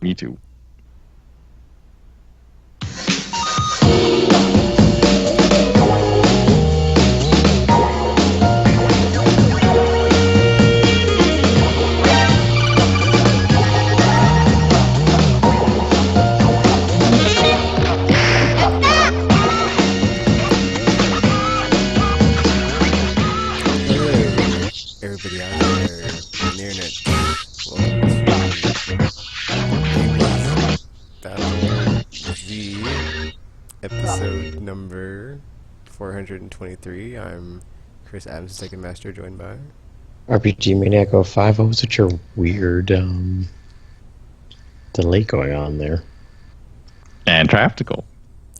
Me too. Hello, everybody out there on the internet. Welcome to Aimless Battle Z, episode number 423. I'm Chris Adams, the Second Master, joined by. RPG Maniac 05. What was such a weird delay going on there? And Traftical.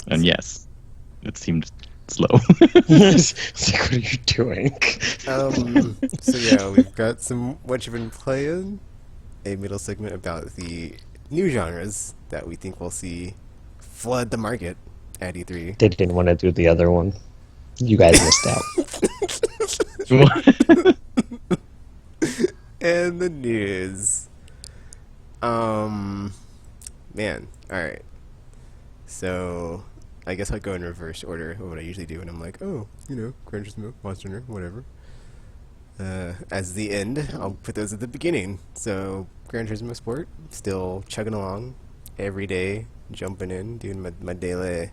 And yes, it seemed slow. It's like, what are you doing? So yeah, we've got some What You've Been Playing, a middle segment about the new genres that we think we'll see flood the market at E3. They didn't want to do the other one. You guys missed out. And the news. Man, alright. So, I guess I'll go in reverse order of what I usually do, and I'm like, oh, Gran Turismo, Monster Hunter, whatever. As the end, I'll put those at the beginning. So, Gran Turismo Sport, still chugging along every day, jumping in, doing my daily,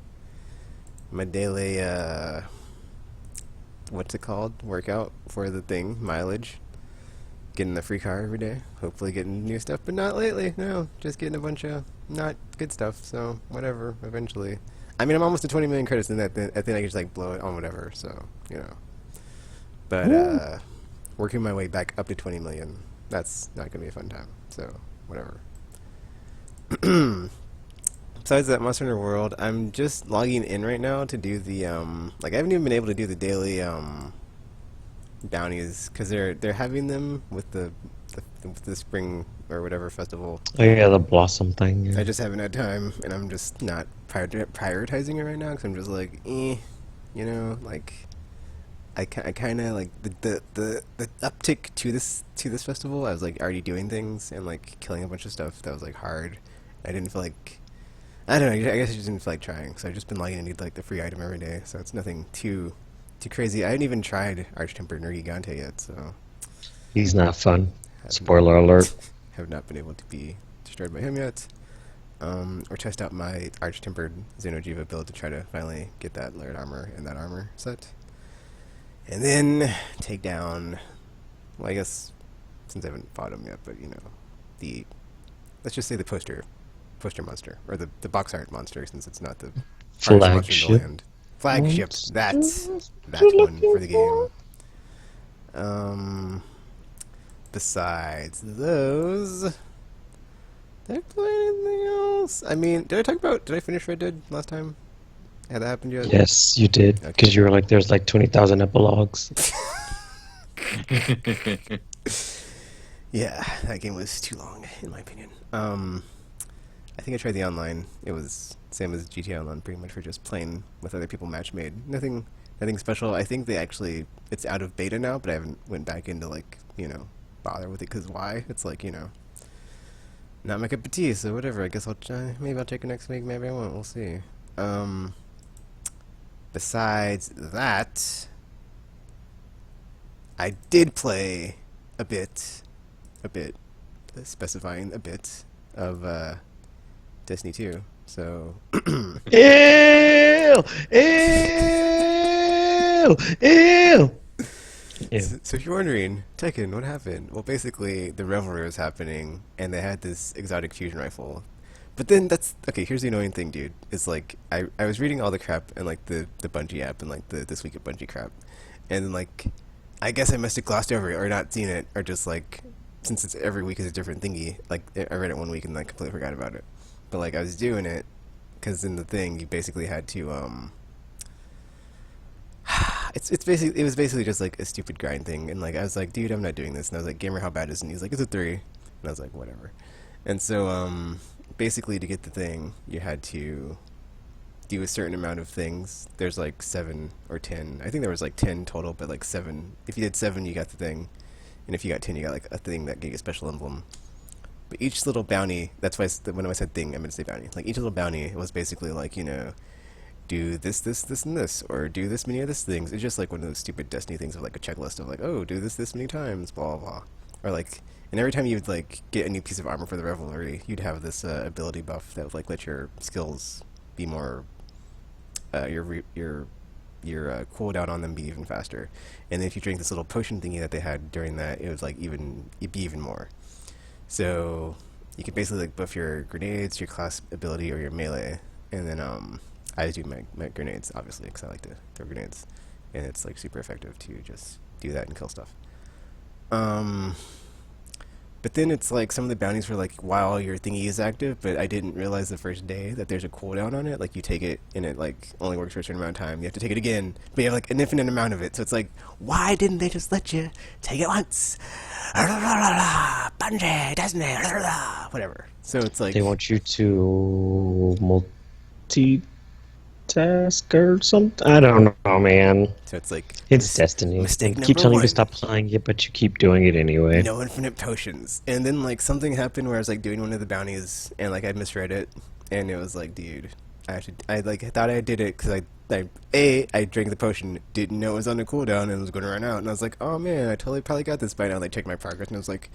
what's it called? Workout for the thing, mileage. Getting the free car every day. Hopefully getting new stuff, but not lately. No, just getting a bunch of not good stuff. So whatever. Eventually, I mean, I'm almost to 20 million credits, and that I think I can just like blow it on whatever. So but working my way back up to 20 million. That's not gonna be a fun time. So whatever. Besides that, Monster Hunter World, I'm just logging in right now to do the like I haven't even been able to do the daily bounties because they're having them with the spring or whatever festival. Oh yeah, the Blossom thing. I Yeah. just haven't had time, and I'm just not prioritizing it right now because I'm just like, like I kind of like the uptick to this festival. I was like already doing things and like killing a bunch of stuff that was like hard. I didn't feel like. I don't know. I guess I just didn't feel like trying, so I've just been logging into like the free item every day. So it's nothing too crazy. I haven't even tried Arch-Tempered Nergigante yet, so He's not fun. have Spoiler alert. have not been able to be destroyed by him yet. Or test out my Arch-Tempered Xeno'jiva build to try to finally get that layered armor and that armor set. And then take down, well, I guess, since I haven't fought him yet, but the, let's just say the poster monster, or the box art monster, since it's not the hardest monster in the Flagship. land. Flagship, that's one for the game. Besides those, did I play anything else? I mean, did I finish Red Dead last time? Had that happened yet? Yes, you did. Okay. Because you were like, there's like 20,000 epilogues. Yeah, that game was too long, in my opinion. I think I tried the online. It was same as GTA Online, pretty much for just playing with other people match made. Nothing special. I think it's out of beta now, but I haven't went back into like, bother with it, because why? It's like, not my cup of tea, so whatever. I guess I'll try. Maybe I'll check it next week, maybe I won't. We'll see. Besides that, I did play a bit, specifying a bit of Destiny 2. So Ew! Ew! Ew! Ew. So if you're wondering, Tekken, what happened? Well, basically, the Revelry was happening, and they had this exotic fusion rifle. But then okay, here's the annoying thing, dude. It's like, I was reading all the crap and like the Bungie app and like the This Week at Bungie crap. And then like, I guess I must have glossed over it or not seen it, or just like, since it's every week is a different thingy, like I read it one week and like completely forgot about it. But like, I was doing it, because in the thing, you basically had to, it was basically just like a stupid grind thing, and like I was like, dude, I'm not doing this, and I was like, gamer, how bad is it? And he's like, it's a 3, and I was like, whatever. And so basically, to get the thing, you had to do a certain amount of things. There's like 7 or 10. I think there was like 10 total, but like 7. If you did 7, you got the thing, and if you got 10, you got like a thing that gave you a special emblem. But each little bounty, that's why when I said thing, I meant to say bounty. Like each little bounty was basically like, do this, and this, or do this many of this things. It's just like one of those stupid Destiny things of like a checklist of like, oh, do this many times, blah, blah. Or like, and every time you'd like get a new piece of armor for the Revelry, you'd have this ability buff that would like let your skills be more, your cooldown on them be even faster. And then if you drink this little potion thingy that they had during that, it was like it'd be even more. So you could basically like buff your grenades, your class ability, or your melee. And then I do my grenades obviously because I like to throw grenades, and it's like super effective to just do that and kill stuff. But then it's like some of the bounties were like while your thingy is active, but I didn't realize the first day that there's a cooldown on it. Like you take it and it like only works for a certain amount of time. You have to take it again, but you have like an infinite amount of it. So it's like, why didn't they just let you take it once? Bungie, Disney, whatever. So it's like They want you to multitask or something. I don't know, man. so it's like It's Destiny. mistake They keep number telling you one. to stop playing it, but you keep doing it anyway. No infinite potions. And then like something happened where I was like doing one of the bounties and like I misread it, and it was like, dude, I like thought I did it because I drank the potion, didn't know it was on a cooldown and was going to run out, and I was like, oh man, I totally probably got this by now. Like check my progress, and it was like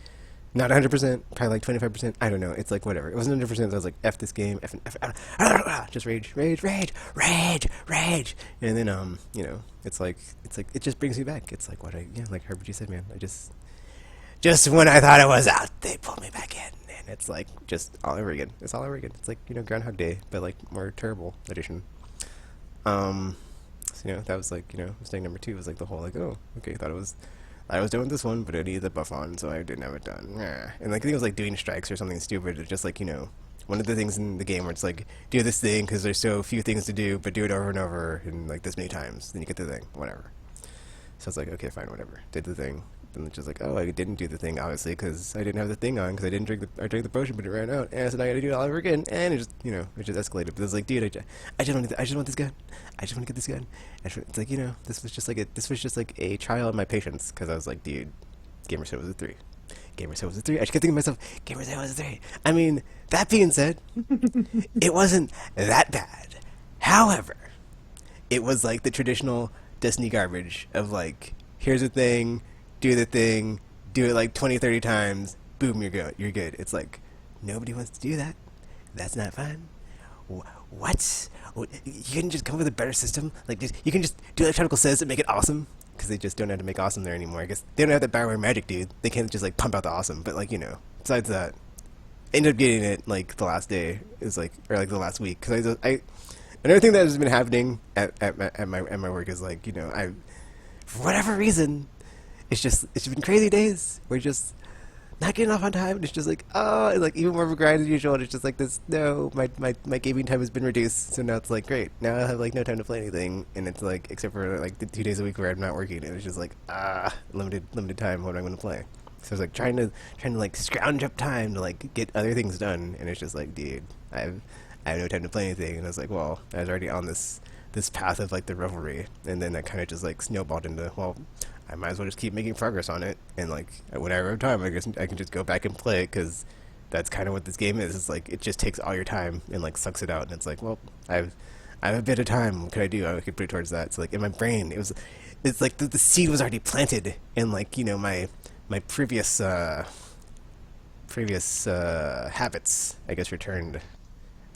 not 100%, probably like 25%. I don't know. It's like whatever. It wasn't 100%. So I was like, F this game, just rage, and then it's like it just brings me back. It's like like Herbert, you said, man. Just when I thought I was out, they pulled me back in, and it's like just all over again. It's all over again. It's like Groundhog Day, but like more terrible edition. So that was like mistake number 2 was like the whole like, oh, okay, I was doing this one, but I needed the buff on, so I didn't have it done. And like I think it was like doing strikes or something stupid. It's just like one of the things in the game where it's like do this thing because there's so few things to do, but do it over and over and like this many times, then you get the thing, whatever. So it's like, okay, fine, whatever. Did the thing. Then it's just like, oh, I didn't do the thing, obviously, because I didn't have the thing on, because I drank the potion, but it ran out, and so now I gotta do it all over again, and it just, it just escalated. But it's like, dude, I just want this gun. I just want to get this gun. It's like, this was just like a trial of my patience, because I was like, dude, Gamer said it was a 3. Gamer said it was a 3. I just kept thinking to myself, Gamer said it was a 3. I mean, that being said, it wasn't that bad. However, it was like the traditional Destiny garbage of like, here's a thing, do the thing, do it like 20, 30 times, boom, you're good. It's like, nobody wants to do that. That's not fun. What? You can just come up with a better system? Like, you can just do electronical says and make it awesome? Because they just don't know how to make awesome there anymore. I guess they don't have that Bioware magic, dude. They can't just like pump out the awesome. But like, besides that, I ended up getting it like the last day, is like, or like the last week. Because another thing that has been happening at my work is like, for whatever reason, it's been crazy days. We're just not getting off on time. And it's just like, oh, it's like even more of a grind than usual. And it's just like this. No, my gaming time has been reduced. So now it's like great. Now I have like no time to play anything. And it's like except for like the 2 days a week where I'm not working. It was just like limited time. What am I going to play? So I was like trying to like scrounge up time to like get other things done. And it's just like, dude, I have no time to play anything. And I was like, well, I was already on this path of like the Revelry, and then that kind of just like snowballed into, well, I might as well just keep making progress on it, and like whenever I have time, I guess I can just go back and play it, because that's kind of what this game is. It's like it just takes all your time and like sucks it out, and it's like, well, I have a bit of time. What could I do? I could put it towards that. So like in my brain, it's like the seed was already planted, and like my previous habits, I guess, returned.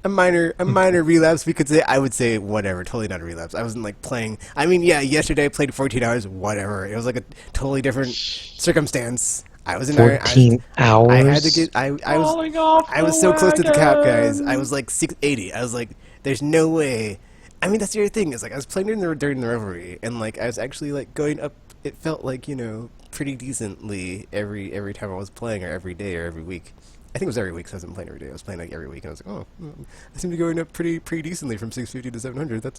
A minor relapse, we could say. I would say whatever, totally not a relapse. I wasn't like playing. I mean, yeah, yesterday I played 14 hours, whatever. It was like a totally different circumstance. I was in 14 hours? I had to get. I was so close to the cap, guys. I was like 680. I was like, there's no way. I mean, that's the other thing. Is like I was playing during the Revelry, and like I was actually like going up. It felt like pretty decently every time I was playing, or every day, or every week. I think it was every week, so I wasn't playing every day. I was playing like every week, and I was like, oh, I seem to be going up pretty decently from 650 to 700. It's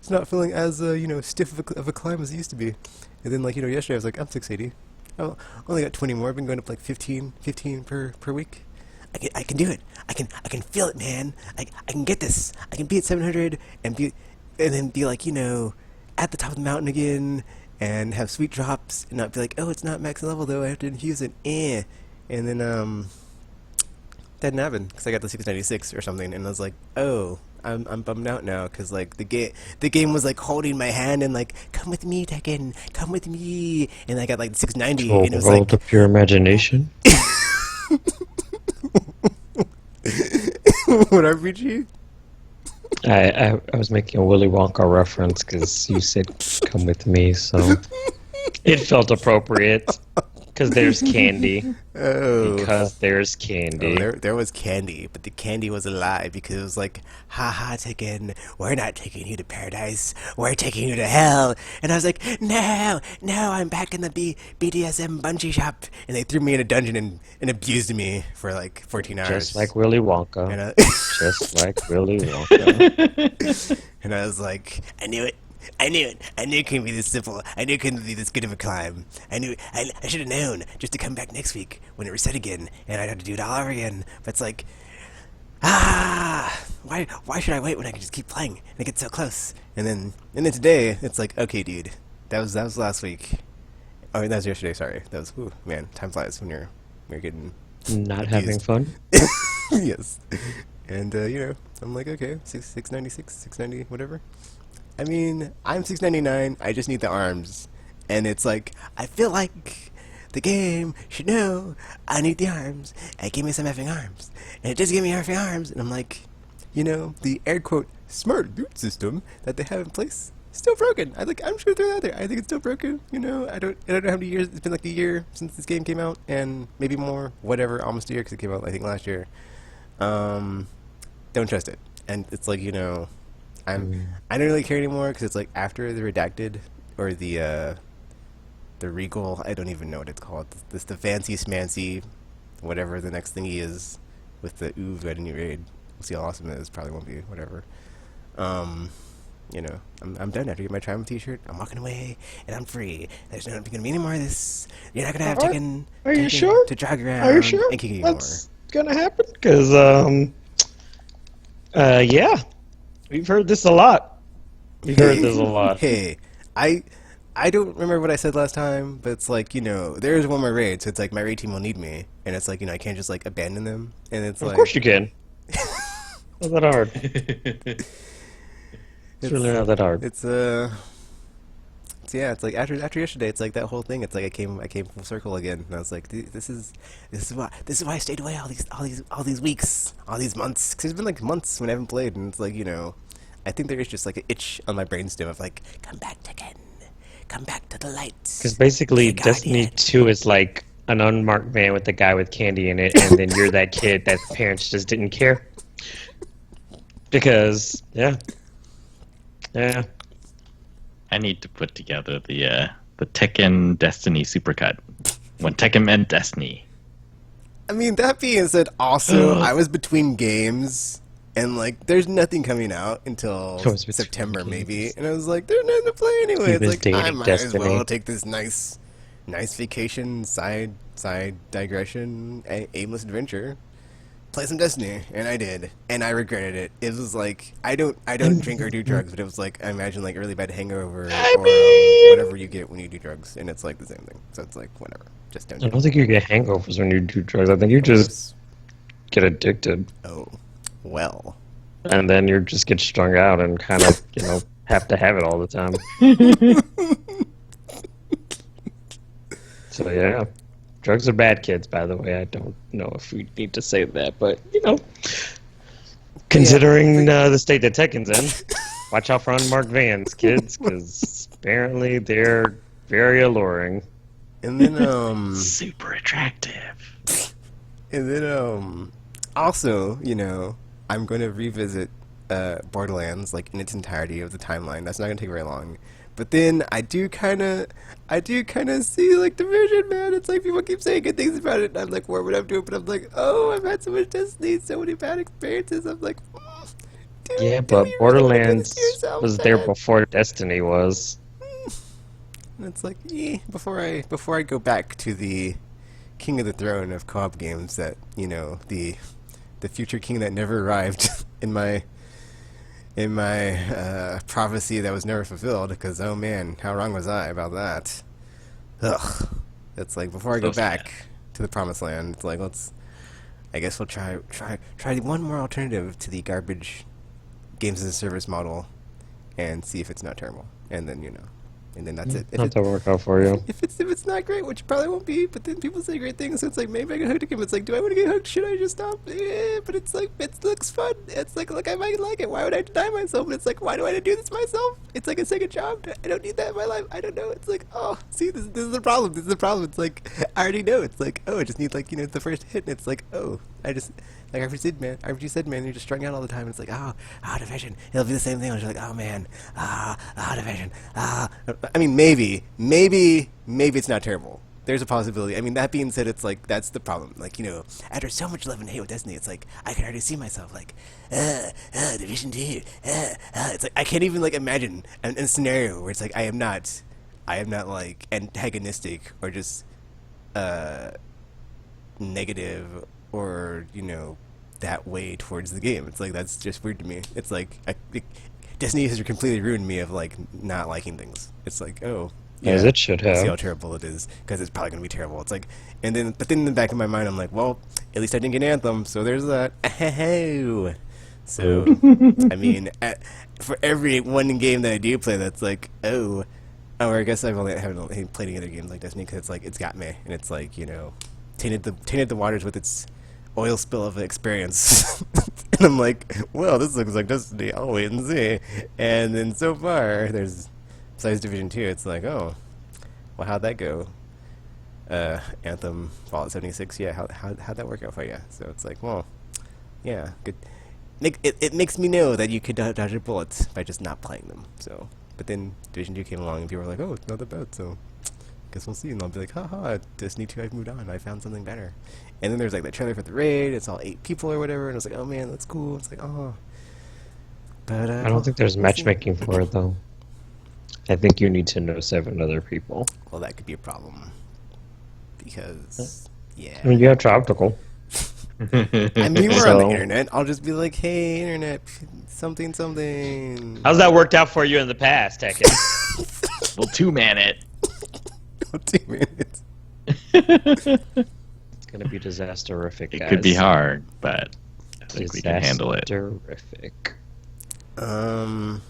not feeling as stiff of a climb as it used to be. And then like yesterday I was like, I'm 680. Oh, only got 20 more. I've been going up like 15 per week. I can do it. I can feel it, man. I can get this. I can be at 700 and then be like at the top of the mountain again, and have sweet drops, and not be like, oh, it's not max level though. I have to infuse it. And then That didn't happen because I got the 696 or something, and I was like, oh, I'm bummed out now because like the game was like holding my hand and like, come with me, Tekken, come with me, and I got like the 690, To a and it was world like, of pure imagination. what RPG? I was making a Willy Wonka reference because you said come with me, so it felt appropriate. Because there's candy. Oh. Because there's Oh, candy. there was candy, but the candy was a lie because it was like, haha, Tekken, we're not taking you to paradise, we're taking you to hell. And I was like, no, I'm back in the BDSM bungee shop. And they threw me in a dungeon and abused me for like 14 hours. Just like Willy Wonka. And I, Just like Willy Wonka. and I was like, I knew it. I knew it. I knew it couldn't be this simple. I knew it couldn't be this good of a climb. I should have known just to come back next week when it reset again, and I'd have to do it all over again. But it's like, why should I wait when I can just keep playing and get so close? And then today it's like, okay, dude, that was last week. Oh, that was yesterday. Sorry, that was. Ooh, man, time flies when you're getting Not abused. having fun. Yes, and I'm like, okay, 696, 690, whatever. I mean, I'm 699. I just need the arms, and it's like I feel like the game should know I need the arms. And give me some effing arms, and it just gave me effing arms, and I'm like, the air quote smart loot system that they have in place still broken. I'm sure they're out there. I think it's still broken. I don't know how many years it's been. Like a year since this game came out, and maybe more. Whatever, almost a year because it came out I think last year. Don't trust it, and it's like I don't really care anymore because it's like after the redacted or the regal. I don't even know what it's called. This the fancy smancy, whatever the next thingy is, with the red new raid. We'll see how awesome it is. Probably won't be whatever. I'm done. After I get my Triumph T-shirt, I'm walking away and I'm free. There's not gonna be any more of this. You're not gonna have Tekken. Are you Tekken sure? to drag around? Are you sure And kick anymore. that's gonna happen? Because yeah, we've heard this a lot. We've heard this a lot. Hey, I don't remember what I said last time, but it's like, there's one more raid, so it's like my raid team will need me, and it's like, I can't just like abandon them, and it's Of like, course you can. Not that hard. It's really not that hard. It's it's like after yesterday, it's like that whole thing. It's like I came full circle again, and I was like, this is why I stayed away all these weeks, all these months, because it's been like months when I haven't played, and it's like I think there is just like an itch on my brainstem of like, come back again. Come back to the light. Because basically, Be a Destiny guardian. 2 is like an unmarked van with a guy with candy in it, and then you're that kid that parents just didn't care. Because, yeah. I need to put together the Tekken Destiny supercut. When Tekken meant Destiny. I mean, that being said, also I was between games. And like, there's nothing coming out until I was between September, games. maybe. And I was like, there's nothing to play anyway. He It's was like, I dating might as Destiny. well take this nice vacation, side digression, aimless adventure, play some Destiny, and I did, and I regretted it. It was like, I don't drink or do drugs, but it was like, I imagine like a really bad hangover or whatever you get when you do drugs, and it's like the same thing. So it's like, whatever, just don't. I don't think you get hangovers when you do drugs. I think you just get addicted. Oh, well. And then you just get strung out and kind of, have to have it all the time. So, yeah. Drugs are bad, kids, by the way. I don't know if we need to say that, but, considering the state that Tekken's in, watch out for unmarked vans, kids, because apparently they're very alluring. And then, Super attractive. and then, also, I'm going to revisit Borderlands like in its entirety of the timeline. That's not going to take very long. But then I do kind of see like the vision, man. It's like people keep saying good things about it, and I'm like, what would I do? But I'm like, oh, I've had so much Destiny, so many bad experiences. I'm like, dude, Yeah, do but you really wanna do Borderlands this to yourself, was there man? before Destiny was. And it's like, before I go back to the king of the throne of co-op games, that the future king that never arrived in my prophecy that was never fulfilled, because oh man, how wrong was I about that? Ugh. It's like, before I go So sad. back to the promised land, it's like, let's I guess we'll try one more alternative to the garbage games as a service model, and see if it's not terrible. And then and then that's it. Not to work out for you. If it's not great, which it probably won't be, but then people say great things, so it's like maybe I get hooked again. It's like, do I want to get hooked? Should I just stop? But it's like it looks fun. It's like, look, I might like it. Why would I deny myself? And it's like, why do I do this myself? It's like a second job. I don't need that in my life. I don't know. It's like, oh, see, this is the problem. This is the problem. It's like I already know. It's like, oh, I just need like the first hit, and it's like, oh, I just. Like RPG said, man, you're just strung out all the time. And it's like, division. It'll be the same thing. I was like, oh man, division. I mean, maybe it's not terrible. There's a possibility. I mean, that being said, it's like that's the problem. Like after so much love and hate with Destiny, it's like I can already see myself like, Division 2. It's like I can't even like imagine a scenario where it's like I am not like antagonistic or just negative or that way towards the game. It's like that's just weird to me. It's like Destiny has completely ruined me of like not liking things. It's like, oh yeah, As it should have. see how terrible it is because it's probably gonna be terrible. It's like, but then in the back of my mind I'm like, well, at least I didn't get Anthem, so there's that. So I mean, for every one game that I do play, that's like, or I guess I haven't played any other games like Destiny because it's like it's got me and it's like tainted the waters with its oil spill of experience. And I'm like, well, this looks like Destiny. I'll wait and see. And then so far, besides Division 2, it's like, oh, well, how'd that go? Anthem, Fallout 76, yeah, how'd that work out for you? So it's like, well, yeah, good. It makes me know that you could dodge your bullets by just not playing them. So, but then Division 2 came along and people were like, oh, it's not that bad, so guess we'll see. And I'll be like, haha, Destiny 2, I've moved on. I found something better. And then there's like the trailer for the raid. It's all 8 people or whatever. And I was like, oh man, that's cool. It's like, oh. But I don't think there's matchmaking for it, though. I think you need to know 7 other people. Well, that could be a problem. Because, yeah. I mean, you have Tropical. I mean, we're on So- the internet. I'll just be like, hey, internet, something. How's that worked out for you in the past, Tekken? We'll two-man it. 2 minutes. It's gonna be disasterific, It guys. could be hard, but I think we can handle it. Disasterific. So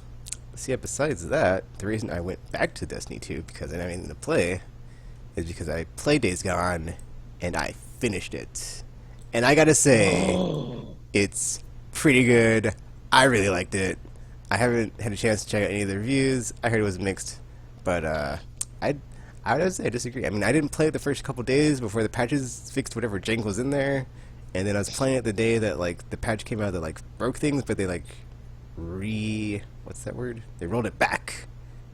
yeah, besides that, the reason I went back to Destiny 2 because I didn't have anything to play is because I played Days Gone and I finished it. And I gotta say, it's pretty good. I really liked it. I haven't had a chance to check out any of the reviews. I heard it was mixed, but I would say I disagree. I mean, I didn't play it the first couple days before the patches fixed whatever jank was in there, and then I was playing it the day that like the patch came out that like broke things, but they like what's that word? They rolled it back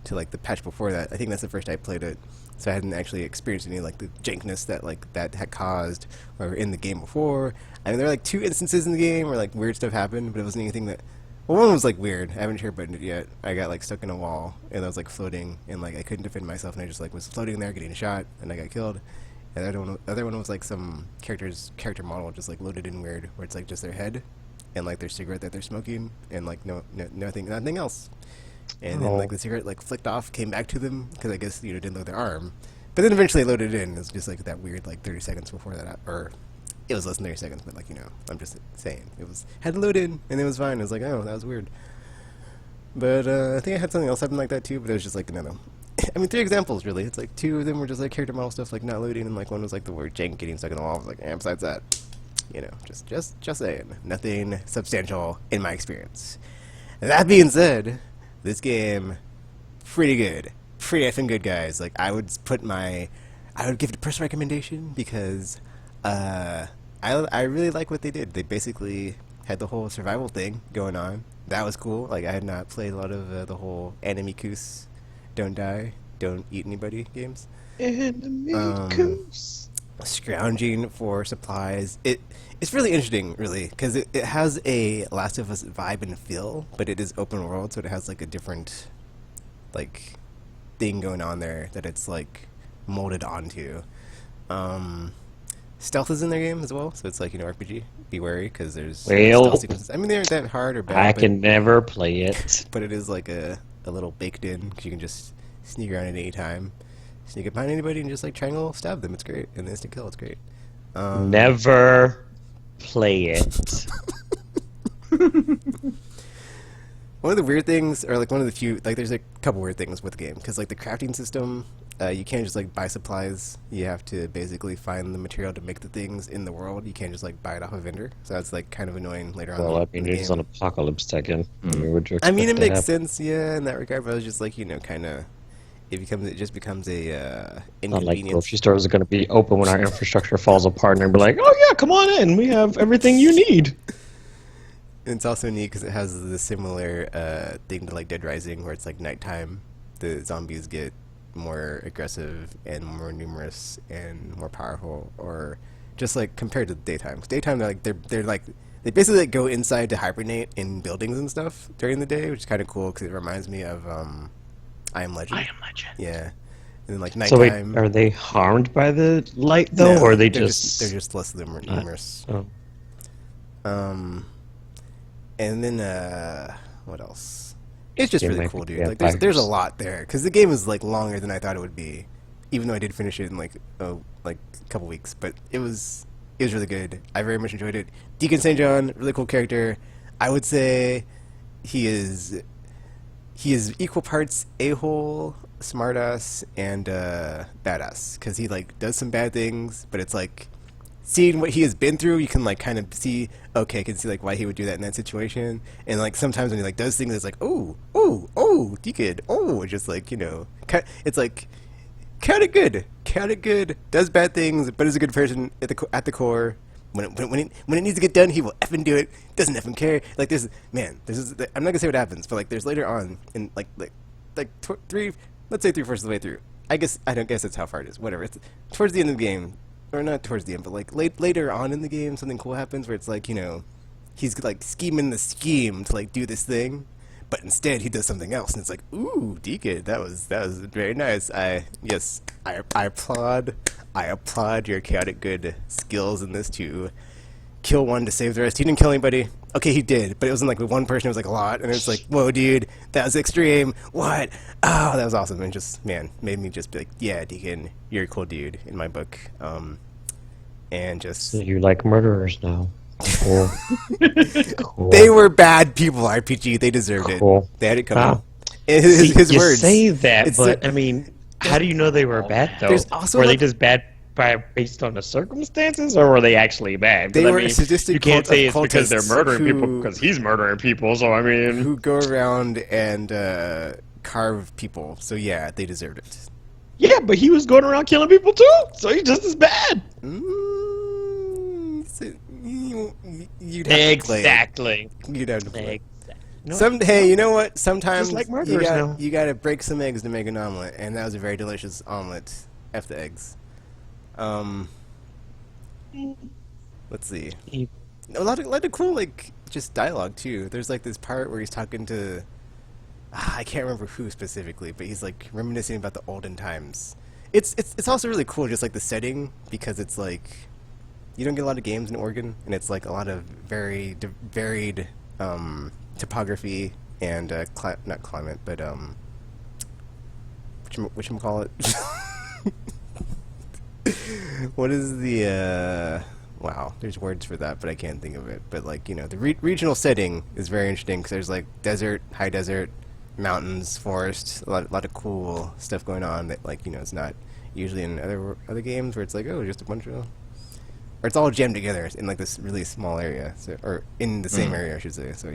to like the patch before that. I think that's the first I played it, so I hadn't actually experienced any like the jankness that like that had caused or in the game before. I mean, there were like 2 instances in the game where like weird stuff happened, but it wasn't anything that. Well, one was like weird. I haven't shared buttoned it yet. I got like stuck in a wall and I was like floating and like I couldn't defend myself and I just like was floating there getting shot and I got killed. And the other one was like some character model just like loaded in weird where it's like just their head and like their cigarette that they're smoking and like nothing else. And then like the cigarette like flicked off, came back to them because I guess didn't load their arm. But then eventually loaded in. It was just like that weird like 30 seconds before that or. It was less than 30 seconds, but like I'm just saying it had to load in, and it was fine. It was like, oh, that was weird. But I think I had something else happen like that too, but it was just like no. I mean, 3 examples really. It's like 2 of them were just like character model stuff, like not loading, and like one was like the word jank getting stuck in the wall. I was like, besides that, just saying, nothing substantial in my experience. That being said, this game pretty good, pretty effing good, guys. Like I would give it a personal recommendation because. I really like what they did. They basically had the whole survival thing going on. That was cool. Like I had not played a lot of the whole Animicus, don't die, don't eat anybody games. Animicus. Scrounging for supplies. It's really interesting, really, because it has a Last of Us vibe and feel, but it is open world, so it has like a different like thing going on there that it's like molded onto. Stealth is in their game as well, so it's like RPG. Be wary because there's stealth sequences. I mean, they aren't that hard or bad. I can never play it. But it is like a little baked in because you can just sneak around at any time, sneak up behind anybody and just like triangle stab them. It's great, and the instant kill. It's great. Never. play it. One of the weird things, or like one of the few, like there's a couple weird things with the game, because like the crafting system, you can't just like buy supplies. You have to basically find the material to make the things in the world. You can't just like buy it off a vendor. So that's like kind of annoying later on. Well, I in mean, the it's game. an apocalypse Tekken. I mean, what'd you I mean, it expect to makes happen? sense, yeah, in that regard. But it was just like kind of, it just becomes a Not like inconvenience. grocery stores are going to be open when our infrastructure falls apart, and they'll be like, "Oh yeah, come on in. We have everything you need." And it's also neat because it has the similar thing to like Dead Rising, where it's like nighttime. The zombies get more aggressive and more numerous and more powerful, or just like compared to the daytime. 'Cause daytime, they're like they basically like go inside to hibernate in buildings and stuff during the day, which is kind of cool because it reminds me of I Am Legend. I Am Legend. Yeah, and then like So wait, nighttime. are they harmed by the light though, No, or are they they're just? just less numerous. Oh, Um, and then what else? It's just They really might cool, be dude. Like there's a vampires. lot there because the game is like longer than I thought it would be, even though I did finish it in like a couple weeks. But it was really good. I very much enjoyed it. Deacon St. John, really cool character. I would say he is equal parts a-hole, smartass, and badass because he like does some bad things, but it's like seeing what he has been through, you can like kind of see, okay, I can see like why he would do that in that situation. And like sometimes when he like does things, it's like, oh, Deacon, it's just like it's like kind of good, does bad things, but is a good person at the core. When it needs to get done, he will effing do it. Doesn't effing care. Like I'm not gonna say what happens, but like there's later on in three, let's say 3/4 of the way through. I don't guess that's how far it is. Whatever. It's towards the end of the game, or not towards the end, but like later on in the game, something cool happens where it's like he's like scheming the scheme to like do this thing, but instead he does something else, and it's like, ooh, Deacon, that was very nice. I applaud your chaotic good skills in this to kill one to save the rest. He didn't kill anybody. Okay, he did, but it wasn't like with one person. It was like a lot, and it was like, whoa, dude, that was extreme. What? Oh, that was awesome, and just made me just be like, yeah, Deacon, you're a cool dude in my book. And just so you like murderers now? Cool. Cool. they were bad people. RPG, they deserved Cool. it. They had it coming. Wow. His you words. say that, It's but the- I mean, how do you know they were bad though? There's also, were they like- just bad based on the circumstances, or were they actually bad? 'Cause, They I were a mean, sadistic you can't cult say of it's because they're cultists murdering people who- because he's murdering people. So I mean, who go around and carve people. So yeah, they deserved it. yeah, but he was going around killing people too, so he's just as bad. You'd have to play it. Exactly. You'd have to play it. No, Hey, you know what? Sometimes like you murderers now. gotta break some eggs to make an omelet, and that was a very delicious omelet. F the eggs. Let's see. He- A lot of cool like just dialogue too. There's like this part where he's talking to I can't remember who specifically, but he's like reminiscing about the olden times. It's also really cool, just like the setting, because it's like you don't get a lot of games in Oregon, and it's like a lot of very varied topography and not climate, but whatchamacallit? What is the wow? There's words for that, but I can't think of it. But like the regional setting is very interesting because there's like desert, high desert, mountains, forest, a lot of cool stuff going on that like it's not usually in other games where it's like just a bunch of, or it's all jammed together in like this really small area, so, or in the same area I should say. So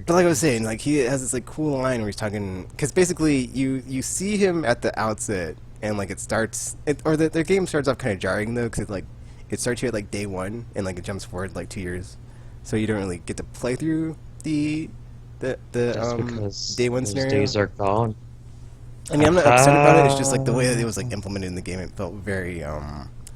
but like I was saying, like he has this like cool line where he's talking, because basically you see him at the outset, and like the game starts off kind of jarring though, because it starts you at like day one, and like it jumps forward like 2 years, so you don't really get to play through the Just because day one those scenario. days are gone. I mean, I'm not upset about it. It's just like the way that it was like implemented in the game. It felt very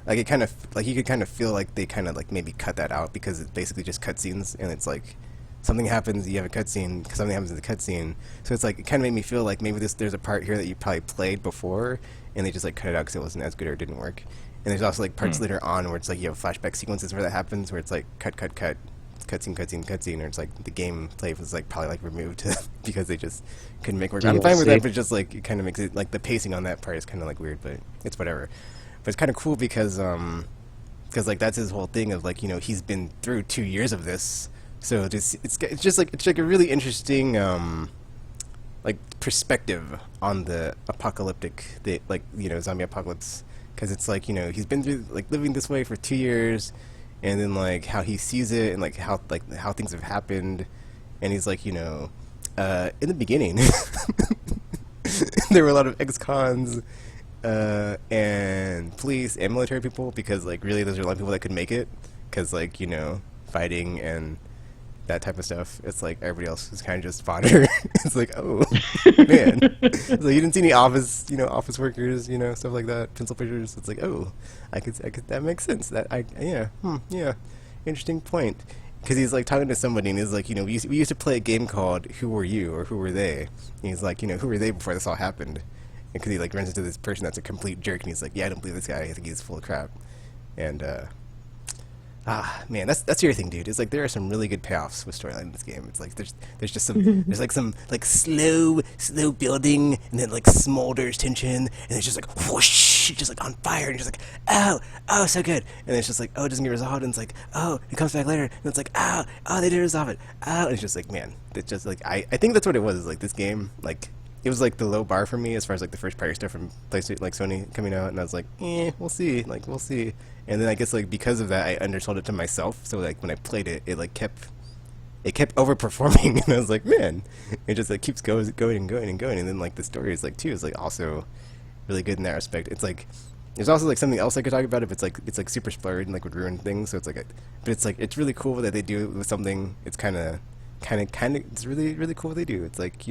like it kind of like you could kind of feel like they kind of like maybe cut that out, because it's basically just cutscenes, and it's like something happens, you have a cutscene, something happens in the cutscene. So it's like it kind of made me feel like maybe there's a part here that you probably played before, and they just like cut it out because it wasn't as good or it didn't work. And there's also like parts later on where it's like you have flashback sequences where that happens, where it's like cut, cutscene, or it's like the gameplay was like probably like removed because they just couldn't make work. I'm fine with that, but just like it kind of makes it like the pacing on that part is kind of like weird, but it's whatever. But it's kind of cool because because like that's his whole thing of like, he's been through 2 years of this, so it's just like a really interesting like perspective on the apocalyptic, zombie apocalypse, because it's like, he's been through like living this way for 2 years, and then like how he sees it and like how things have happened, and he's like, in the beginning there were a lot of ex-cons and police and military people, because like really those are a lot of people that could make it, because like fighting and that type of stuff, it's like everybody else is kind of just fodder. It's like, oh man, it's like you didn't see any office workers, stuff like that, pencil pushers. It's like, oh, I could that makes sense. That yeah, interesting point. Because he's like talking to somebody and he's like, we used to play a game called Who Were You or Who Were They? And he's like, who were they before this all happened? And because he like runs into this person that's a complete jerk, and he's like, yeah, I don't believe this guy. I think he's full of crap. And man, that's the other thing, dude. It's like there are some really good payoffs with storyline in this game. It's like there's just some some like slow building, and then like smolders tension, and it's just like whoosh, just like on fire, and just like oh so good, and it's just like, oh, it doesn't get resolved, and it's like, oh, it comes back later, and it's like, oh they didn't resolve it, and it's just like, man, it's just like I think that's what it was. Is like this game, like it was like the low bar for me as far as like the first party stuff from PlayStation, like Sony coming out, and I was like, we'll see. And then I guess like because of that, I undersold it to myself. So like when I played it, it kept overperforming, and I was like, man, it just like keeps going and going and going. And then like the story is like too is like also really good in that respect. It's like there's also like something else I could talk about if it's like super splurred and like would ruin things. So it's like, but it's like it's really cool that they do it with something. It's kind of it's really cool what they do. It's like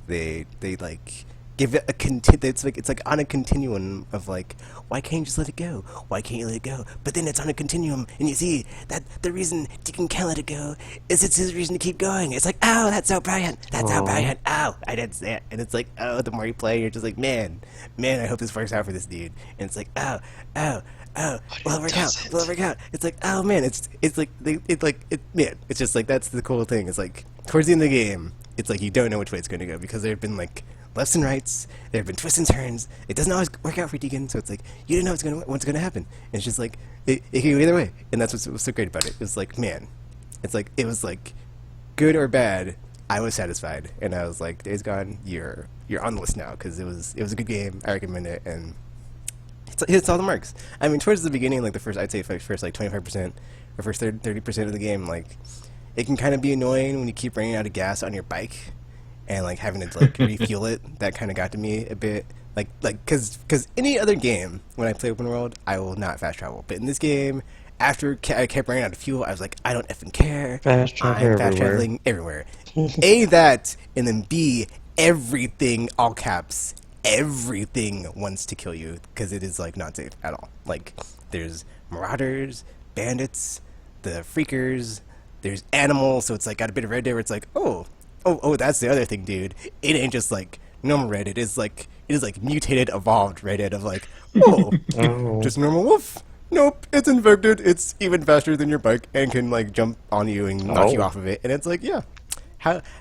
they like give it a it's like on a continuum of like, why can't you just let it go? Why can't you let it go? But then it's on a continuum, and you see that the reason Deacon can't let it go is it's his reason to keep going. It's like, oh, that's so brilliant. That's so brilliant. Oh, I didn't say it. And it's like, oh, the more you play, you're just like, man, I hope this works out for this dude. And it's like, oh, will it work out? It's like, oh man, it's like man, it's just like that's the cool thing. It's like towards the end of the game, it's like you don't know which way it's going to go, because there have been like lefts and rights, there have been twists and turns. It doesn't always work out for Deacon, so it's like you don't know what's gonna happen. And it's just like it can go either way, and that's what's so great about it. It's like, man, it's like it was like good or bad, I was satisfied, and I was like, Days Gone, you're on the list now, because it was a good game. I recommend it, and it's all the marks. I mean, towards the beginning, like the first, I'd say first like 25% or first 30% of the game, like it can kind of be annoying when you keep running out of gas on your bike and like having to like refuel it. That kind of got to me a bit, like because any other game when I play open world, I will not fast travel, but in this game, after I kept running out of fuel, I was like, I don't effing care. Fast traveling everywhere. A, that, and then B, everything, all caps, everything wants to kill you, because it is like not safe at all. Like there's marauders, bandits, the freakers, there's animals, so it's like got a bit of Red Dead where it's like, oh, that's the other thing, dude. It ain't just like normal Red Dead. It is like mutated, evolved Red Dead of like, just normal wolf. Nope, it's infected. It's even faster than your bike and can like jump on you and knock you off of it. And it's like, yeah.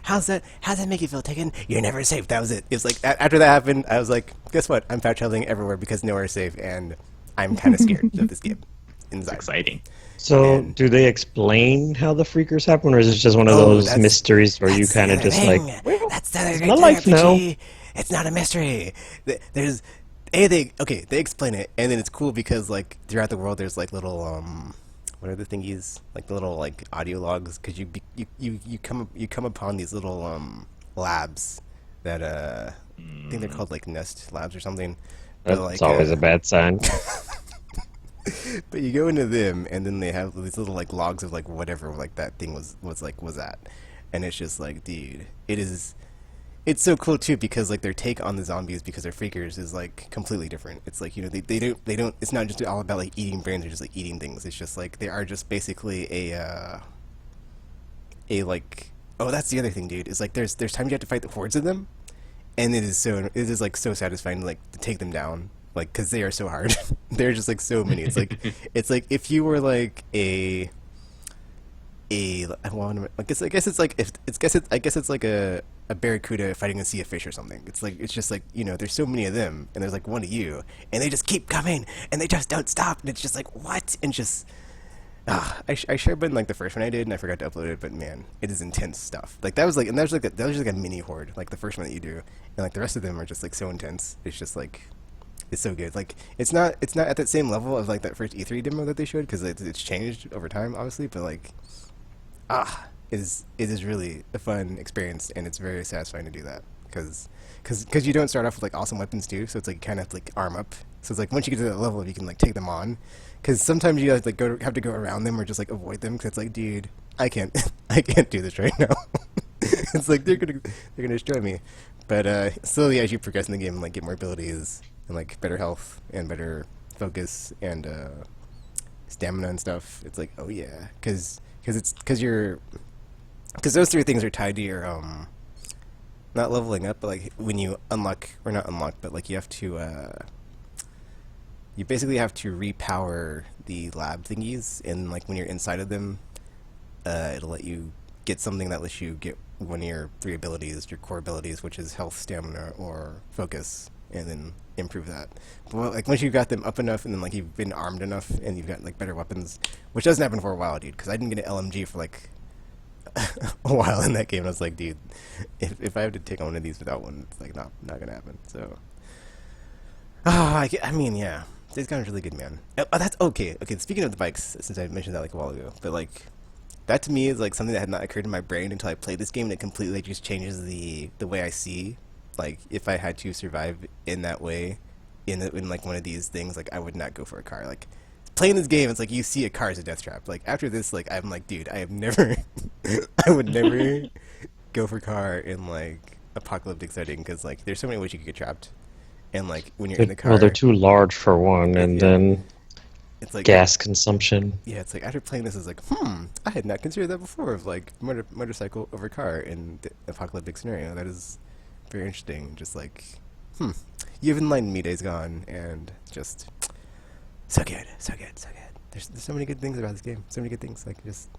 How's that make you feel, Taken? You're never safe. That was it. It's like after that happened, I was like, guess what? I'm fast traveling everywhere because nowhere is safe, and I'm kind of scared of this game. It's exciting. So, do they explain how the freakers happen, or is it just one of those mysteries where you kind of just like, well, that's the other my life now. It's not a mystery. They explain it, and then it's cool because like throughout the world, there's like little what are the thingies, like the little like audio logs, because you come upon these little labs that I think they're called like Nest Labs or something. That's like, always a bad sign. But you go into them, and then they have these little like logs of like whatever like that thing was at, and it's just like, dude, it's so cool too, because like their take on the zombies, because they're freakers, is like completely different. It's like, they don't it's not just all about like eating brains or just like eating things. It's just like they are just basically a like, oh, that's the other thing, dude, is like there's times you have to fight the hordes of them, and it is like so satisfying like to take them down. Like, because they are so hard. They're just like so many. It's like if you were like I guess it's like if it's guess it I guess it's like a barracuda fighting a sea of fish or something. It's just like, there's so many of them and there's like one of you and they just keep coming and they just don't stop and it's just like what and just I shared been like the first one I did and I forgot to upload it, but man, it is intense stuff. Like that was like, and that was just like a mini horde, like the first one that you do, and like the rest of them are just like so intense. It's just like, it's so good. Like it's not at that same level of like that first E3 demo that they showed because it's changed over time, obviously. But like, it is really a fun experience and it's very satisfying to do that because you don't start off with like awesome weapons too, so it's like you kind of have to like arm up. So it's like once you get to that level, you can like take them on. Because sometimes you have to go around them or just like avoid them. Because it's like, dude, I can't, I can't do this right now. It's like they're gonna destroy me. But slowly as you progress in the game and like get more abilities and like better health and better focus and stamina and stuff, it's like, oh yeah, because those three things are tied to your not leveling up, but like when you unlock or not unlock, but like you basically have to repower the lab thingies, and like when you're inside of them, it'll let you get something that lets you get one of your three abilities, your core abilities, which is health, stamina, or focus, and then improve that. But like once you've got them up enough, and then like you've been armed enough, and you've got like better weapons, which doesn't happen for a while, dude. Because I didn't get an LMG for like a while in that game. I was like, dude, if I have to take on one of these without one, it's like not gonna happen. So, I mean, yeah. Days Gone is really good, man. Oh, that's okay. Okay, speaking of the bikes, since I mentioned that like a while ago, but like that to me is like something that had not occurred in my brain until I played this game, and it completely just changes the way I see. Like if I had to survive in that way, in like one of these things, like I would not go for a car. Like playing this game, it's like you see a car as a death trap. Like after this, like I'm like, dude, I have never, I would never go for car in like apocalyptic setting because like there's so many ways you could get trapped. And like when you're in the car, Well, they're too large for one, and yeah, then it's like gas consumption. yeah, it's like after playing this, it's like, I had not considered that before of like motorcycle over car in the apocalyptic scenario. That is very interesting. Just like, you've enlightened me, Days Gone, and just so good, so good, so good. There's so many good things about this game. So many good things. Like just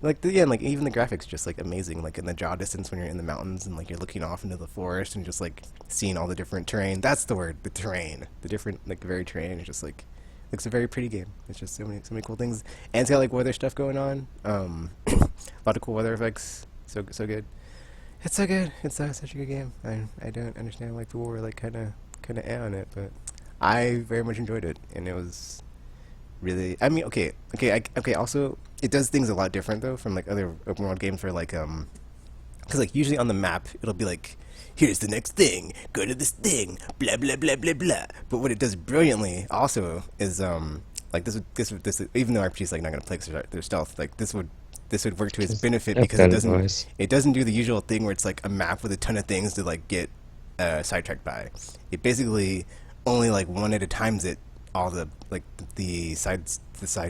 like yeah, and like even the graphics just like amazing. Like in the draw distance when you're in the mountains and like you're looking off into the forest and just like seeing all the different terrain. That's the word, the terrain. The different like very terrain. It's just like looks a very pretty game. It's just so many cool things. And it's got like weather stuff going on. A lot of cool weather effects. So good. It's so good. It's such a good game. I don't understand why people were like kind of on it, but I very much enjoyed it, and it was really. I mean, okay. Also, it does things a lot different though from like other open world games where like because like usually on the map it'll be like, here's the next thing, go to this thing, blah blah blah blah blah. But what it does brilliantly also is like this even though RPG's like not gonna play because they're stealth, like this would work to its benefit because it doesn't do the usual thing where it's like a map with a ton of things to like get sidetracked by. It basically only like one at a times it all the like the side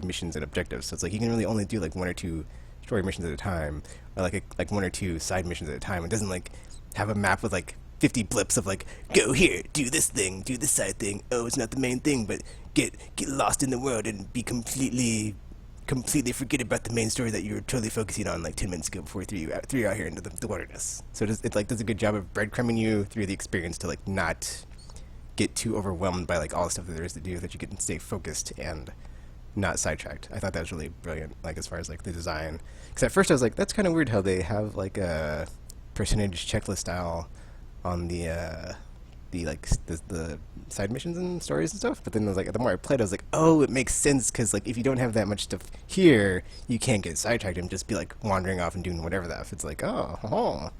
missions and objectives. So it's like you can really only do like one or two story missions at a time, or like one or two side missions at a time. It doesn't like have a map with like 50 blips of like go here, do this thing, do this side thing. Oh, it's not the main thing, but get lost in the world and be completely forget about the main story that you were totally focusing on like 10 minutes ago before we threw you out here into the wilderness. So it like does a good job of breadcrumbing you through the experience to like not get too overwhelmed by like all the stuff that there is to do, that you can stay focused and not sidetracked. I thought that was really brilliant, like as far as like the design. Because at first I was like, that's kind of weird how they have like a percentage checklist style on the side missions and stories and stuff. But then I was like, the more I played, I was like, oh, it makes sense because like if you don't have that much stuff here, you can't get sidetracked and just be like wandering off and doing whatever that. It's like, oh.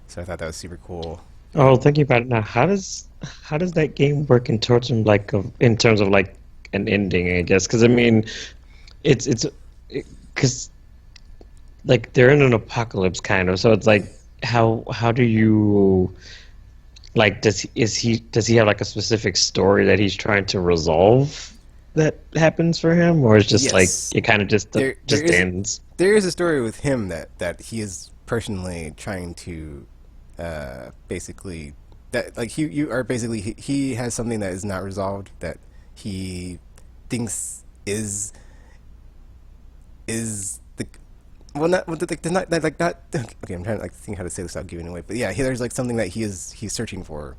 So I thought that was super cool. Oh, thinking about it now, how does that game work in terms of like an ending? I guess because I mean, it's because like they're in an apocalypse kind of, so it's like how do you like does he have like a specific story that he's trying to resolve that happens for him, or it's just Yes. like it kind of just ends? There is a story with him that he is personally trying to basically that like you are basically he has something that is not resolved that he thinks is the well, not well, there's not like not. Okay, I'm trying to like think how to say this without giving it away. But yeah, there's like something that he's searching for,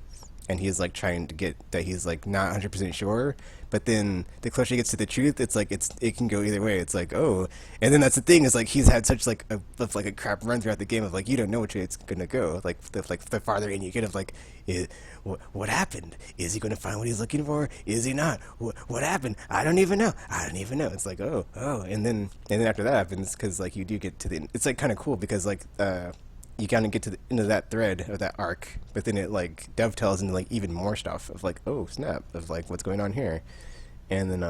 and he's like trying to get that he's like not 100% sure. But then the closer he gets to the truth, it's like it can go either way. It's like, oh, and then that's the thing is like he's had such like a crap run throughout the game of like you don't know which way it's gonna go. Like the farther in you get of like, what happened? Is he gonna find what he's looking for? Is he not? What happened? I don't even know. I don't even know. It's like, oh, and then after that happens, because like you do get to the, it's like kind of cool because like you kind of get to the end of that thread of that arc, but then it like dovetails into like even more stuff of like, oh snap, of like what's going on here, and then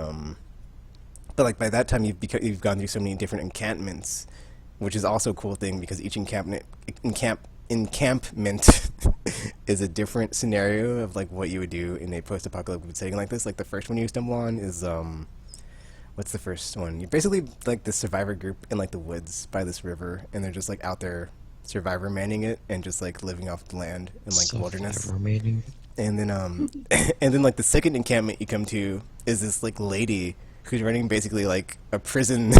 but like by that time you've gone through so many different encampments, which is also a cool thing because each encampment is a different scenario of like what you would do in a post-apocalyptic setting like this. Like the first one you stumble on is what's the first one? You're basically like the survivor group in like the woods by this river, and they're just like out there survivor manning it and just like living off the land in like the wilderness. Survivor mating. And then and then like the second encampment you come to is this like lady who's running basically like a prison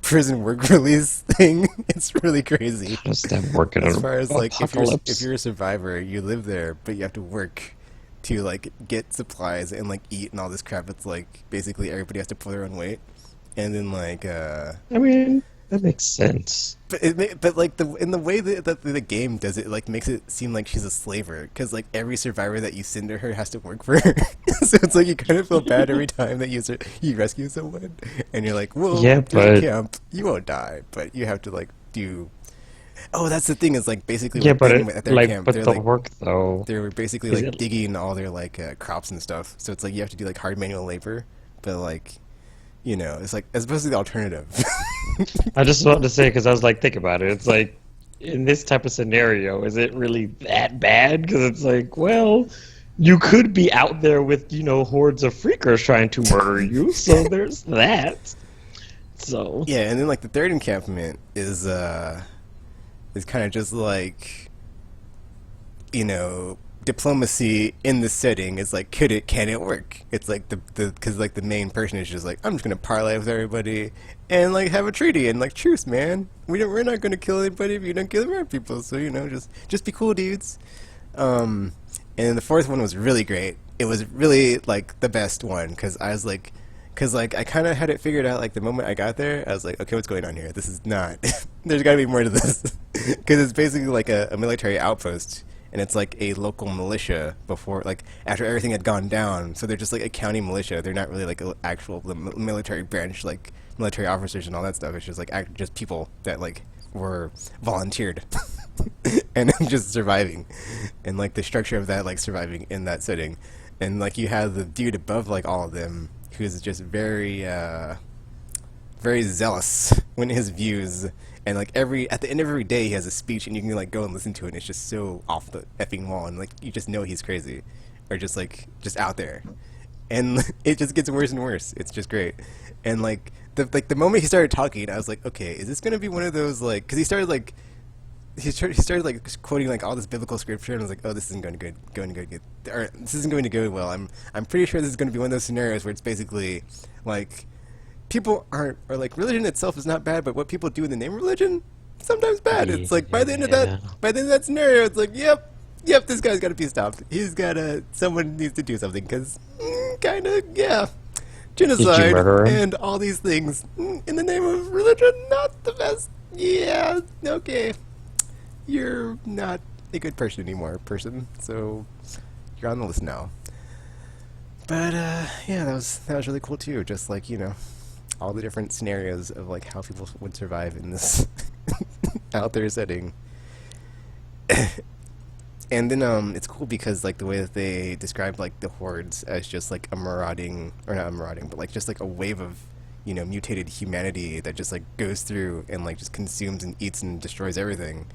prison work release thing. It's really crazy. How does that work in As an far as like apocalypse? if you're a survivor, you live there, but you have to work to like get supplies and like eat and all this crap. It's like basically everybody has to pull their own weight, and then like I mean, that makes sense. but like in the way that the game does it, like makes it seem like she's a slaver because like every survivor that you send to her has to work for her. So it's like you kind of feel bad every time that you rescue someone, and you're like, well, Yeah, there's a but camp, you won't die, but you have to like do. Oh, that's the thing is like basically yeah, like, but at their like, camp, but they're the like work though. they were basically Is like it- digging all their like crops and stuff. So it's like you have to do like hard manual labor, but like it's like as opposed to the alternative. I just wanted to say because I was like, think about it. It's like in this type of scenario, is it really that bad? Because it's like, well, you could be out there with hordes of freakers trying to murder you. So there's that. So Yeah, and then like the third encampment is kind of just like diplomacy in the setting is like can it work? It's like the because like the main person is just like I'm just gonna parlay with everybody and like have a treaty and like truce, man. We're not gonna kill anybody if you don't kill the right people. So just be cool, dudes. And the fourth one was really great. It was really like the best one because I was like. Because, like, I kind of had it figured out, like, the moment I got there, I was like, okay, what's going on here? This is not... There's got to be more to this. Because it's basically, like, a military outpost, and it's, like, a local militia before, like, after everything had gone down. So they're just, like, a county militia. They're not really, like, an actual military branch, like, military officers and all that stuff. It's just, like, just people that, like, were volunteered. And just surviving. And, like, the structure of that, like, surviving in that setting. And, like, you have the dude above, like, all of them who's just very very zealous when his views, and like at the end of every day he has a speech and you can like go and listen to it and it's just so off the effing wall and like you just know he's crazy or just out there, and it just gets worse and worse. It's just great. And like the moment he started talking I was like, okay, is this gonna be one of those like, because he started like quoting like all this biblical scripture, and I was like, oh, this isn't going to good, or this isn't going to go well. I'm pretty sure this is going to be one of those scenarios where it's basically like people aren't, or like religion itself is not bad, but what people do in the name of religion sometimes bad. It's like by the end of that scenario, it's like, yep, this guy's got to be stopped. Someone needs to do something because kind of genocide and all these things in the name of religion, not the best. Yeah, okay. You're not a good person anymore, so you're on the list now. But yeah, that was really cool too. Just like all the different scenarios of like how people would survive in this out there setting. And then it's cool because like the way that they describe like the hordes as just like a marauding, or not a marauding, but like just like a wave of mutated humanity that just like goes through and like just consumes and eats and destroys everything.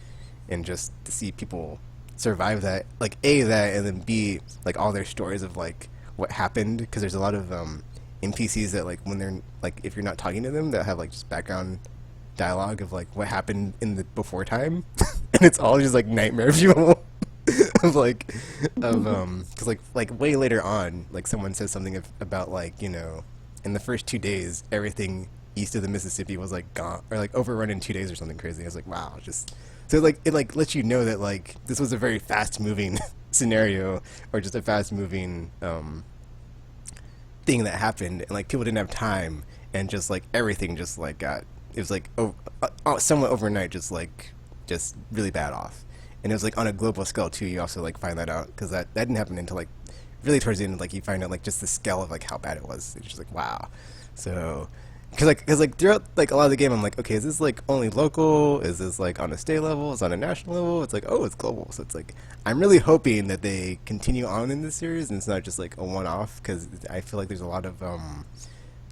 And just to see people survive that, like A, that, and then B, like all their stories of like what happened, because there's a lot of NPCs that like when they're like, if you're not talking to them, they'll have like just background dialogue of like what happened in the before time, and it's all just like nightmare fuel of because like way later on, like someone says something about like in the first 2 days everything east of the Mississippi was like gone or like overrun in 2 days or something crazy. I was like, wow, just so like it like lets you know that like this was a very fast moving scenario or just a fast moving thing that happened, and like people didn't have time, and just like everything just like got it was like somewhat overnight, just really bad off, and it was like on a global scale too. You also like find that out because that didn't happen until like really towards the end. Like you find out like just the scale of like how bad it was. It's just like wow. So because like throughout like a lot of the game, I'm like, okay, is this like only local? Is this like on a state level? Is it on a national level? It's like, oh, it's global. So it's like I'm really hoping that they continue on in this series and it's not just like a one-off, because I feel like there's a lot of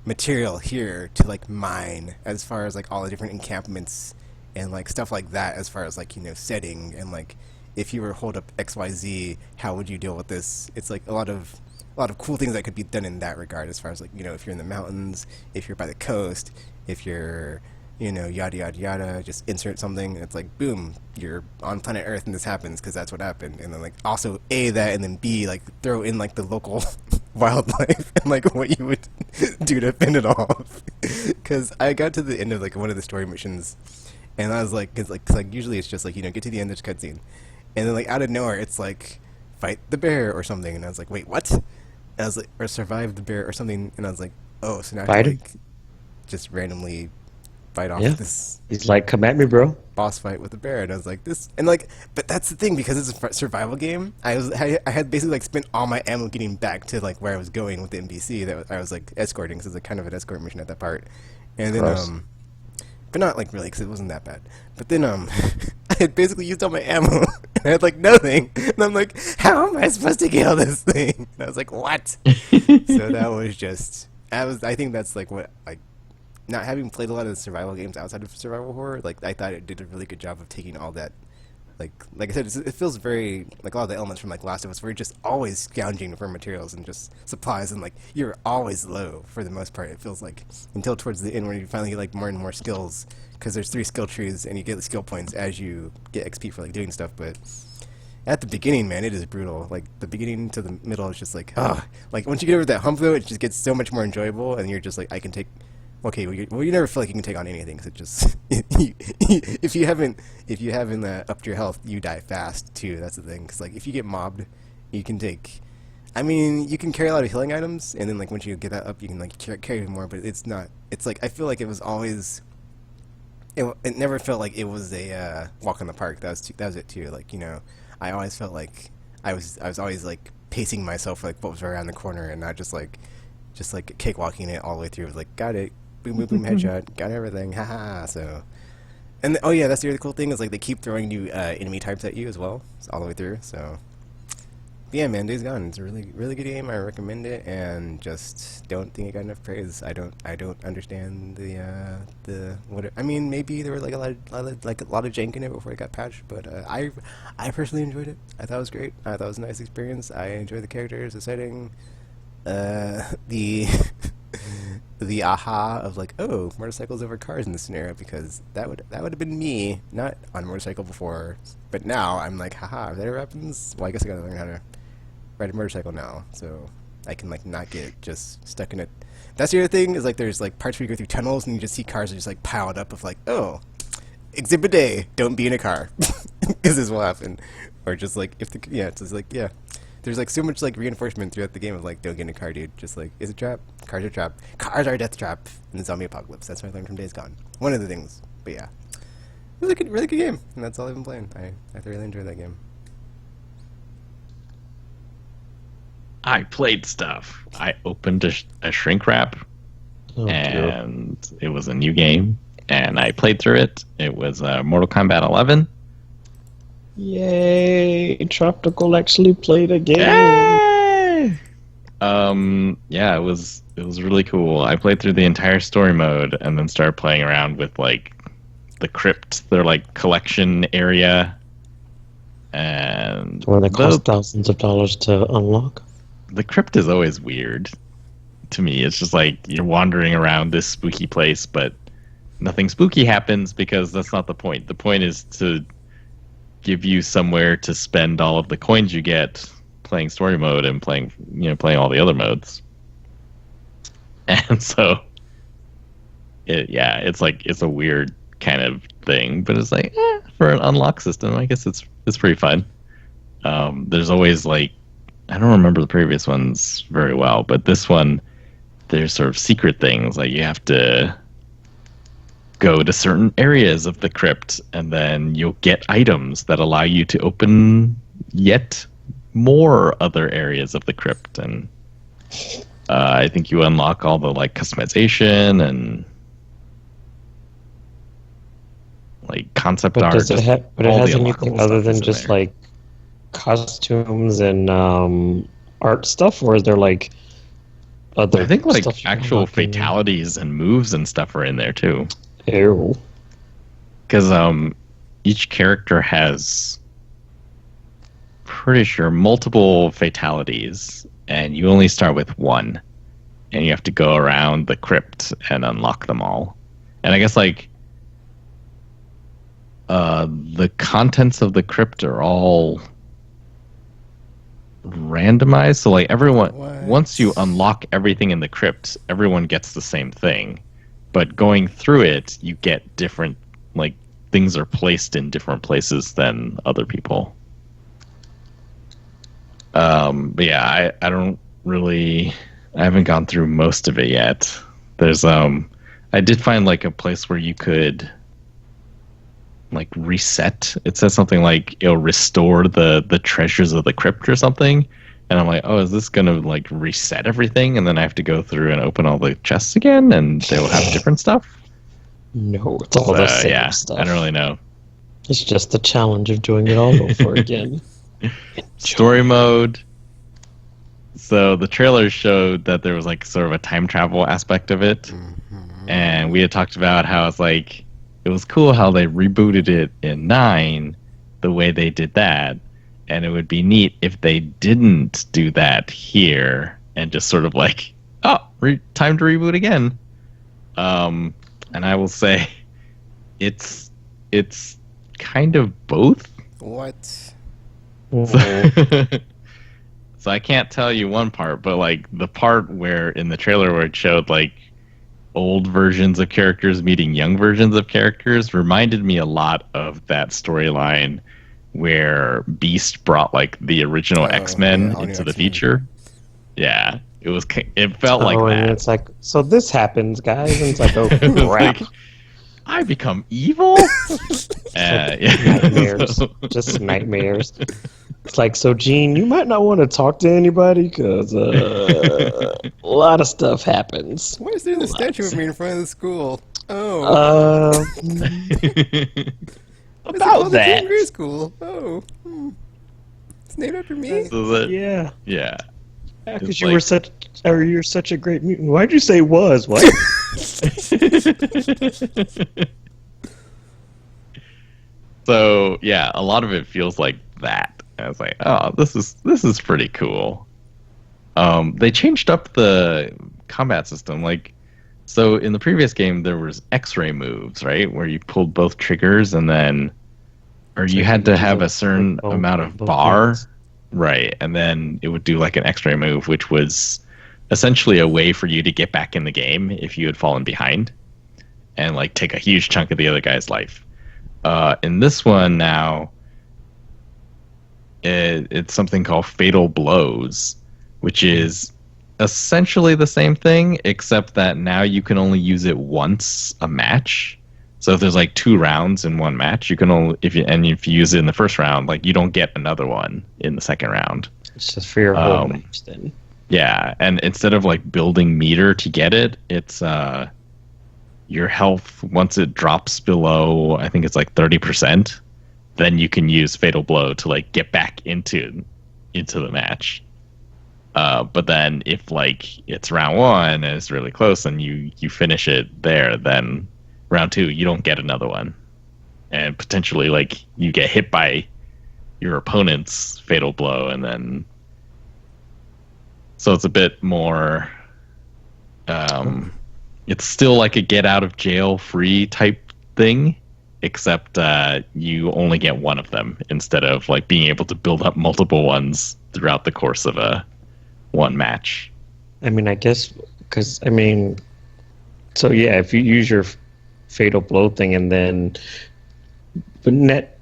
material here to like mine as far as like all the different encampments and like stuff like that, as far as like, you know, setting and like if you were hold up XYZ, how would you deal with this? It's like a lot of cool things that could be done in that regard, as far as like, you know, if you're in the mountains, if you're by the coast, if you're, you know, yada yada yada, just insert something. It's like boom, you're on planet Earth and this happens because that's what happened. And then like also A, that, and then B, like throw in like the local wildlife and like what you would do to fend it off. Because I got to the end of like one of the story missions and I was like, cause like usually it's just like, you know, get to the end, there's a cutscene, and then like out of nowhere it's like fight the bear or something, and I was like, wait, what? And I was like, or survive the bear or something, and I was like, oh, so now I have to like just randomly fight off this. He's like, come at me, bro. Boss fight with the bear, and I was like, this, and like, but that's the thing, because it's a survival game. I had basically like spent all my ammo getting back to like where I was going with the NPC that I was like escorting, because it's like kind of an escort mission at that part, and then but not like really, because it wasn't that bad. But then I had basically used all my ammo and I had like nothing, and I'm like, how am I supposed to kill this thing? And I was like, what? So that was just, I think that's like what, like, not having played a lot of the survival games outside of survival horror, like I thought it did a really good job of taking all that, like I said, it feels very like a lot of the elements from like Last of Us, where you're just always scrounging for materials and just supplies, and like you're always low for the most part. It feels like until towards the end, where you finally get like more and more skills, because there's 3 skill trees and you get the skill points as you get XP for like doing stuff. But at the beginning, man, it is brutal. Like the beginning to the middle is just like, like once you get over that hump though, it just gets so much more enjoyable, and you're just like, I can take. Okay, well, you never feel like you can take on anything, because it just if you haven't upped your health, you die fast too. That's the thing, because like if you get mobbed, you can take. I mean, you can carry a lot of healing items, and then like once you get that up, you can like carry more. But it's not. It's like I feel like it was always. It never felt like it was a walk in the park. That was it too. Like, you know, I always felt like I was always like pacing myself for like what was right around the corner, and not just like cakewalking it all the way through. It was like, got it. Boom, boom, boom, headshot, got everything, haha. So, and oh yeah, that's the other cool thing, is like they keep throwing new enemy types at you as well, all the way through. So, but yeah, man, Days Gone, it's a really, really good game. I recommend it, and just don't think it got enough praise. I don't understand the what. I mean, maybe there were like a lot of jank in it before it got patched, but I personally enjoyed it. I thought it was great. I thought it was a nice experience. I enjoyed the characters, the setting, the the aha of like, oh, motorcycles over cars in this scenario, because that would have been me, not on a motorcycle before, but now I'm like, haha, if that ever happens, well, I guess I gotta learn how to ride a motorcycle now, so I can like not get just stuck in it. That's the other thing, is like there's like parts where you go through tunnels and you just see cars are just like piled up of like, oh, exhibit A, don't be in a car, because this will happen, or just like if the it's just like there's like so much like reinforcement throughout the game of like, don't get in a car, dude. Just like, it's a trap. Cars are a trap. Cars are a death trap in the zombie apocalypse. That's what I learned from Days Gone. One of the things. But yeah, it was a really good game, and that's all I've been playing. I thoroughly enjoyed that game. I played stuff. I opened a shrink wrap, and it was a new game, and I played through it. It was Mortal Kombat 11. Yay! Tropical actually played a game. Yay! Yeah, it was really cool. I played through the entire story mode and then started playing around with like the crypt, their like collection area, and where they cost thousands of dollars to unlock. The crypt is always weird to me. It's just like you're wandering around this spooky place, but nothing spooky happens, because that's not the point. The point is to give you somewhere to spend all of the coins you get playing story mode and playing all the other modes. And so it's like it's a weird kind of thing, but it's like for an unlock system, I guess it's pretty fun. There's always like I don't remember the previous ones very well, but this one there's sort of secret things like you have to go to certain areas of the crypt, and then you'll get items that allow you to open yet more other areas of the crypt, and I think you unlock all the like customization and like concept But art. does it have? But it all has the anything unlockable other stuff than is in just there. like costumes and art stuff, or is there like other I think like stuff you can actual unlock in there? fatalities and moves and stuff are in there too. Ew. Because each character has pretty sure multiple fatalities, and you only start with one, and you have to go around the crypt and unlock them all. And I guess like the contents of the crypt are all randomized, so like everyone What? once you unlock everything in the crypt, everyone gets the same thing. But going through it, you get different like things are placed in different places than other people. But yeah, I don't really I haven't gone through most of it yet. There's I did find like a place where you could like reset. It says something like it'll restore the treasures of the crypt or something. And I'm like, oh, is this gonna like reset everything? And then I have to go through and open all the chests again, and they will have different stuff. No, it's all the same Yeah, stuff. I don't really know. It's just the challenge of doing it all over again. Story mode. So the trailer showed that there was like sort of a time travel aspect of it, and we had talked about how it's like it was cool how they rebooted it in 9 the way they did that, and it would be neat if they didn't do that here and just sort of like time to reboot again. And I will say it's kind of both. What? Mhm. So I can't tell you one part, but like the part where in the trailer where it showed like old versions of characters meeting young versions of characters reminded me a lot of that storyline where Beast brought like the original X-Men all new into the X-Men. future. Yeah, it felt like And that. it's like, so this happens, guys, and it's like, oh It was crap, like, I become evil. Yeah. nightmares, just nightmares. It's like, so Gene, you might not want to talk to anybody because a lot of stuff happens. Why is there the statue of me in front of the school? Oh. It's About called the that. Teen Grade School. Oh. It's named after me. So that, yeah, yeah. because It's you like- were you're such a great mutant. Why'd you say was? What? So yeah, a lot of it feels like that. And I was like, oh, this is pretty cool. They changed up the combat system. Like, so in the previous game there was X-ray moves, right, where you pulled both triggers and then, or you had to have a certain amount of bar, right, and then it would do like an X-ray move, which was essentially a way for you to get back in the game if you had fallen behind, and like take a huge chunk of the other guy's life. In this one now, it's something called Fatal Blows, which is essentially the same thing, except that now you can only use it once a match. So if there's like 2 rounds in one match, you can only if you use it in the first round, like you don't get another one in the second round. It's just for your whole match then. Yeah, and instead of like building meter to get it, it's your health once it drops below, I think it's like 30%, then you can use Fatal Blow to like get back into the match. But then if like it's round 1 and it's really close and you finish it there, then round 2 you don't get another one, and potentially like you get hit by your opponent's Fatal Blow, and then so it's a bit more. It's still like a get out of jail free type thing, except you only get one of them instead of like being able to build up multiple ones throughout the course of one match. I mean, I guess because I mean, So yeah, if you use your fatal blow thing and then wouldn't that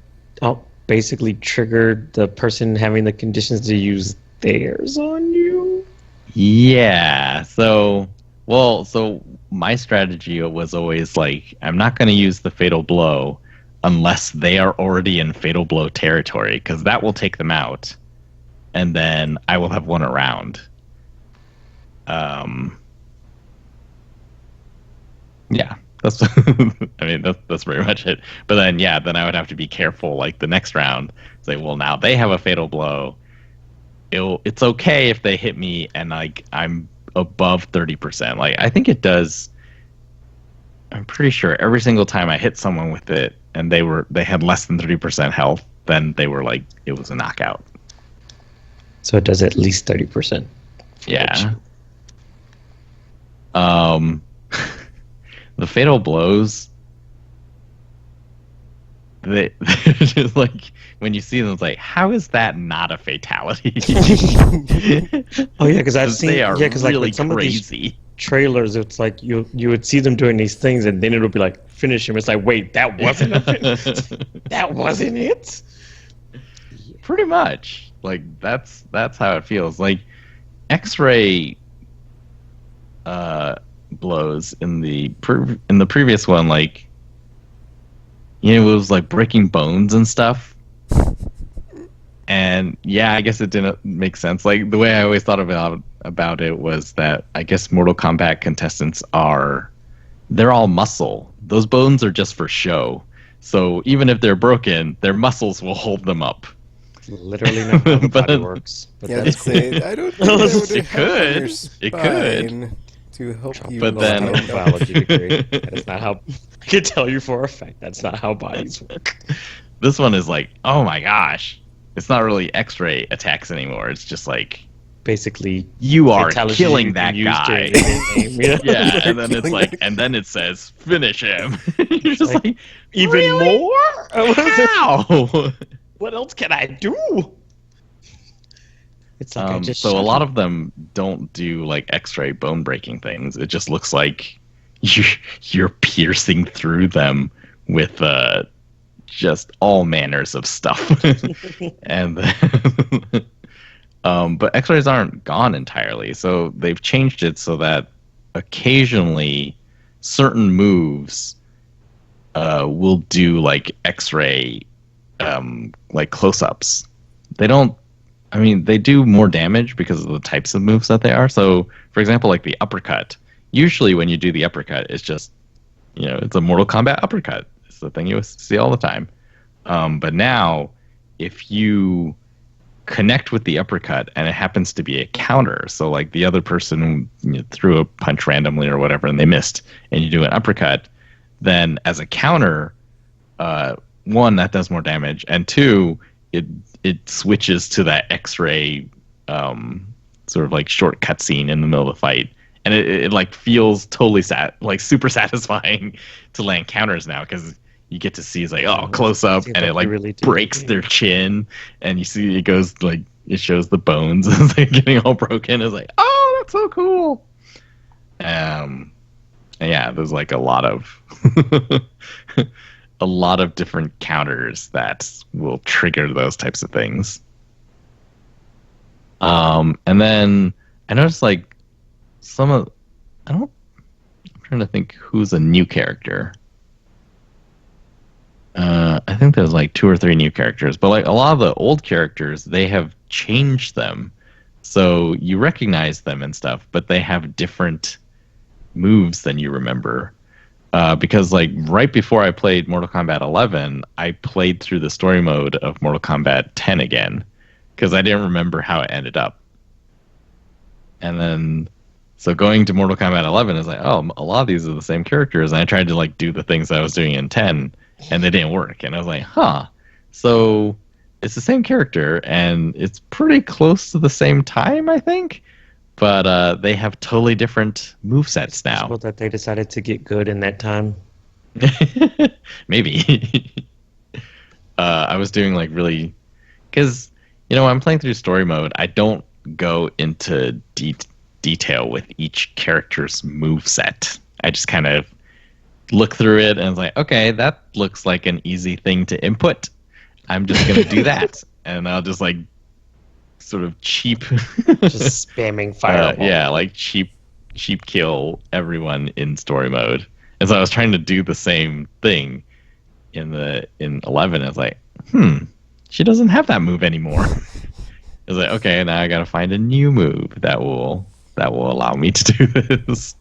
basically trigger the person having the conditions to use theirs on you? Yeah. So my strategy was always like, I'm not going to use the fatal blow unless they are already in fatal blow territory, because that will take them out, and then I will have won a round. Yeah, that's. I mean, that's pretty much it. But then, yeah, then I would have to be careful. Like the next round, say, well, now they have a fatal blow. It's okay if they hit me and like I'm above 30%. Like I think it does. I'm pretty sure every single time I hit someone with it and they had less than 30% health, then they were like it was a knockout. So it does at least 30%. Yeah. The fatal blows, they're just like when you see them, it's like, how is that not a fatality? Oh yeah, because I've seen they are because really like with some crazy. of these trailers, it's like you would see them doing these things, and then it'll be like finish him. It's like, wait, that wasn't that wasn't it. Pretty much, like that's how it feels. Like X-ray blows in the previous one, like it was like breaking bones and stuff. And yeah, I guess it didn't make sense. Like the way I always thought about it was that I guess Mortal Kombat contestants they're all muscle. Those bones are just for show. So even if they're broken, their muscles will hold them up. Literally not how the body works. But Yeah, that's that's cool. it. I don't think that would It help on your could. It spine could. to help you. But then- No biology degree. That is not how. I can tell you for a fact that's not how bodies work. This one is like, oh my gosh. It's not really X-ray attacks anymore. It's just like Basically, you are fatalities killing you that can use guy. during the game, yeah. Yeah, and then it's Killing like, that and then it says finish him. You're just like, like, Even really? more? How? What else can I do? It's like I just So a shot lot him. of them don't do like X-ray bone breaking things. It just looks like you're piercing through them with just all manners of stuff. And but X-rays aren't gone entirely, so they've changed it so that occasionally certain moves will do like X-ray like close-ups. They don't. I mean, they do more damage because of the types of moves that they are. So, for example, like the uppercut. Usually, when you do the uppercut, it's just, it's a Mortal Kombat uppercut. It's the thing you see all the time. But now, if you connect with the uppercut and it happens to be a counter, so like the other person threw a punch randomly or whatever and they missed, and you do an uppercut, then as a counter, one, that does more damage, and two, it switches to that X-ray sort of like short cutscene in the middle of the fight, and it like feels totally like super satisfying to land counters now because you get to see it's like close up Seems and like it like you really do. breaks their chin, and you see it goes like it shows the bones as they're getting all broken. It's like, oh, that's so cool. And yeah, there's like a lot of a lot of different counters that will trigger those types of things. And then I noticed like I'm trying to think who's a new character. I think there's like 2 or 3 new characters, but like a lot of the old characters, they have changed them. So you recognize them and stuff, but they have different moves than you remember. Because like right before I played Mortal Kombat 11, I played through the story mode of Mortal Kombat 10 again because I didn't remember how it ended up. And then, so going to Mortal Kombat 11 is like, oh, a lot of these are the same characters. And I tried to like do the things I was doing in 10, and they didn't work. And I was like, huh. So it's the same character, and it's pretty close to the same time, I think. But they have totally different movesets now. Possible that they decided to get good in that time. Maybe. I was doing like really, because when I'm playing through story mode, I don't go into detail with each character's moveset. I just kind of look through it and I was like, okay, that looks like an easy thing to input. I'm just gonna do that, and I'll just like sort of cheap, Just spamming fireball. yeah, like cheap kill everyone in story mode. And so I was trying to do the same thing in 11. I was like, she doesn't have that move anymore. I was like, okay, now I gotta find a new move that will allow me to do this.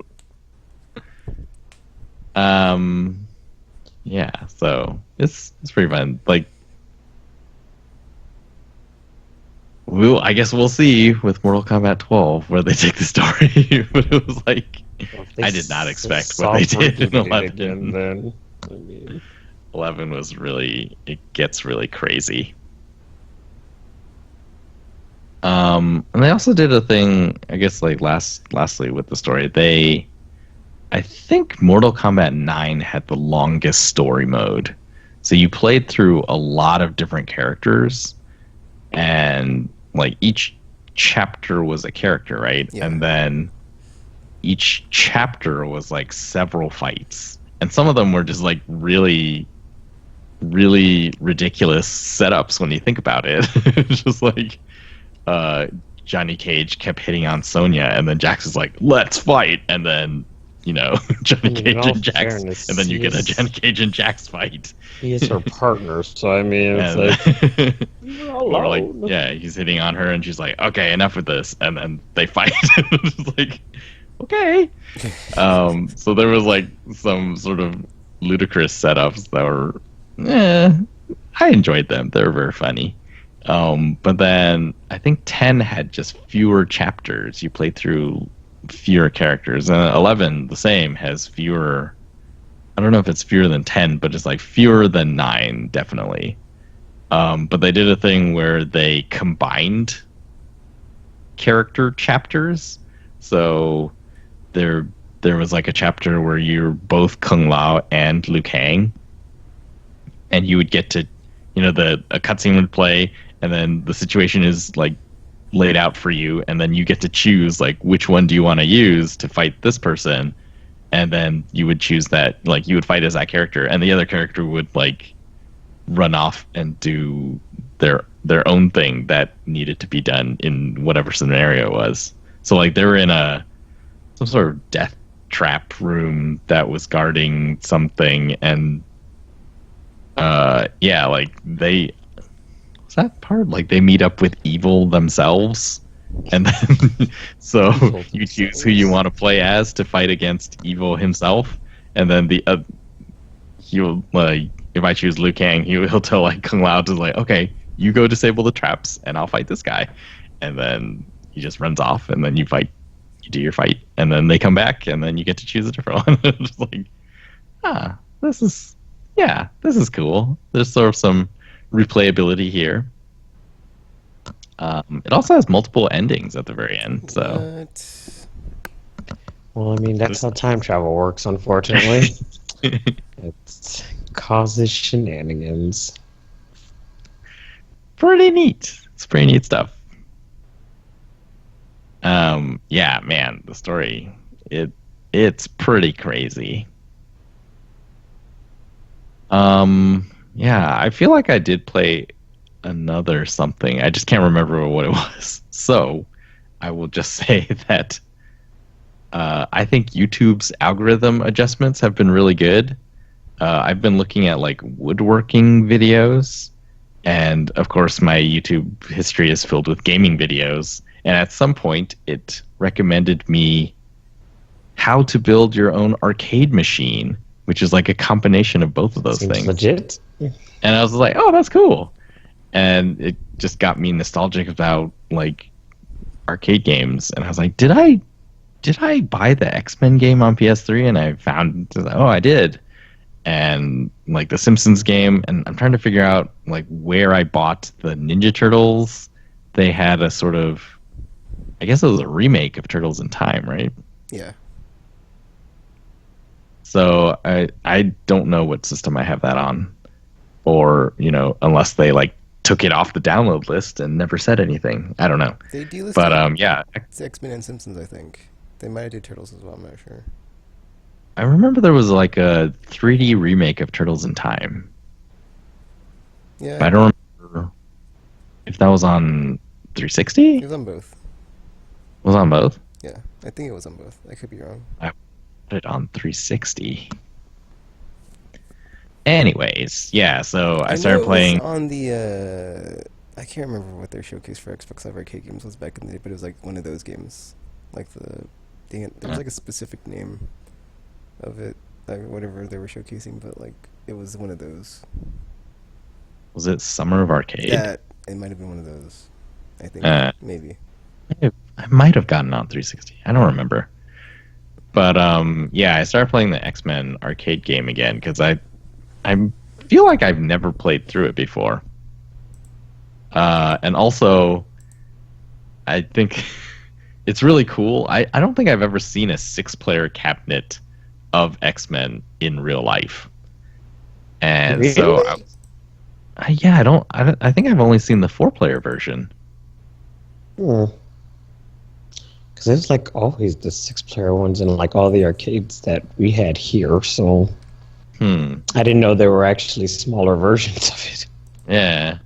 Yeah, so it's pretty fun. Like, I guess we'll see with Mortal Kombat 12 where they take the story. But it was like, Well, if they I did not expect what soft they did in rebooted it 11. again, then I mean, 11 was really, it gets really crazy. And they also did a thing, I guess, like lastly with the story. I think Mortal Kombat 9 had the longest story mode. So you played through a lot of different characters, and like each chapter was a character, right? Yeah. And then each chapter was like several fights. And some of them were just like really, really ridiculous setups when you think about it. It's just like Johnny Cage kept hitting on Sonya, and then Jax is like, let's fight, and then Johnny Cage and Jax, fairness, and then you get a Johnny Cage and Jax fight. he is her partner, so I mean, it's like, or like, yeah, he's hitting on her, and she's like, okay, enough with this, and then they fight. It's like, okay. So there was like some sort of ludicrous setups that were, I enjoyed them. They were very funny. But then I think 10 had just fewer chapters. You played through fewer characters, and 11 the same, has fewer. I don't know if it's fewer than 10, but it's like fewer than 9 definitely. But they did a thing where they combined character chapters. So there was like a chapter where you're both Kung Lao and Liu Kang, and you would get to, a cutscene would play, and then the situation is like laid out for you, and then you get to choose like which one do you want to use to fight this person, and then you would choose that, like you would fight as that character, and the other character would like run off and do their own thing that needed to be done in whatever scenario it was. So like they were in some sort of death trap room that was guarding something, and yeah, like that part, like they meet up with evil themselves, and then so you choose who you want to play as to fight against evil himself, and then he'll like, if I choose Liu Kang, he'll tell like Kung Lao to like, okay, you go disable the traps and I'll fight this guy, and then he just runs off, and then you do your fight, and then they come back, and then you get to choose a different one. Just like, this is cool. There's sort of some replayability here. It also has multiple endings at the very end. So, well, I mean, that's how time travel works, unfortunately. It causes shenanigans. Pretty neat. It's pretty neat stuff. Yeah, man, the story, it's pretty crazy. Yeah, I feel like I did play another something. I just can't remember what it was. So I will just say that I think YouTube's algorithm adjustments have been really good. I've been looking at like woodworking videos, and of course my YouTube history is filled with gaming videos. And at some point it recommended me how to build your own arcade machine, which is like a combination of both of those Seems things. legit. And I was like, oh, that's cool. And it just got me nostalgic about like arcade games. And I was like, did I buy the X-Men game on PS3? And I found, oh, I did. And like the Simpsons game. And I'm trying to figure out like where I bought the Ninja Turtles. They had a sort of, I guess it was a remake of Turtles in Time, right? Yeah. So I don't know what system I have that on, or unless they like took it off the download list and never said anything. I don't know. They delisted. But yeah, it's X-Men and Simpsons. I think they might have did Turtles as well. I'm not sure. I remember there was like a 3D remake of Turtles in Time, but Yeah, I don't remember if that was on it 360. was on both. Was it on both? Yeah, I think it was on both. I could be wrong. I put it on 360. Anyways, yeah. So I I know started it was playing. on the. I can't remember what their showcase for Xbox Live Arcade games was back in the day, but it was like one of those games. Like there was like a specific name of it, like whatever they were showcasing, but like it was one of those. Was it Summer of Arcade? That it might have been one of those. I think Uh, maybe. I might have gotten it on 360. I don't remember. But yeah, I started playing the X-Men arcade game again because I feel like I've never played through it before. And also, I think it's really cool. I don't think I've ever seen a six-player cabinet of X-Men in real life. And so, Really? yeah, I think I've only seen the four-player version. Because there's like always the six-player ones in like all the arcades that we had here. So Hmm. I didn't know there were actually smaller versions of it. Yeah.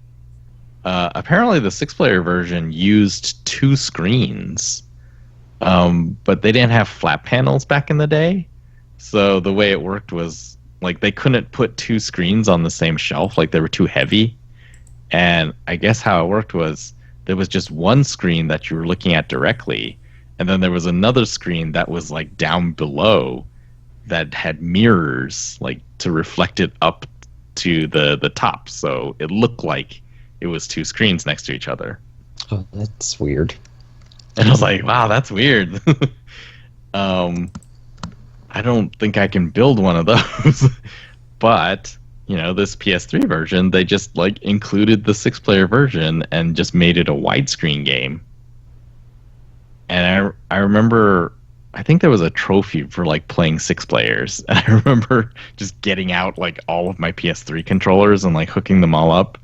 Apparently, the six-player version used two screens, but they didn't have flat panels back in the day. So the way it worked was like they couldn't put two screens on the same shelf, like they were too heavy. And I guess how it worked was there was just one screen that you were looking at directly, and then there was another screen that was like down below that had mirrors like to reflect it up to the top. So it looked like it was two screens next to each other. Oh, that's weird. And I was like, wow, that's weird. um, I don't think I can build one of those. But, this PS3 version, they just like included the six-player version and just made it a widescreen game. And I remember I think there was a trophy for like playing six players. And I remember just getting out like all of my PS3 controllers and like hooking them all up.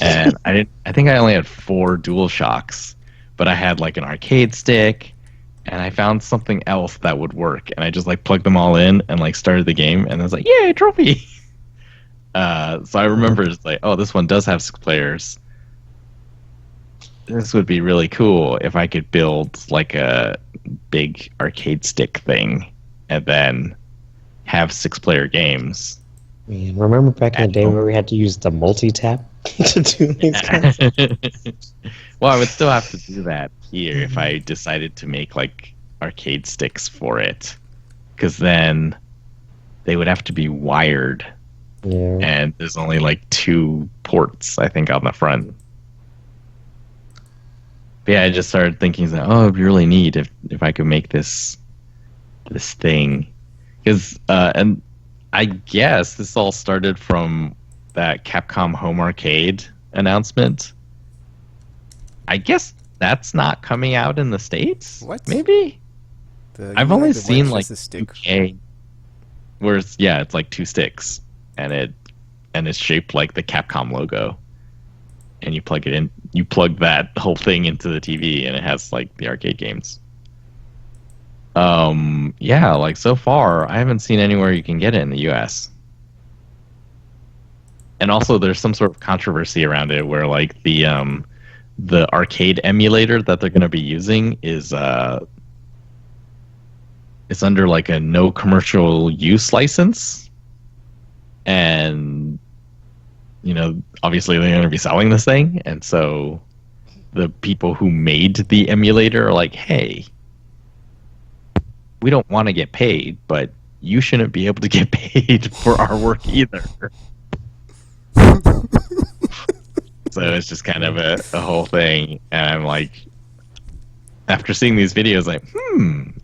And I think I only had four Dual Shocks, but I had like an arcade stick and I found something else that would work, and I just like plugged them all in and like started the game, and I was like, yay, trophy. So I remember just like, oh, this one does have six players. This would be really cool if I could build like a big arcade stick thing and then have six-player games. Man, remember back in the day where we had to use the multi-tap to do these kinds? Well, I would still have to do that here if I decided to make like arcade sticks for it, because then they would have to be wired, Yeah. and there's only like two ports, I think, on the front. But yeah, I just started thinking, like, oh, it'd be really neat if I could make this thing, because and I guess this all started from that Capcom Home Arcade announcement. I guess that's not coming out in the States. What? Maybe You I've mean, only like, the one seen that's like just a stick. UK, where it's like two sticks, and it's shaped like the Capcom logo, and you plug it in. You plug that whole thing into the TV, and it has like the arcade games. Yeah, like so far, I haven't seen anywhere you can get it in the US. And also, there's some sort of controversy around it where like the arcade emulator that they're going to be using is it's under like a no commercial use license, and obviously they're going to be selling this thing, and so the people who made the emulator are like, hey, we don't want to get paid, but you shouldn't be able to get paid for our work either. So it's just kind of a whole thing, and I'm like, after seeing these videos, like,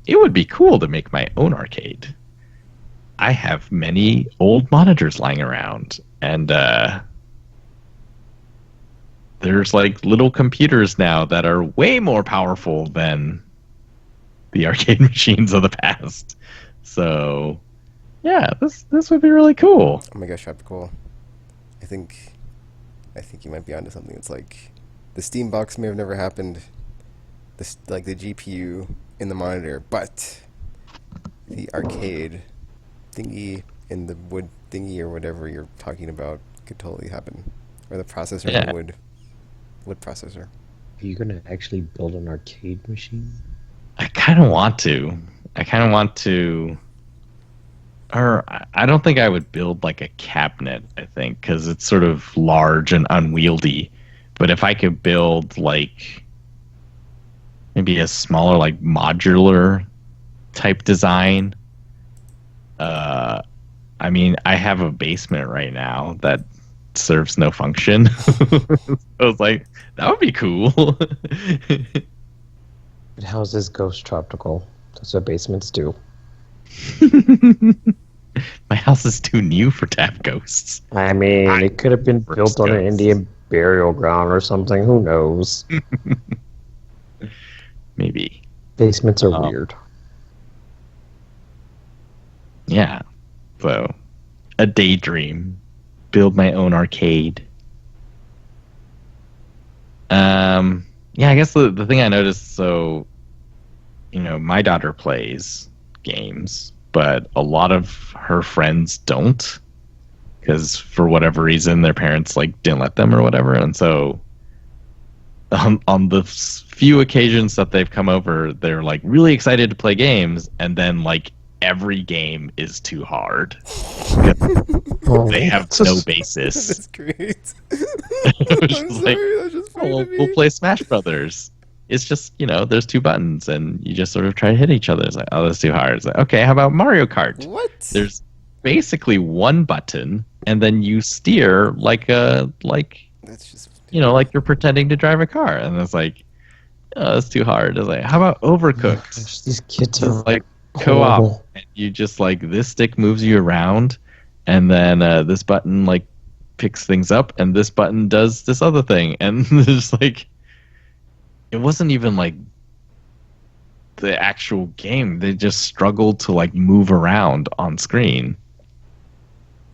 it would be cool to make my own arcade. I have many old monitors lying around, and there's like little computers now that are way more powerful than the arcade machines of the past. So, yeah, this would be really cool. Oh my gosh, tropical. I think you might be onto something. It's like the Steam box may have never happened. Like the GPU in the monitor, but the arcade thingy in the wood thingy or whatever you're talking about could totally happen. Or the processor in Yeah. the wood processor. Are you gonna actually build an arcade machine? I kind of want to. I kind of want to. Or I don't think I would build like a cabinet, I think, because it's sort of large and unwieldy. But if I could build like maybe a smaller, like modular type design, uh, I mean, I have a basement right now that serves no function. I was like, that would be cool. It houses Ghost Tropical. That's what basements do. My house is too new for tap ghosts. I mean, it could have been built on an ghosts. Indian burial ground or something. Who knows? Maybe. Basements are Um, weird. Yeah. So, a daydream. Build my own arcade. Yeah, I guess the thing I noticed, so, my daughter plays games, but a lot of her friends don't, because for whatever reason, their parents, like, didn't let them or whatever, and so on the few occasions that they've come over, they're like really excited to play games, and then like every game is too hard. They have no basis. That's great. It's I'm just like, sorry, that's just oh, funny well, to me. we'll play Smash Brothers. It's just, there's two buttons, and you just sort of try to hit each other. It's like, oh, that's too hard. It's like, okay, how about Mario Kart? What? There's basically one button, and then you steer like That's just like you're pretending to drive a car, and it's like, oh, that's too hard. It's like, how about Overcooked? Gosh, these kids It's are like co-op, horrible. and you just like this stick moves you around, and then this button like picks things up, and this button does this other thing, and there's like, it wasn't even like the actual game. They just struggled to like move around on screen.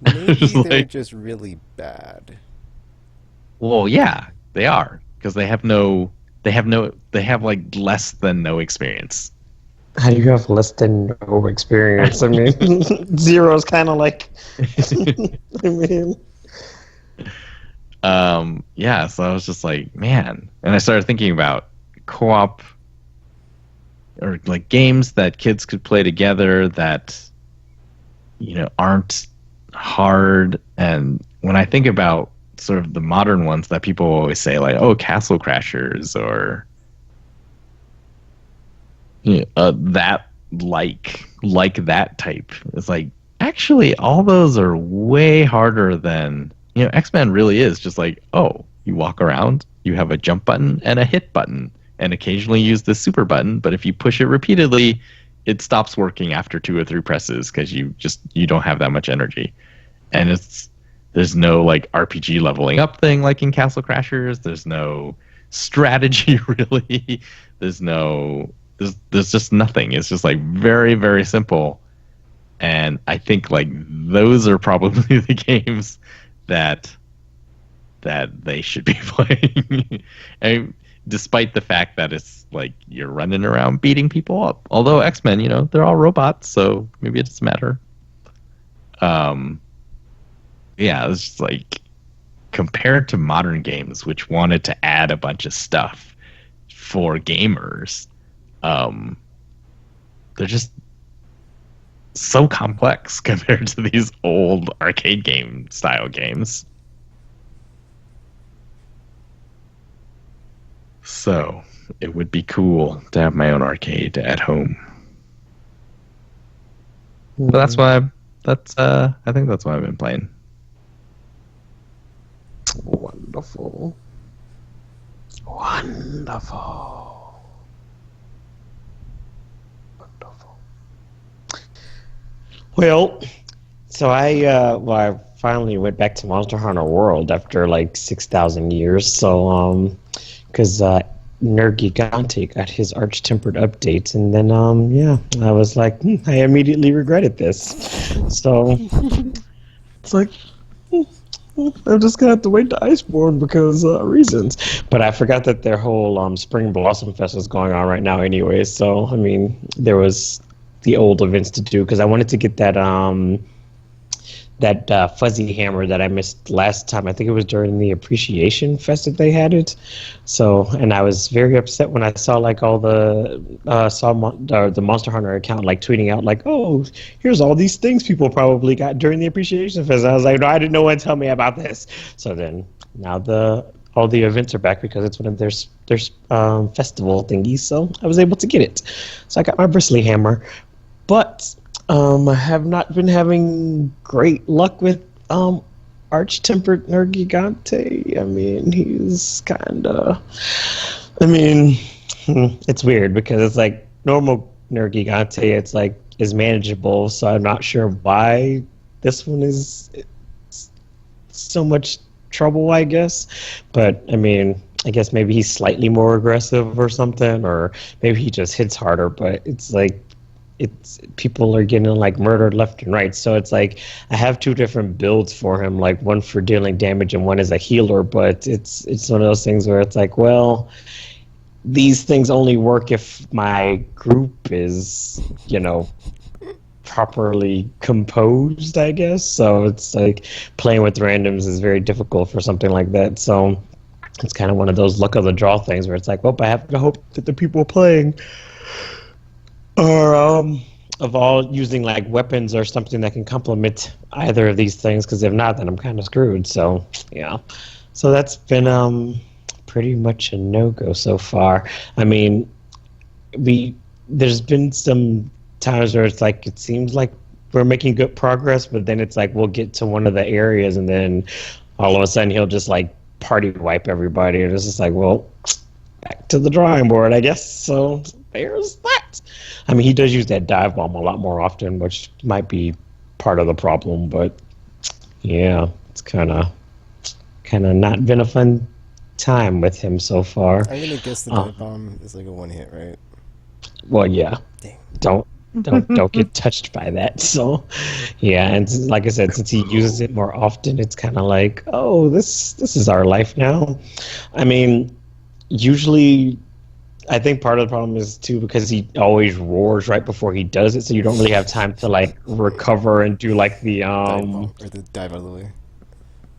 maybe Just they're like, just really bad. well, yeah, they are, because they have like less than no experience. How do you have less than no experience? I mean, zero is kind of like. I mean, Yeah, so I was just like, man, and I started thinking about co-op or like games that kids could play together that aren't hard. And when I think about sort of the modern ones that people always say, like, oh, Castle Crashers, or that like that type, it's like, actually all those are way harder than X-Men really is just like, oh, you walk around, you have a jump button and a hit button, and occasionally use the super button, but if you push it repeatedly, it stops working after 2 or 3 presses because you don't have that much energy. And there's no like RPG leveling up thing like in Castle Crashers. There's no strategy really. There's just nothing. It's just like very, very simple. And I think like those are probably the games that they should be playing. And despite the fact that it's like you're running around beating people up. Although X-Men, they're all robots, so maybe it doesn't matter. Yeah, it's just like, compared to modern games, which wanted to add a bunch of stuff for gamers, they're just so complex compared to these old arcade game style games. So it would be cool to have my own arcade at home. But that's why I think that's why I've been playing. wonderful. Wonderful. Wonderful. Well, so I finally went back to Monster Hunter World after like 6,000 years. So because Nerd Gigante got his arch-tempered updates, and then I was like, I immediately regretted this. So it's like, I'm just gonna have to wait to Iceborne because reasons. But I forgot that their whole Spring Blossom Fest is going on right now, anyway. So I mean, there was the old events to do because I wanted to get that fuzzy hammer that I missed last time. I think it was during the Appreciation Fest that they had it. So, and I was very upset when I saw like all the the Monster Hunter account like tweeting out like, "Oh, here's all these things people probably got during the Appreciation Fest." I was like, "No, I didn't know one tell me about this." So then now all the events are back because it's one of their festival thingies. So I was able to get it. So I got my bristly hammer, but I have not been having great luck with Arch-Tempered Nergigante. I mean, he's kind of... I mean, it's weird because it's like normal Nergigante, it's like is manageable, so I'm not sure why this one is so much trouble, I guess. But, I mean, I guess maybe he's slightly more aggressive or something, or maybe he just hits harder, but it's like it's people are getting like murdered left and right. So it's like I have two different builds for him, like one for dealing damage and one as a healer. But it's one of those things where it's like, well, these things only work if my group is, properly composed, I guess. So it's like playing with randoms is very difficult for something like that. So it's kind of one of those luck of the draw things where it's like, well, I have to hope that the people playing or of all using like weapons or something that can complement either of these things, because if not, then I'm kind of screwed. So yeah, so that's been pretty much a no-go so far. I mean, there's been some times where it's like it seems like we're making good progress, but then it's like we'll get to one of the areas and then all of a sudden he'll just like party wipe everybody, and it's just like, well, back to the drawing board, I guess. So there's that. I mean, he does use that dive bomb a lot more often, which might be part of the problem. But yeah, it's kind of not been a fun time with him so far. I'm gonna guess the dive bomb is like a one hit, right? Well, yeah. Dang. Don't get touched by that. So yeah, and like I said, since he uses it more often, it's kind of like, oh, this is our life now. I mean, usually I think part of the problem is too because he always roars right before he does it, so you don't really have time to like recover and do like the Dive bomb, or the dive out of the way.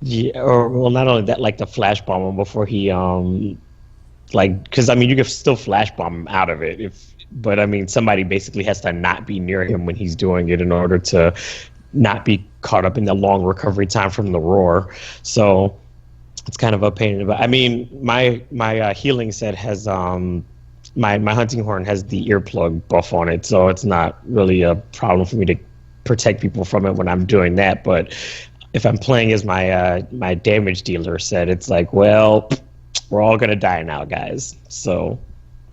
yeah, or well, not only that, like the flash bomb him before he like, because I mean you can still flash bomb him out of it but I mean somebody basically has to not be near him when he's doing it in order to not be caught up in the long recovery time from the roar. So it's kind of a pain in the butt. I mean, my healing set has my hunting horn has the earplug buff on it, so it's not really a problem for me to protect people from it when I'm doing that. But if I'm playing as my damage dealer set, it's like, well, we're all gonna die now, guys. So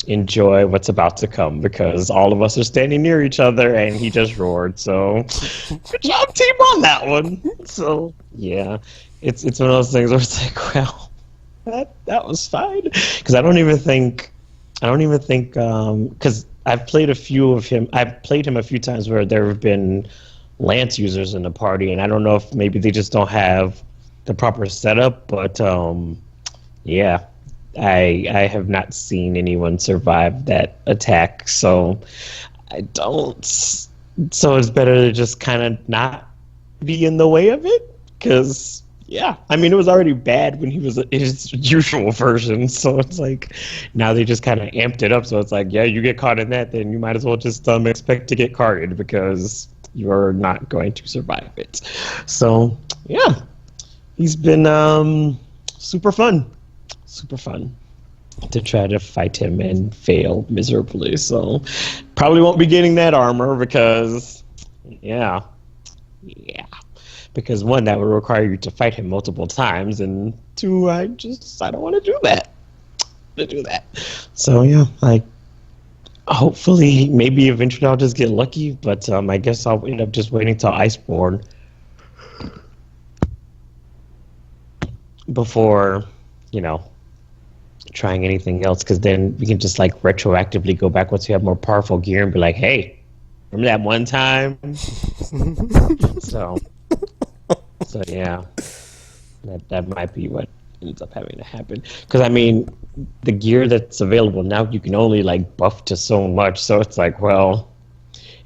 enjoy what's about to come because all of us are standing near each other, and he just roared. So good job, team, on that one. So yeah, it's one of those things where it's like, well, that was fine because I don't even think because I've played I've played him a few times where there have been Lance users in the party, and I don't know if maybe they just don't have the proper setup, but yeah, I have not seen anyone survive that attack, so I don't. So it's better to just kind of not be in the way of it, because yeah, I mean, it was already bad when he was in his usual version, so it's like now they just kind of amped it up. So it's like, yeah, you get caught in that, then you might as well just expect to get carded because you're not going to survive it. So yeah, he's been super fun to try to fight him and fail miserably. So probably won't be getting that armor because yeah. Because one, that would require you to fight him multiple times, and two, I don't want to do that. So yeah, hopefully, maybe eventually I'll just get lucky, but I guess I'll end up just waiting till Iceborne before, trying anything else, because then we can just like retroactively go back once we have more powerful gear and be like, hey, remember that one time? So yeah, that might be what ends up having to happen. Because I mean, the gear that's available now, you can only like buff to so much. So it's like, well,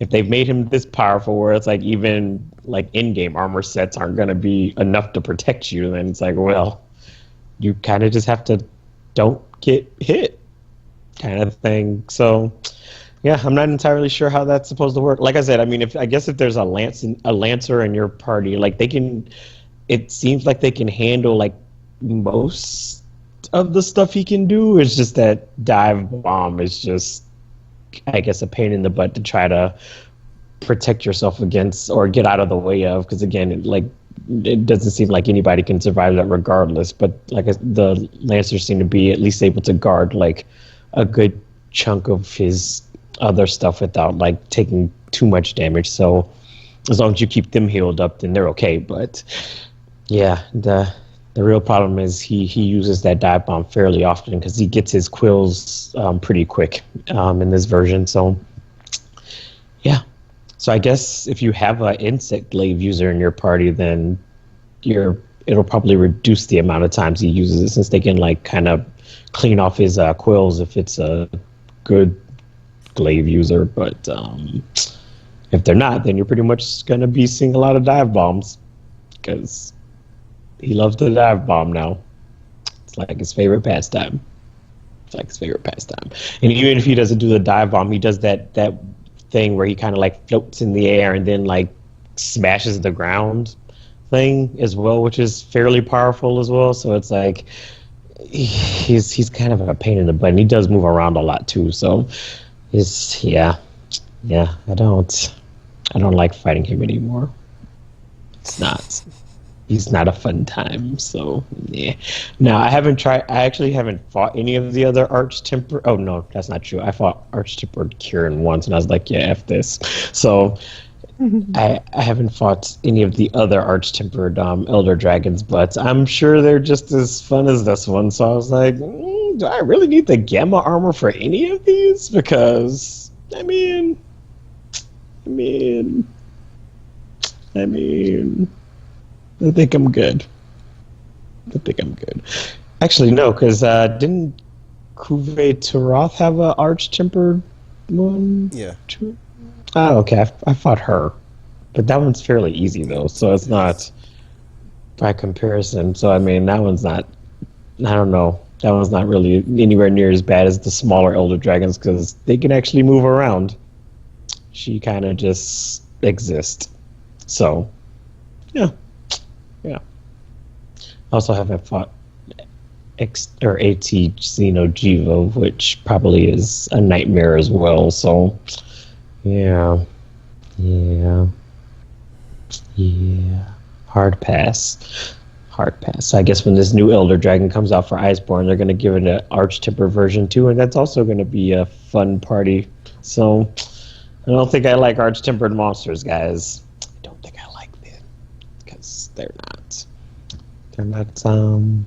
if they've made him this powerful, where it's like even like in-game armor sets aren't going to be enough to protect you, then it's like, well, you kind of just have to don't get hit, kind of thing. So, yeah, I'm not entirely sure how that's supposed to work. Like I said, I mean, if there's a lancer in your party, like they can, it seems like they can handle like most of the stuff he can do. It's just that dive bomb is just, I guess, a pain in the butt to try to protect yourself against or get out of the way of. Because again, it doesn't seem like anybody can survive that regardless. But the Lancers seem to be at least able to guard like a good chunk of his other stuff without like taking too much damage. So as long as you keep them healed up, then they're okay. But yeah, the real problem is he uses that dive bomb fairly often because he gets his quills pretty quick in this version. So yeah. So I guess if you have an insect glaive user in your party, then it'll probably reduce the amount of times he uses it, since they can like kind of clean off his quills if it's a good glaive user. But if they're not, then you're pretty much gonna be seeing a lot of dive bombs because he loves to dive bomb now. It's like his favorite pastime. And even if he doesn't do the dive bomb, he does that thing where he kind of like floats in the air and then like smashes the ground thing as well, which is fairly powerful as well. So it's like he's kind of a pain in the butt. And he does move around a lot too. So yeah. I don't like fighting him anymore. He's not a fun time. So yeah. Now I actually haven't fought any of the other Arch-Tempered. Oh no, that's not true. I fought Arch-Tempered Kieran once, and I was like, yeah, F this. So I haven't fought any of the other Arch-Tempered Elder Dragons, but I'm sure they're just as fun as this one. So I was like, do I really need the Gamma armor for any of these? Because I mean, I think I'm good. Actually, no, because didn't Kuve Turoth have an Arch-Tempered one? Yeah. Oh, okay. I fought her. But that one's fairly easy, though, so it's not by comparison. So, I mean, that one's not... I don't know. That one's not really anywhere near as bad as the smaller Elder Dragons, because they can actually move around. She kind of just exists. So, yeah. I also haven't fought AT Xeno Jiva, which probably is a nightmare as well. So, yeah. Hard pass. So I guess when this new Elder Dragon comes out for Iceborne, they're going to give it an Arch-Tempered version too, and that's also going to be a fun party. So I don't think I like Arch-Tempered monsters, guys. I don't think I like them because they're not fun.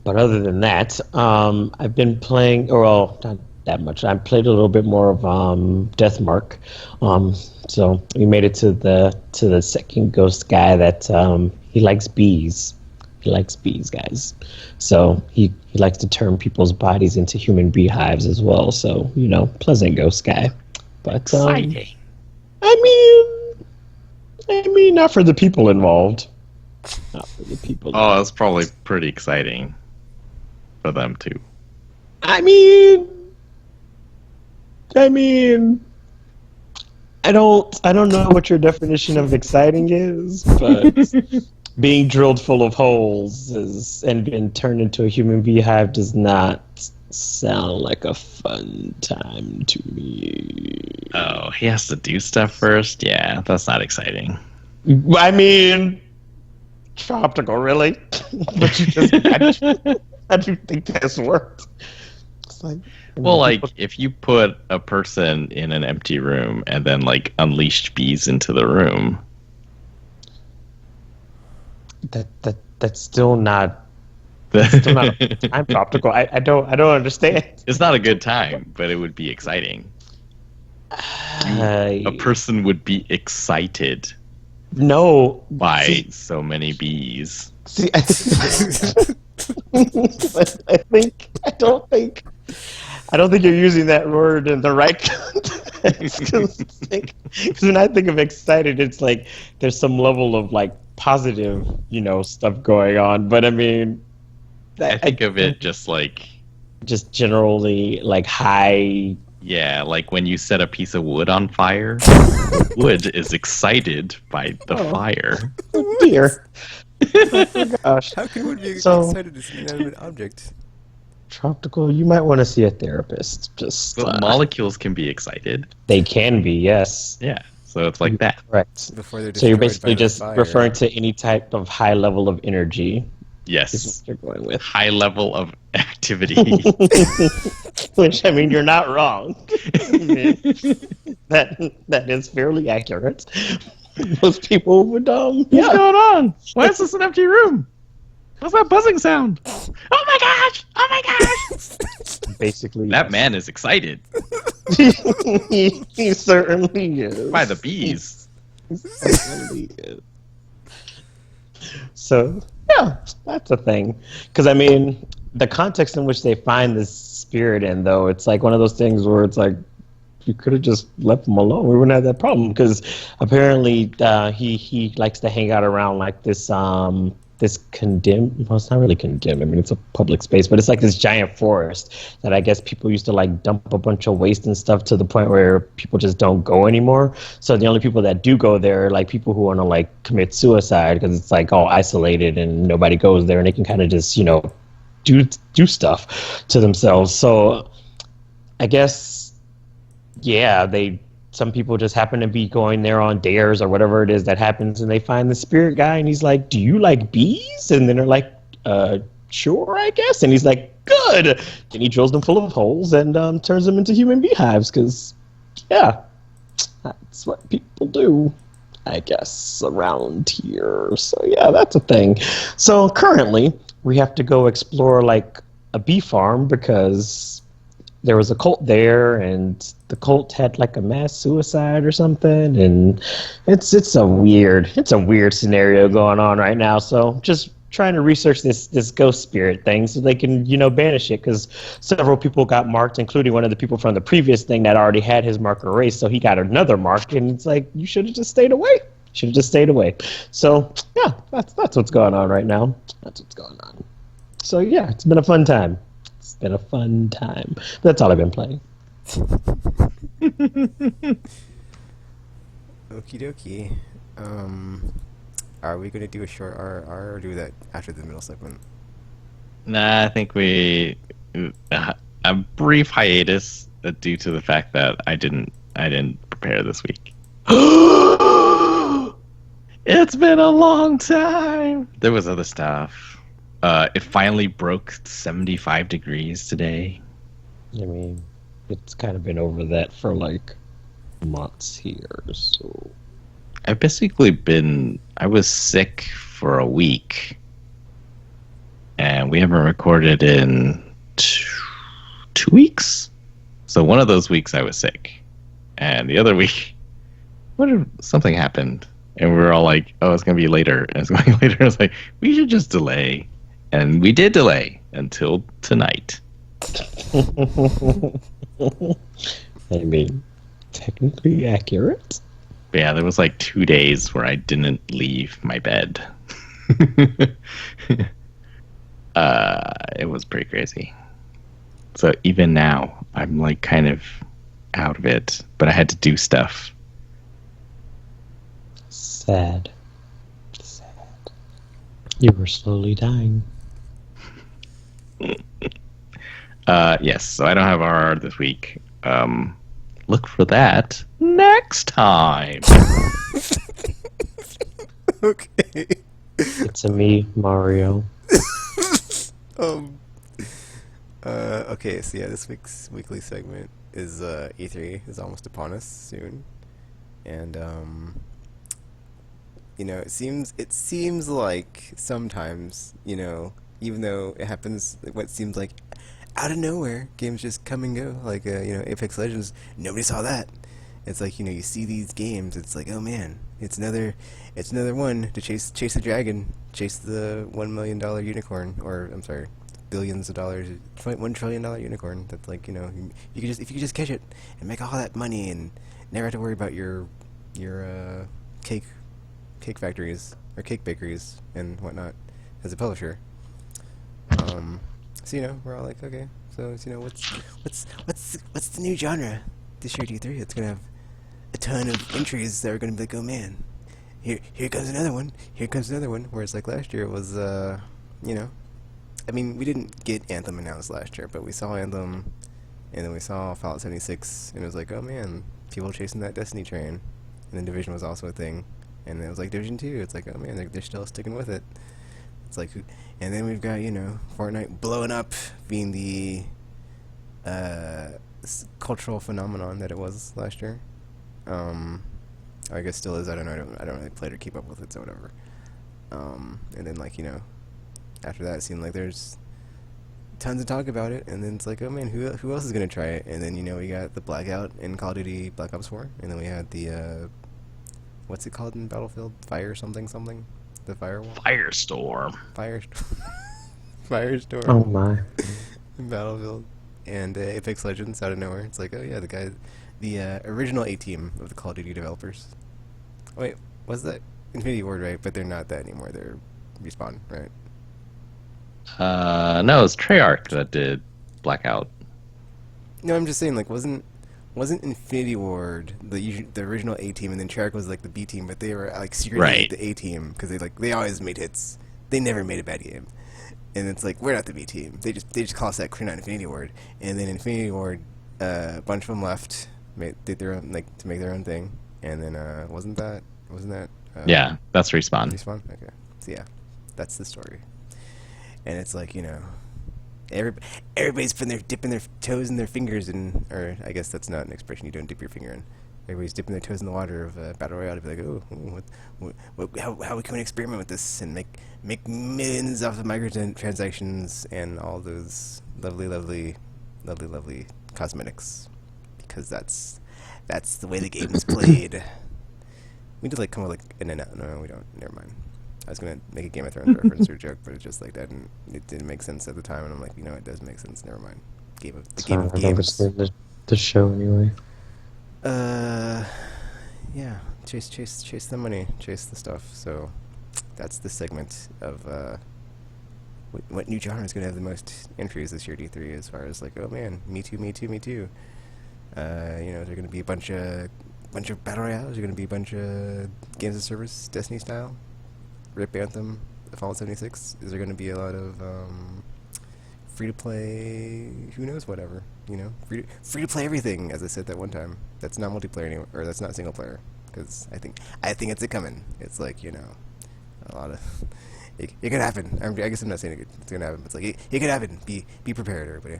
But other than that, I've been playing, or well, not that much. I played a little bit more of Deathmark. So we made it to the second ghost guy that he likes bees. He likes bees, guys. So he likes to turn people's bodies into human beehives as well. So, pleasant ghost guy. But Exciting. I mean, not for the people involved. Oh, that's probably pretty exciting for them too. I mean, I don't know what your definition of exciting is, but being drilled full of holes and turned into a human beehive does not sound like a fun time to me. Oh, he has to do stuff first? Yeah, that's not exciting. I mean, optical, really? But how do you think this worked? It's like, well, like, if you put a person in an empty room and then, like, unleashed bees into the room... That's still not... That's still not a time for optical. I don't understand. It's not a good time, but it would be exciting. A person would be excited. No. By so many bees. See, I don't think you're using that word in the right context. Because when I think of excited, it's like there's some level of like positive, stuff going on. But I mean, I think of it just like, just generally like high. yeah, like when you set a piece of wood on fire, the wood is excited by the Oh, fire. dear. Gosh. How can one be So excited as an inanimate object? tropical, you might want to see a therapist. Just But molecules can be excited. they can be, yes. Yeah, so it's like that. Correct. Before they're So you're destroyed by basically the just fire. referring to any type of high level of energy is Yes, what you're going with. high level of activity. Which I mean, you're not wrong. I mean, that is fairly accurate. Most people would What's yeah. going on? Why is this an empty room? What's that buzzing sound? Oh my gosh! Oh my gosh! Basically That man is excited he certainly is. by the bees. He certainly is. So yeah, that's a thing. Because I mean, the context in which they find this spirit in, though, it's like one of those things where it's like you could have just left him alone. We wouldn't have that problem. Because apparently, he likes to hang out around like this condemned. Well, it's not really condemned. I mean, it's a public space, but it's like this giant forest that I guess people used to like dump a bunch of waste and stuff to the point where people just don't go anymore. So the only people that do go there are like people who want to like commit suicide because it's like all isolated and nobody goes there and they can kind of just do stuff to themselves. So I guess some people just happen to be going there on dares or whatever it is that happens, and they find the spirit guy, and he's like, "Do you like bees?" And then they're like, "Sure, I guess." And he's like, "Good." And he drills them full of holes and turns them into human beehives, because yeah, that's what people do, I guess, around here. So yeah, that's a thing. So currently, we have to go explore like a bee farm because there was a cult there, and the cult had like a mass suicide or something, and it's a weird scenario going on right now. So just trying to research this ghost spirit thing so they can banish it, because several people got marked, including one of the people from the previous thing that already had his mark erased, so he got another mark, and it's like you should have just stayed away. So yeah, that's what's going on right now. That's what's going on. So yeah, it's been a fun time. That's all I've been playing. Okie dokie. Are we gonna do a short RR or do that after the middle segment? Nah, I think a brief hiatus due to the fact that I didn't prepare this week. It's been a long time. There was other stuff. It finally broke 75 degrees today. I mean, it's kind of been over that for like months here, so I've I was sick for a week, and we haven't recorded in 2 weeks. So one of those weeks I was sick, and the other week, something happened, and we were all like, "Oh, it's gonna be later." And it's going later. I was like, "We should just delay," and we did delay until tonight. I mean, technically accurate. But yeah, there was like 2 days where I didn't leave my bed. It was pretty crazy. So even now, I'm like kind of out of it, but I had to do stuff. Sad. You were slowly dying. Yes, so I don't have RR this week. Look for that next time. Okay. It's a me, Mario. Um. Okay. So yeah, this week's weekly segment is E3 is almost upon us soon, and it seems like sometimes, even though it happens, what seems like out of nowhere, games just come and go. Like Apex Legends, nobody saw that, It's like, you see these games. It's like, oh man, it's another one to chase the dragon, chase the $1 million unicorn, or I'm sorry, billions of dollars, $1 trillion unicorn. That's like, you could just if you could just catch it and make all that money and never have to worry about your cake factories or cake bakeries and whatnot as a publisher. So we're all like, okay, so what's the new genre this year, D3? It's gonna have a ton of entries that are gonna be like, oh man, here comes another one, here comes another one. Whereas like last year it was, I mean, we didn't get Anthem announced last year, but we saw Anthem, and then we saw Fallout 76, and it was like, oh man, people chasing that Destiny train, and then Division was also a thing, and it was like Division 2. It's like, oh man, they're still sticking with it. It's like, and then we've got Fortnite blowing up, being the cultural phenomenon that it was last year. I guess still is. I don't know. I don't really play to keep up with it, so whatever. And then after that, it seemed like there's tons of talk about it, and then it's like, oh man, who else is gonna try it? And then we got the Blackout in Call of Duty Black Ops 4, and then we had the what's it called in Battlefield? Fire something something. The firewall? Firestorm. Firestorm. Oh my. Battlefield. And Apex Legends out of nowhere. It's like, oh yeah, the original A-team of the Call of Duty developers. Wait, was that Infinity Ward, right? But they're not that anymore. They're Respawn, right? No, it's Treyarch that did Blackout. No, I'm just saying, like, wasn't Infinity Ward the original A team, and then Treyarch was like the B team, but they were like secretly Right. like, the A team because they always made hits. They never made a bad game, and it's like, we're not the B team. They just call us that 'cause we're not Infinity Ward. And then Infinity Ward, a bunch of them left, did their own, like, to make their own thing, and then wasn't that Yeah, that's Respawn. Respawn? Okay, so yeah, that's the story. And it's like, everybody's dipping their toes in their fingers in, or I guess that's not an expression you don't dip your finger in. Everybody's dipping their toes in the water of Battle Royale to be like, how can we experiment with this and make millions off of microtransactions and all those lovely cosmetics, because that's the way the game is played. We did come up with an no, we don't. Never mind. I was gonna make a Game of Thrones reference or joke, but it just that it didn't make sense at the time, and I'm like, it does make sense. Never mind. Game of games. The show anyway. Yeah. Chase the money, chase the stuff. So that's the segment of what new genre is gonna have the most entries this year, D3, as far as oh man, me too. There's gonna be a bunch of battle royales. There's gonna be a bunch of games of service, Destiny style. Rip Anthem, Fallout 76. Is there going to be a lot of free to play? Who knows? Whatever, free to play everything. As I said that one time, that's not multiplayer anymore, or that's not single player. Because I think it's a coming. It's a lot of it could happen. I guess I'm not saying it's going to happen, but it's it could happen. Be prepared, everybody.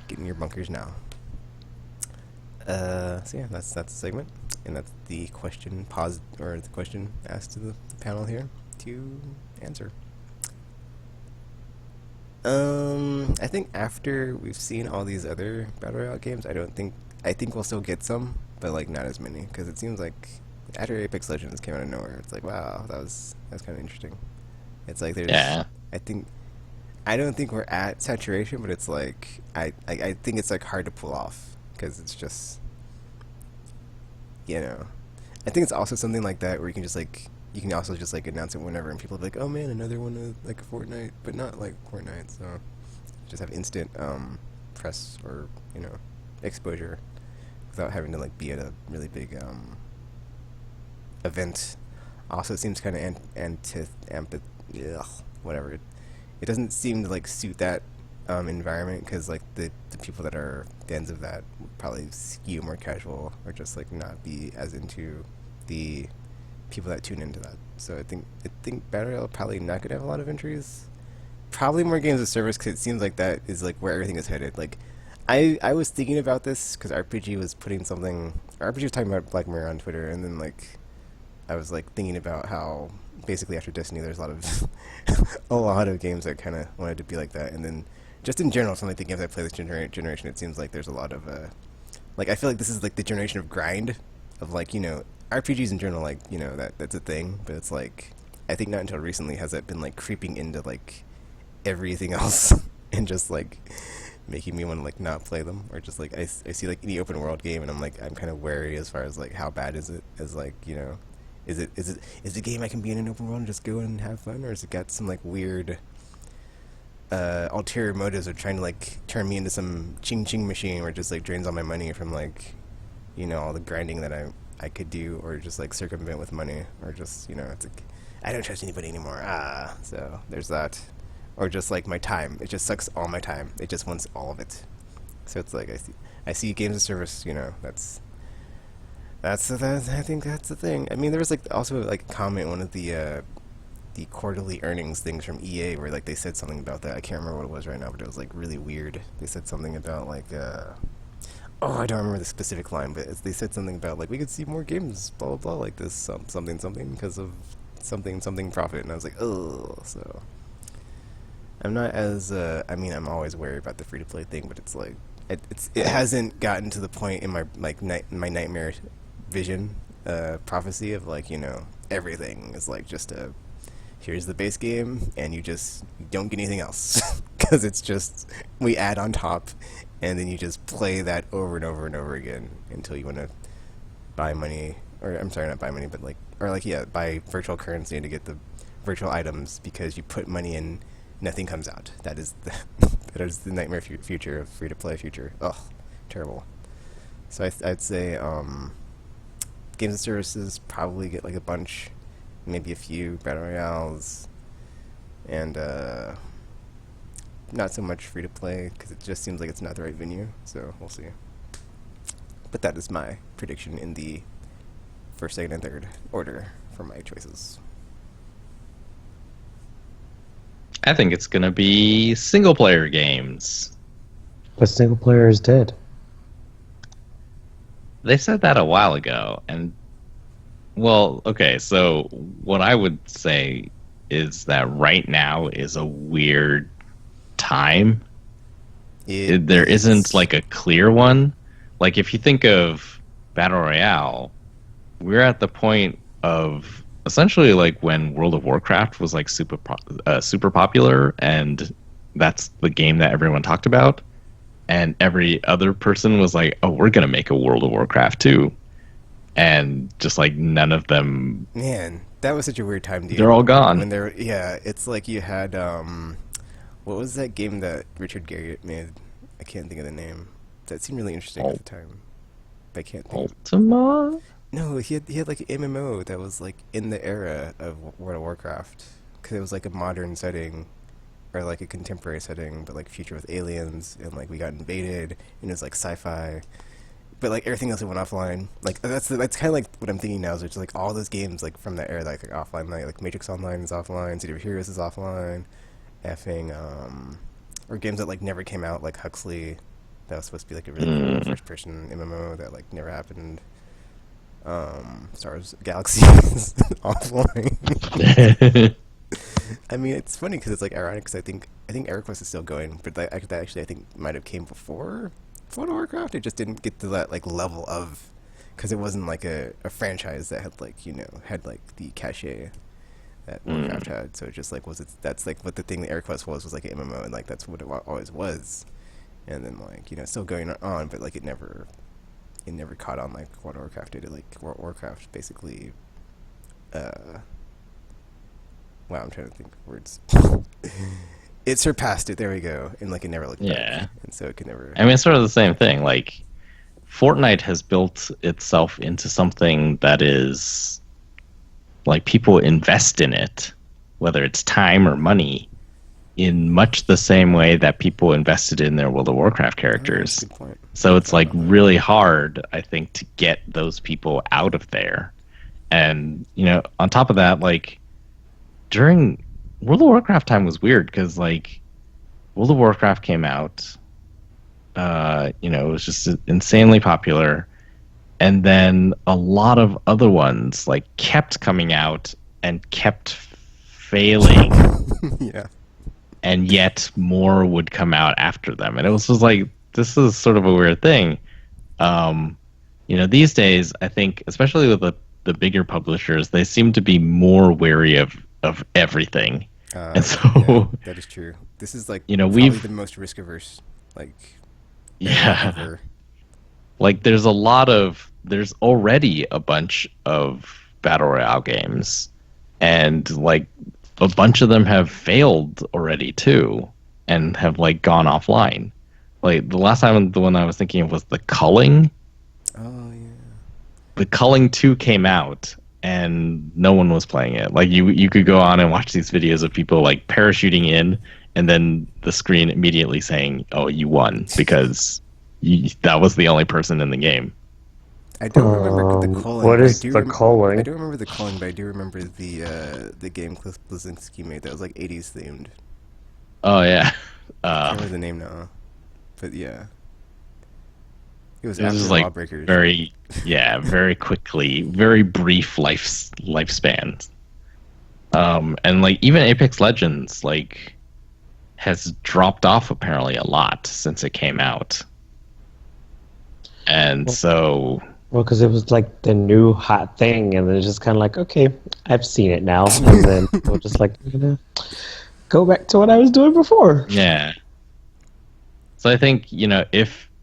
Get in your bunkers now. So yeah, that's the segment, and that's the question the question asked to the panel here to answer. I think after we've seen all these other Battle Royale games, I think we'll still get some, but not as many, because it seems like after Apex Legends came out of nowhere, it's wow, that was kind of interesting. It's there's I don't think we're at saturation, but it's I think it's hard to pull off, because it's just, I think it's also something like that where you can just you can also just announce it whenever, and people will be like, oh man, another one of Fortnite, but not like Fortnite. So just have instant press or exposure without having to be at a really big event. Also, it seems kind of whatever. It doesn't seem to suit that environment, because the people that are fans of that would probably skew more casual, or just not be as into the people that tune into that. So I think Battle Royale probably not gonna have a lot of entries. Probably more games of service, because it seems that is where everything is headed. I was thinking about this because RPG was talking about Black Mirror on Twitter, and then I was thinking about how basically after Destiny there's a lot of games that kind of wanted to be like that, and then just in general, some of the games I play this generation, it seems there's a lot of Like I feel like this is like the generation of grind, of like RPGs in general. Like that's a thing, but it's like I think not until recently has that been like creeping into like everything else and just like making me want to like not play them, or just like I see like any open world game and I'm kind of wary as far as like how bad is it, as like is the game I can be in an open world and just go and have fun, or has it got some like weird ulterior motives of trying to like turn me into some ching ching machine where it just like drains all my money from like all the grinding that I could do, or just like circumvent with money, or just it's like I don't trust anybody anymore. So there's that. Or just like my time, it just sucks all my time. It just wants all of it. So it's like I see games of service. That's I think that's the thing. I mean, there was like also like a comment in one of the quarterly earnings things from EA where like they said something about that. I can't remember what it was right now, but it was like really weird. They said something about like I don't remember the specific line, but they said something about like we could see more games, blah blah blah, like this something because of something profit, and I was like, oh, so. I'm not as I mean, I'm always wary about the free to play thing, but it's like it hasn't gotten to the point in my like my nightmare vision prophecy of like everything is like just here's the base game and you don't get anything else because it's just we add on top, and then you just play that over and over and over again until you want to buy money, or I'm sorry, not buy money, but like buy virtual currency to get the virtual items because you put money in. Nothing comes out. That is that is the nightmare future of free-to-play future. Ugh, terrible. So I'd say games and services probably get like a bunch, maybe a few battle royales, and not so much free-to-play because it just seems like it's not the right venue. So we'll see. But that is my prediction in the first, second, and third order for my choices. I think it's gonna be single player games. But single player is dead. They said that a while ago, and well, okay, so what I would say is that right now is a weird time. There isn't like a clear one. Like if you think of Battle Royale, we're at the point of essentially like when World of Warcraft was like super popular, and that's the game that everyone talked about, and every other person was like, oh, we're gonna make a World of Warcraft too, and just like none of them, man, that was such a weird time, dude. they're all gone. When it's like you had what was that game that Richard Garriott made? I can't think of the name. That seemed really interesting at the time, but I can't think. Ultima? No, he had like an MMO that was like in the era of World of Warcraft, because it was like a modern setting, or like a contemporary setting, but like future with aliens, and like we got invaded, and it was like sci-fi, but like everything else went offline. Like that's kind of like what I'm thinking now. Is it's like all those games like from that era, like offline, like Matrix Online is offline, City of Heroes is offline, effing or games that like never came out, like Huxley, that was supposed to be like a really cool first-person MMO that like never happened. Star Wars Galaxies offline. I mean, it's funny because it's like ironic because I think EverQuest is still going, but that actually I think might have came before World of Warcraft. It just didn't get to that like level of, because it wasn't like a franchise that had like had like the cachet that Warcraft had. So it just like that's like what the thing that EverQuest was like an MMO, and like that's what it always was. And then like still going on, but like it never caught on like World of Warcraft did. It like World of Warcraft basically wow, I'm trying to think of words. It surpassed it, there we go, and like it never looked back. And so it could never, I mean, it's sort of the same thing. Like Fortnite has built itself into something that is like people invest in it, whether it's time or money, in much the same way that people invested in their World of Warcraft characters. good point. So it's like really hard, I think, to get those people out of there. And, on top of that, like during World of Warcraft time was weird because like World of Warcraft came out, it was just insanely popular. And then a lot of other ones like kept coming out and kept failing. Yeah. And yet more would come out after them. And it was just like, this is sort of a weird thing. Um, these days, I think, especially with the bigger publishers, they seem to be more wary of everything. And Yeah, so, that is true. This is like probably the we've most risk averse like era yeah, ever. like there's already a bunch of battle royale games, and like a bunch of them have failed already too, and have like gone offline. Like the last time, the one I was thinking of was the Culling. Oh yeah. The Culling 2 came out and no one was playing it. Like you could go on and watch these videos of people like parachuting in and then the screen immediately saying, "Oh, you won," because that was the only person in the game. I don't remember the calling, What but is the I calling? do remember the calling, but I do remember the game Cliff Bleszinski made that was like 80s themed. Oh yeah. I can't Uh remember the name now, but yeah, it was it was just after like Lawbreakers. very quickly, very brief lifespan. And like even Apex Legends like has dropped off apparently a lot since it came out. And Well, so because it was like the new hot thing, and then it's just kind of like, okay, I've seen it now, and then we'll just like go back to what I was doing before. yeah. So I think,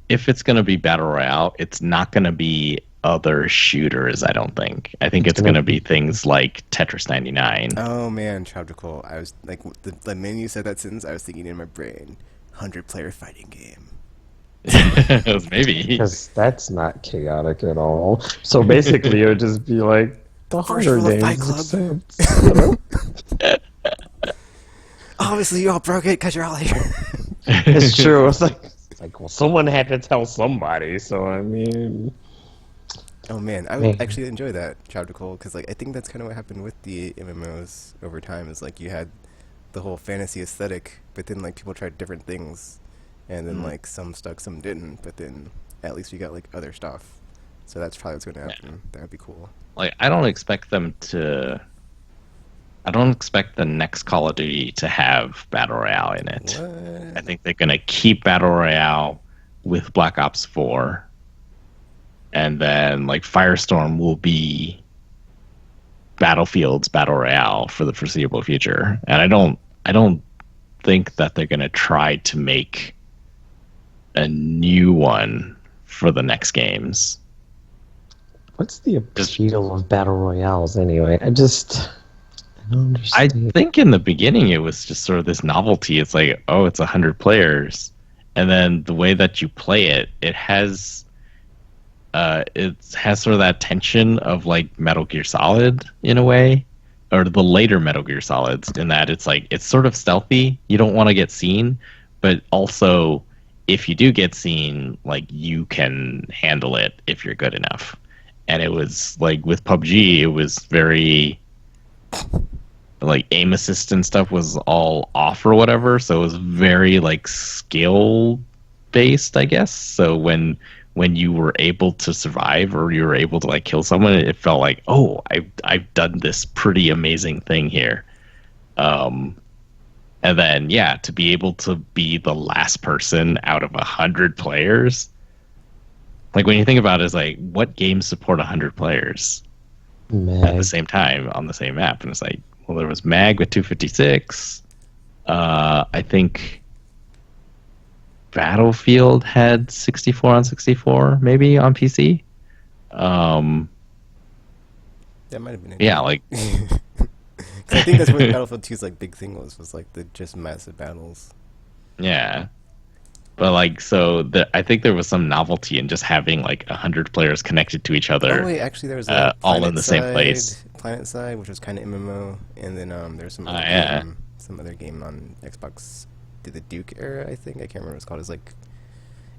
if it's gonna be Battle Royale, it's not gonna be other shooters, I don't think. I think It's it's gonna gonna be be things like Tetris 99. Oh man, Tropical. I was like, the minute you said that sentence, I was thinking in my brain, 100-player fighting game. Maybe. because that's not chaotic at all. So basically, it would just be like the First Hunger rule of Fight Games, Club. except you know, Obviously, you all broke it because you're all here. it's true. It's like, well, someone had to tell somebody. So I mean, Oh man, I would man, actually enjoy that chapter Cole because like I think that's kind of what happened with the MMOs over time. Is like you had the whole fantasy aesthetic, but then like people tried different things, and then Mm, like some stuck, some didn't. But then at least you got like other stuff. So that's probably what's going to yeah. happen. That would be cool. Like I don't expect the next Call of Duty to have Battle Royale in it. I What? think they're gonna keep Battle Royale with Black Ops 4, and then like Firestorm will be Battlefield's Battle Royale for the foreseeable future. And I don't think that they're gonna try to make a new one for the next games. what's the Just appeal of battle royales anyway? I don't I understand. think in the beginning it was just sort of this novelty. It's like, oh, it's 100 players, and then the way that you play it, it has sort of that tension of like Metal Gear Solid in a way, or the later Metal Gear Solids, in that it's like it's sort of stealthy. You don't want to get seen, but also if you do get seen, like you can handle it if you're good enough. And it was like with PUBG, it was very like aim assist and stuff was all off or whatever, so it was very like skill based, I guess. So when you were able to survive or you were able to like kill someone, it felt like, oh, I've done this pretty amazing thing here. um and then yeah, to be able to be the last person out of 100 players, like when you think about it, it's like what games support 100 players at the Meg. same time on the same map? And it's like, well, there was Mag with 256. I think Battlefield had 64 on 64, maybe on PC. Um, That might have been it yeah, too. like 'Cause I think that's what Battlefield 2's like big thing was like the just massive battles. yeah, but like I think there was some novelty in just having like 100 players connected to each Oh other, wait, actually there was a all in the same place. Planet Side, which was kind of MMO, and then there's Yeah, some other game on Xbox, did the Duke era, I think. I can't remember what it's called.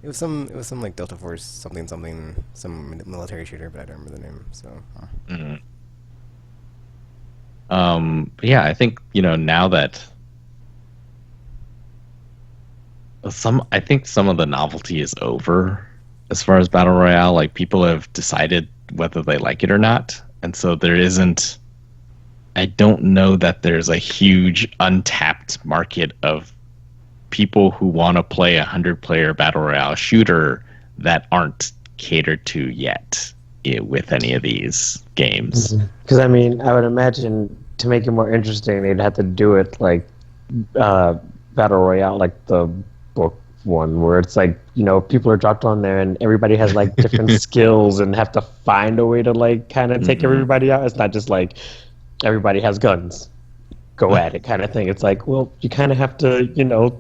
It was some like Delta Force something something, some military shooter, but I don't remember the name. So mhm. But yeah, I think now that I think some of the novelty is over as far as battle royale. Like people have decided whether they like it or not, and so there isn't. I don't know that there's a huge untapped market of people who want to play a 100-player battle royale shooter that aren't catered to yet with any of these games. Because I mean, I would imagine to make it more interesting, they'd have to do it like uh, battle royale, like the book one, where it's like people are dropped on there and everybody has like different skills and have to find a way to like kind of take everybody out. It's not just like everybody has guns, go at it kind of thing. It's like, well, you kind of have to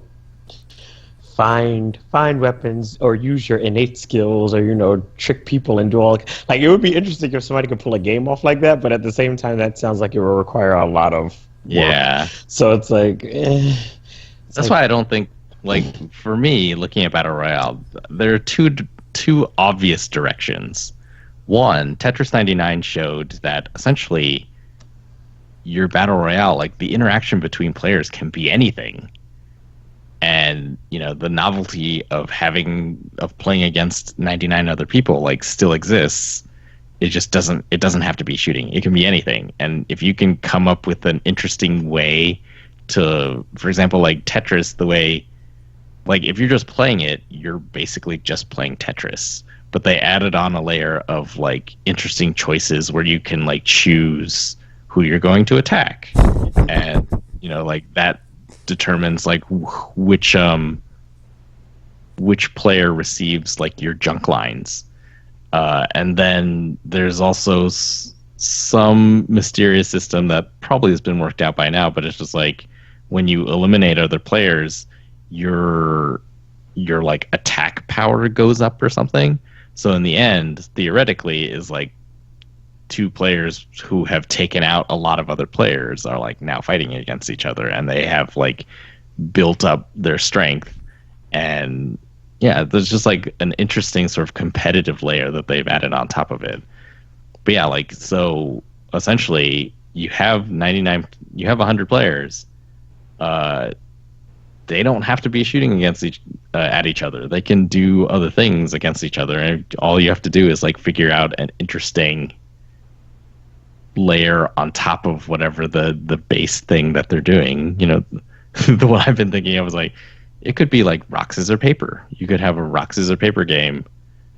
find weapons or use your innate skills or trick people and do all like it would be interesting if somebody could pull a game off like that, but at the same time that sounds like it will require a lot of work. Yeah, so it's like that's why I don't think, like, for me looking at battle royale, there are two obvious directions. One, Tetris 99 showed that essentially your battle royale, like the interaction between players can be anything. And the novelty of playing against 99 other people like still exists. It just doesn't have to be shooting. It can be anything. And if you can come up with an interesting way to, for example, like Tetris, the way, like, if you're just playing it, you're basically just playing Tetris. But they added on a layer of like interesting choices where you can like choose who you're going to attack, and like that determines like which player receives like your junk lines, and then there's also some mysterious system that probably has been worked out by now, but it's just like when you eliminate other players, your like attack power goes up or something. So in the end, theoretically, is like two players who have taken out a lot of other players are like now fighting against each other, and they have like built up their strength. And yeah, there's just like an interesting sort of competitive layer that they've added on top of it. But yeah, like, so essentially you have 100 players. They don't have to be shooting against at each other. They can do other things against each other, and all you have to do is like figure out an interesting layer on top of whatever the base thing that they're doing. The one I've been thinking of was like, it could be like rock scissors paper. You could have a rock scissors paper game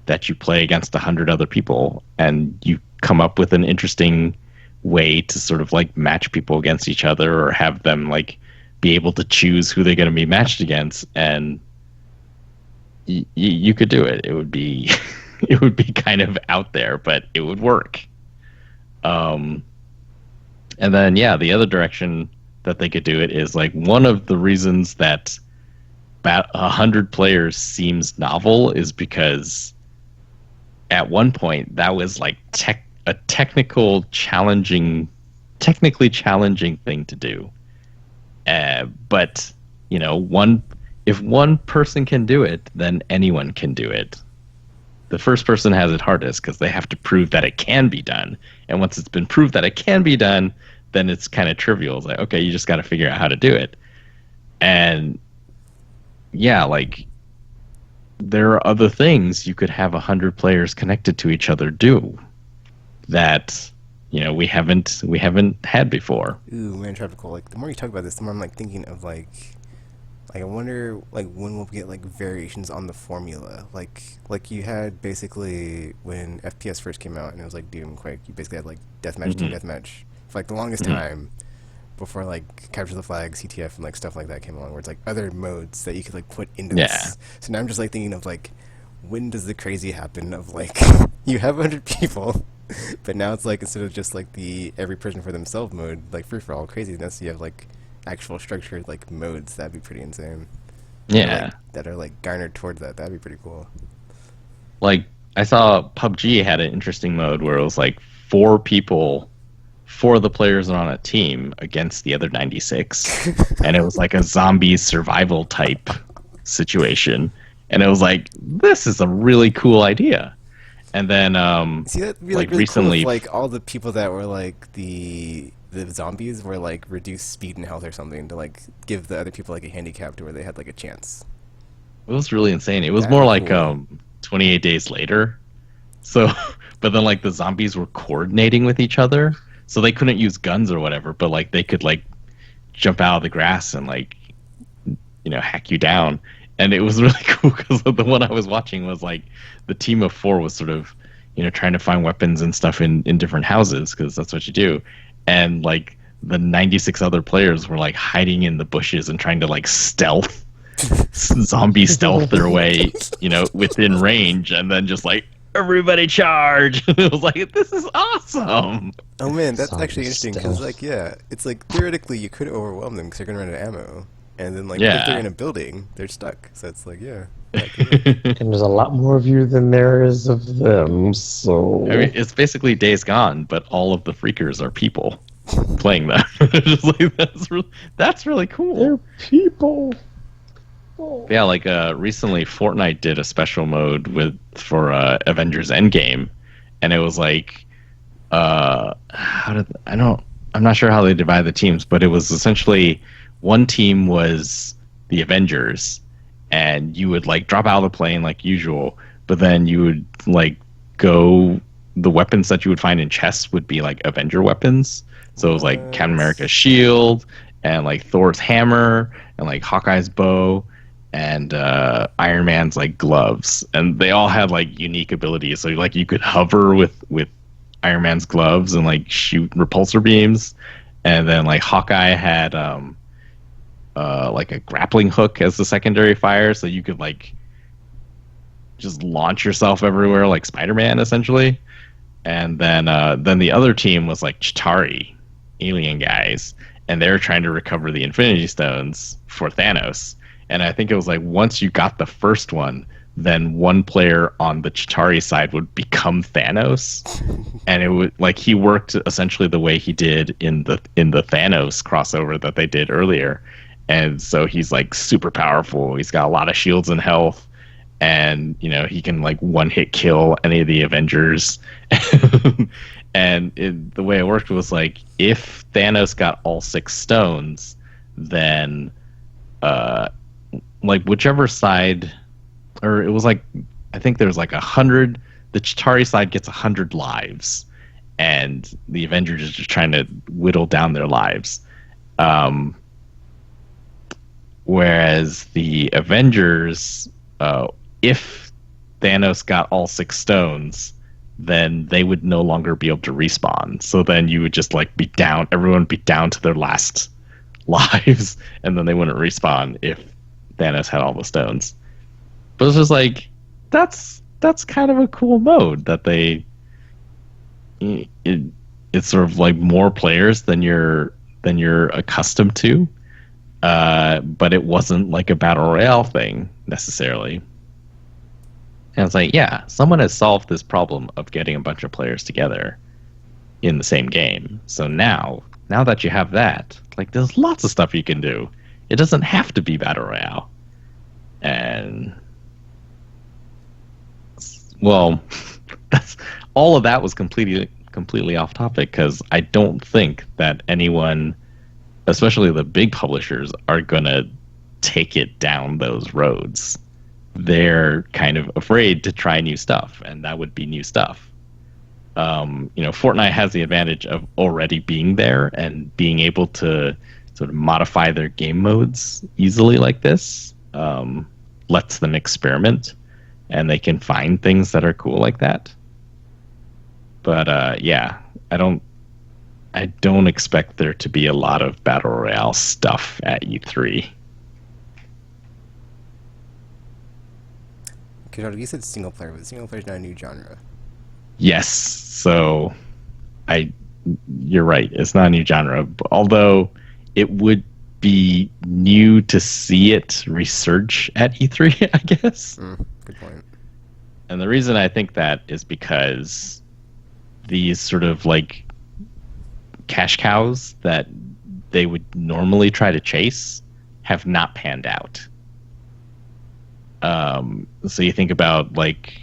that you play against 100 other people, and you come up with an interesting way to sort of like match people against each other, or have them like be able to choose who they're going to be matched against, and you could do it. It would be it would be kind of out there, but it would work. And then yeah, the other direction that they could do it is like, one of the reasons that 100 players seems novel is because at one point that was like a technically challenging thing to do. But if one person can do it, then anyone can do it. The first person has it hardest because they have to prove that it can be done. And once it's been proved that it can be done, then it's kind of trivial. It's like, okay, you just got to figure out how to do it. And yeah, like, there are other things you could have 100 players connected to each other do that we haven't had before. Ooh, man, tropical. Like, the more you talk about this, the more I'm like thinking of like I wonder like when we'll get like variations on the formula. Like you had basically when FPS first came out and it was like Doom, Quake. You basically had like deathmatch, team deathmatch for like the longest time before like capture the flag, CTF, and like stuff like that came along, where it's like other modes that you could like put into this. So now I'm just like thinking of like, when does the crazy happen of like you have 100 people, but now it's like, instead of just like the every person for themselves mode, like free for all craziness, you have like actual structured like modes. That'd be pretty insane. Yeah, that are like garnered towards that. That'd be pretty cool. Like, I saw PUBG had an interesting mode where it was like 4 of the players are on a team against the other 96, and it was like a zombie survival type situation. And it was like, this is a really cool idea. And then see, that'd be like really recently, cool if, like, all the people that were like the zombies were like reduced speed and health or something to like give the other people like a handicap to where they had like a chance. It was really insane. It was more like cool. 28 Days Later. So, but then like the zombies were coordinating with each other, so they couldn't use guns or whatever, but like they could like jump out of the grass and like hack you down. And it was really cool because the one I was watching was like the team of four was sort of, trying to find weapons and stuff in different houses because that's what you do. And like the 96 other players were like hiding in the bushes and trying to like zombie stealth their way, within range, and then just like everybody charge. It was like, this is awesome. Oh man, that's Zombie actually interesting because, stealth. like, yeah, it's like theoretically you could overwhelm them because they're gonna run out of ammo, and then like if Yeah. they're in a building, they're stuck. So it's like, yeah, that could work. And there's a lot more of you than there is of them, so I mean, it's basically Days Gone, but all of the freakers are people playing that. Just like, that's really cool. they're people. Yeah, like recently Fortnite did a special mode for Avengers Endgame, and it was like I'm not sure how they divide the teams, but it was essentially one team was the Avengers, and you would like drop out of the plane like usual, but then you would like go the weapons that you would find in chests would be like Avenger weapons. So it was like Captain What? America's shield and like Thor's hammer and like Hawkeye's bow and Iron Man's like gloves, and they all had like unique abilities. So like you could hover with Iron Man's gloves and like shoot repulsor beams, and then like Hawkeye had like a grappling hook as the secondary fire, so you could like just launch yourself everywhere like Spider-Man essentially. And then the other team was like Chitauri, alien guys, and they were trying to recover the Infinity Stones for Thanos. And I think it was like once you got the first one, then one player on the Chitauri side would become Thanos, and it would like he worked essentially the way he did in the Thanos crossover that they did earlier. And so he's like super powerful. He's got a lot of shields and health, and he can like one hit kill any of the Avengers. And the way it worked was like if Thanos got all 6 stones, then like whichever side, or it was like I think there was like 100. The Chitauri side gets 100 lives, and the Avengers is just trying to whittle down their lives. Whereas the Avengers, if Thanos got all 6 stones, then they would no longer be able to respawn. So then you would just like be down, everyone would be down to their last lives, and then they wouldn't respawn if Thanos had all the stones. But it's just like that's kind of a cool mode that it's sort of like more players than you're accustomed to. But it wasn't like a battle royale thing necessarily. And it's like, yeah, someone has solved this problem of getting a bunch of players together in the same game. So now that you have that, like there's lots of stuff you can do. It doesn't have to be battle royale. And well, that's all of that was completely off topic because I don't think that anyone, especially the big publishers, are gonna take it down those roads. They're kind of afraid to try new stuff, and that would be new stuff. Fortnite has the advantage of already being there and being able to sort of modify their game modes easily like this. Lets them experiment, and they can find things that are cool like that. But yeah, I don't expect there to be a lot of battle royale stuff at E3. Okay, Jordan, you said single player, but single player is not a new genre. Yes, so you're right. It's not a new genre, although it would be new to see it resurge at E3, I guess. Good point. And the reason I think that is because these sort of like cash cows that they would normally try to chase have not panned out. So you think about like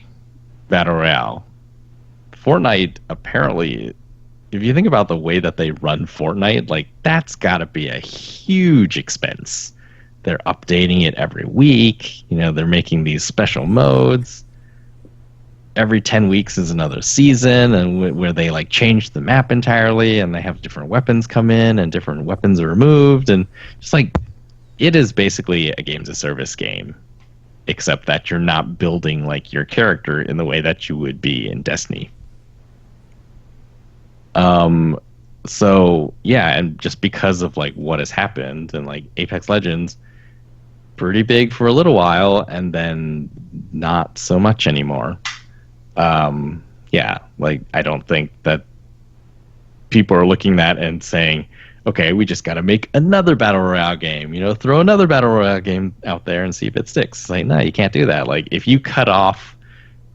Battle Royale. Fortnite, apparently, if you think about the way that they run Fortnite, like that's got to be a huge expense. They're updating it every week. They're making these special modes. Every 10 weeks is another season, and where they like change the map entirely, and they have different weapons come in, and different weapons are removed, and just like it is basically a games of service game except that you're not building like your character in the way that you would be in Destiny. So yeah, and just because of like what has happened and like Apex Legends pretty big for a little while and then not so much anymore. Yeah, like I don't think that people are looking at and saying, okay, we just got to make another battle royale game. Throw another battle royale game out there and see if it sticks. It's like, no, you can't do that. Like, if you cut off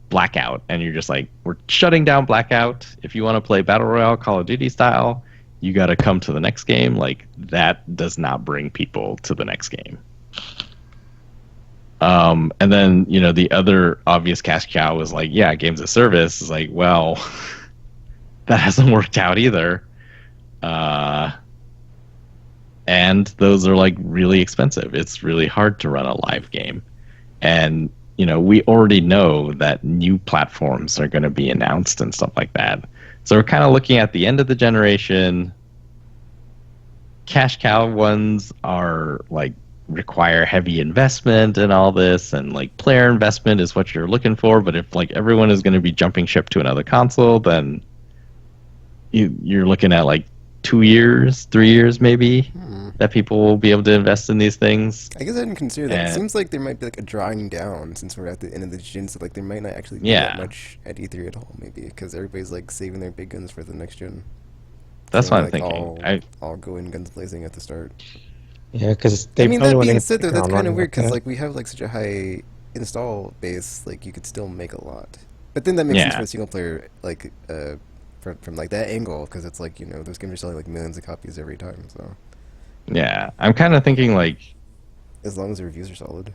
Blackout and you're just like, we're shutting down Blackout. If you want to play battle royale Call of Duty style, you got to come to the next game. Like, that does not bring people to the next game. And then, the other obvious cash cow was like, yeah, games of service is like, well, that hasn't worked out either. And those are like really expensive. It's really hard to run a live game. And, we already know that new platforms are going to be announced and stuff like that. So we're kind of looking at the end of the generation. Cash cow ones are like require heavy investment and all this, and like player investment is what you're looking for. But if like everyone is going to be jumping ship to another console, then you're looking at like 2 years, 3 years maybe that people will be able to invest in these things. I guess I didn't consider that. And It seems like there might be like a drawing down since we're at the end of the gen, so like there might not actually be Yeah. that much at E3 at all, maybe because everybody's like saving their big guns for the next gen. That's So, what I'm like, thinking. all go in guns blazing at the start. Yeah, because they I mean, probably that want being to said, hit the though, that's ground kind of running weird with because that. like we have like such a high install base, like you could still make a lot. But then that makes sense Yeah. for a single player, like from like that angle, because it's like those games are selling like millions of copies every time. So Yeah, I'm kind of thinking like as long as the reviews are solid.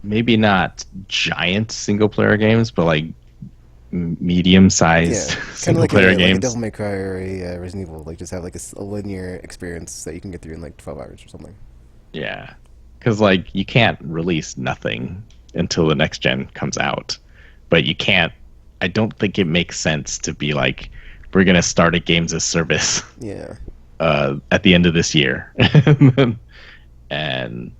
maybe not giant single player games, but like medium sized Yeah, kind of single like player a games. Devil May Cry or a Resident Evil. Like just have like a linear experience that you can get through in like 12 hours or something. Yeah, because like you can't release nothing until the next gen comes out, but you can't. I don't think it makes sense to be like, we're gonna start a games as service Yeah, at the end of this year, and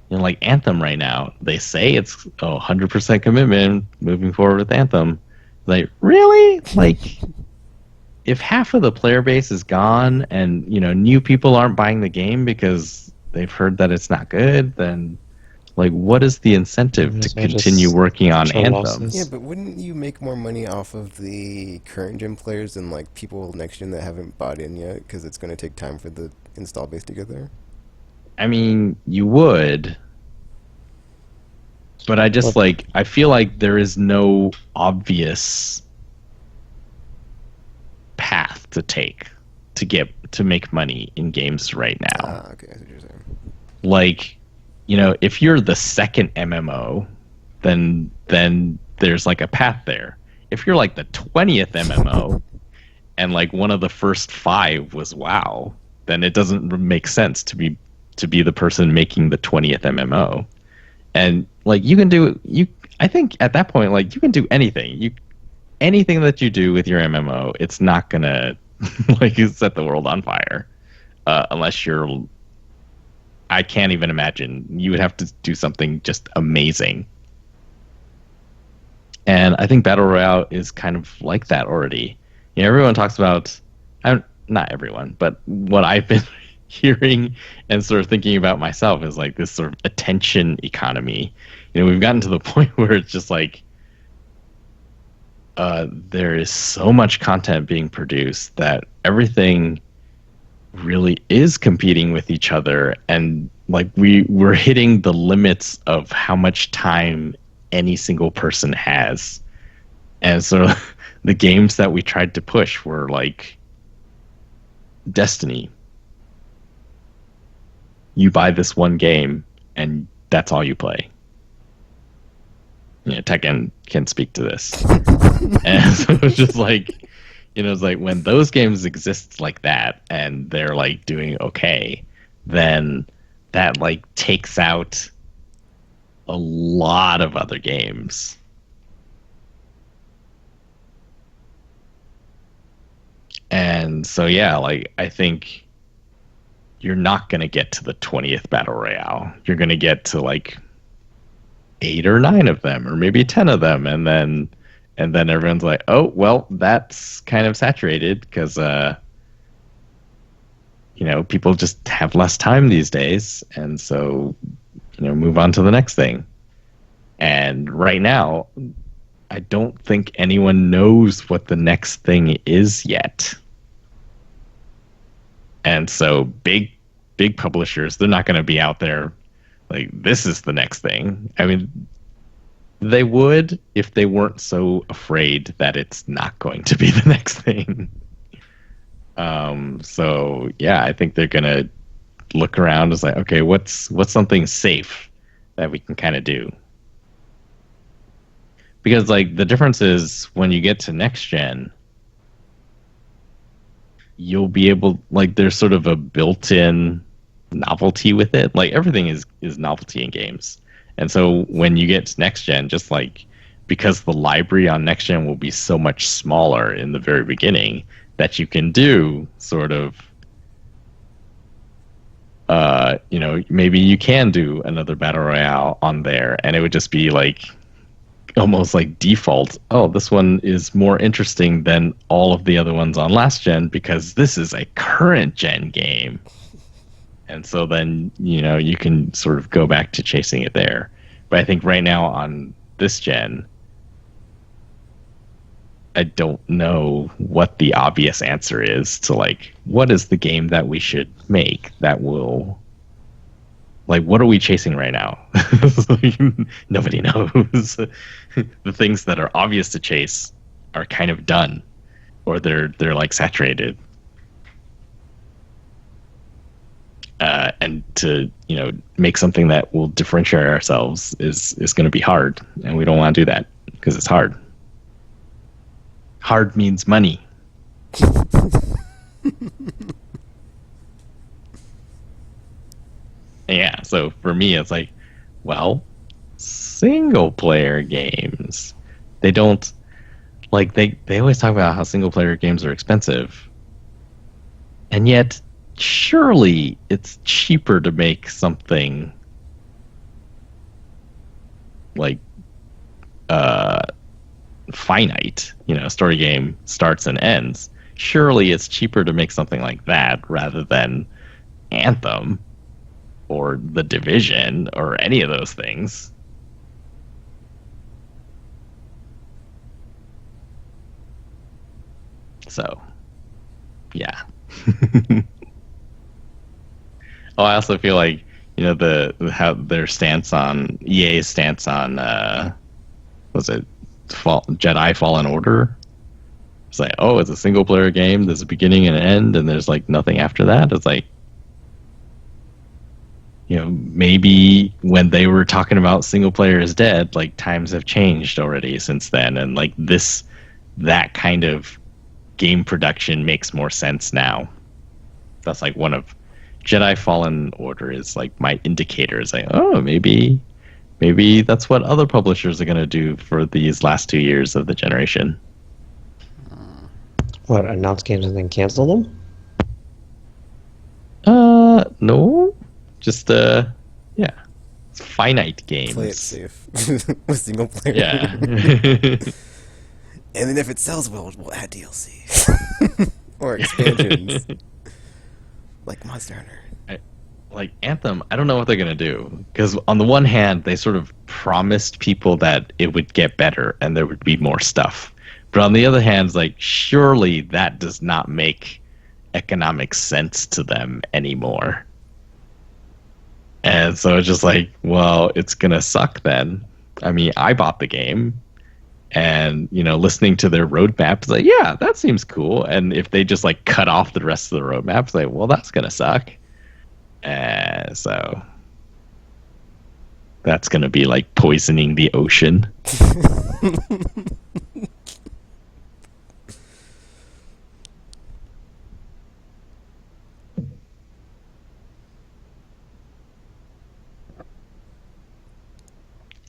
like Anthem right now, they say it's 100% commitment moving forward with Anthem. Like, really? Like, if half of the player base is gone and new people aren't buying the game because they've heard that it's not good, then like what is the incentive to Might as well continue just working on show Anthem? losses. yeah, but wouldn't you make more money off of the current gen players than like people next gen that haven't bought in yet? Because it's going to take time for the install base to get there. I mean, you would, but I feel like there is no obvious path to take to make money in games right now. Ah, okay, I see what you're saying. Like, if you're the second MMO, then there's like a path there. If you're like the 20th MMO and like one of the first 5 was WoW, then it doesn't make sense to be the person making the 20th MMO. And like I think at that point, like, you can do anything. Anything that you do with your MMO, it's not gonna like set the world on fire, unless you're. I can't even imagine. You would have to do something just amazing. And I think Battle Royale is kind of like that already. Everyone talks about, not everyone, but what I've been hearing and sort of thinking about myself is like this sort of attention economy. We've gotten to the point where it's just like, there is so much content being produced that everything really is competing with each other, and like we're hitting the limits of how much time any single person has. And so the games that we tried to push were like Destiny. You buy this one game and that's all you play. Tekken can speak to this. And so it's just like, it's like when those games exist like that and they're like doing okay, then that like takes out a lot of other games. And so, yeah, like I think you're not going to get to the 20th Battle Royale. You're going to get to like 8 or 9 of them, or maybe 10 of them, and then everyone's like, oh well, that's kind of saturated because people just have less time these days, and so move on to the next thing. And right now, I don't think anyone knows what the next thing is yet. And so big publishers, they're not going to be out there like, this is the next thing. I mean, they would if they weren't so afraid that it's not going to be the next thing. So yeah, I think they're gonna look around as like, okay, what's something safe that we can kind of do? Because like the difference is when you get to next gen, you'll be able, like, there's sort of a built-in novelty with it. Like everything is novelty in games. And so when you get to next gen, just like because the library on next gen will be so much smaller in the very beginning, that you can do sort of maybe you can do another battle royale on there, and it would just be like almost like default. Oh, this one is more interesting than all of the other ones on last gen because this is a current gen game. And so then, you can sort of go back to chasing it there. But I think right now on this gen, I don't know what the obvious answer is to, like, what is the game that we should make that will, like, what are we chasing right now? Nobody knows. The things that are obvious to chase are kind of done, or they're like saturated. And to make something that will differentiate ourselves is going to be hard, and we don't want to do that because it's hard. Hard means money. Yeah, so for me, it's like, well, single player games. They don't, like, they always talk about how single player games are expensive, and yet surely it's cheaper to make something like finite, story game starts and ends. Surely it's cheaper to make something like that rather than Anthem or The Division or any of those things. So, yeah. Oh, I also feel like how their stance on EA's stance on was it Jedi Fallen Order? It's like, oh, it's a single player game. There's a beginning and an end, and there's like nothing after that. It's like, maybe when they were talking about single player is dead, like times have changed already since then, and like that kind of game production makes more sense now. That's like one of Jedi Fallen Order is like my indicator. Is like, oh, maybe that's what other publishers are going to do for these last 2 years of the generation. What, announce games and then cancel them? No. Just yeah. It's finite games. Play it safe with single player. Yeah. And then if it sells well, we'll add DLC or expansions, like Monster Hunter. Like Anthem, I don't know what they're gonna do, because on the one hand, they sort of promised people that it would get better and there would be more stuff, but on the other hand, it's like surely that does not make economic sense to them anymore. And so it's just like, well, it's gonna suck then. I mean, I bought the game, and listening to their roadmap is like, yeah, that seems cool. And if they just like cut off the rest of the roadmap, it's like, well, that's gonna suck. So that's gonna be like poisoning the ocean.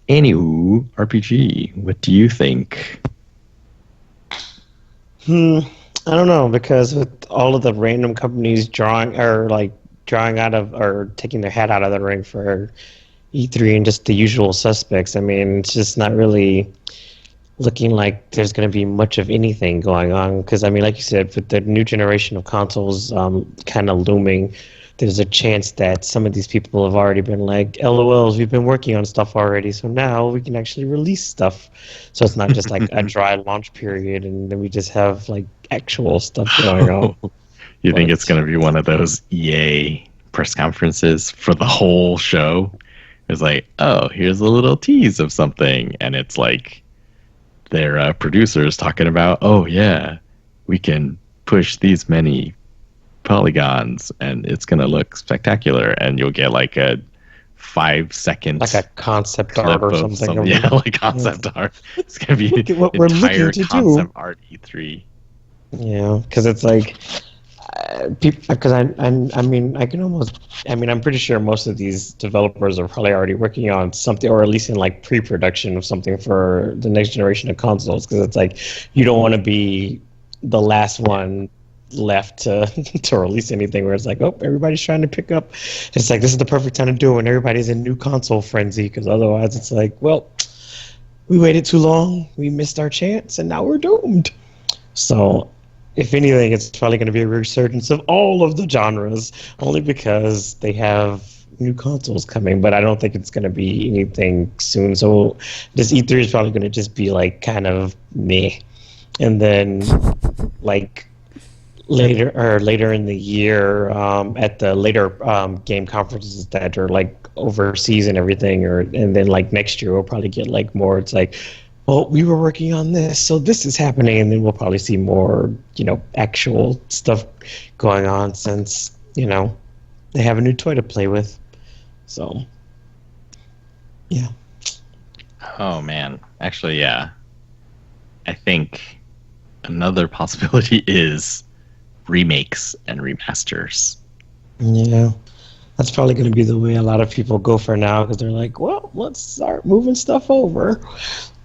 Anywho, RPG, what do you think? I don't know, because with all of the random companies drawing out of, or taking their head out of the ring for E3 and just the usual suspects. I mean, it's just not really looking like there's going to be much of anything going on. Because, I mean, like you said, with the new generation of consoles kind of looming, there's a chance that some of these people have already been like, LOLs, we've been working on stuff already, so now we can actually release stuff. So it's not just like a dry launch period and then we just have like actual stuff going on. You think it's But going to be one of those EA press conferences for the whole show? It's like, oh, here's a little tease of something, and it's like their producers talking about, oh yeah, we can push these many polygons, and it's gonna look spectacular, and you'll get like a 5 second like a concept clip art or of something. some, yeah, like concept art. It's gonna be Look at what we're entire looking to concept do. art E3. Yeah, because it's like people. Because I mean, I can almost. I mean, I'm pretty sure most of these developers are probably already working on something, or at least in like pre-production of something for the next generation of consoles. Because it's like you don't want to be the last one left to to release anything where it's like, oh, everybody's trying to pick up. It's like this is the perfect time to do it when everybody's in new console frenzy. Because otherwise, it's like, well, we waited too long, we missed our chance, and now we're doomed. So, if anything, it's probably going to be a resurgence of all of the genres, only because they have new consoles coming. But I don't think it's going to be anything soon. So, this E3 is probably going to just be like kind of meh. And then, like later in the year, at the later game conferences that are like overseas and everything, or and then like next year we'll probably get like more. It's like, well, we were working on this, so this is happening, and then we'll probably see more, actual stuff going on since they have a new toy to play with. So, yeah. Oh man, actually, yeah. I think another possibility is remakes and remasters. Yeah. That's probably going to be the way a lot of people go for now because they're like, well, let's start moving stuff over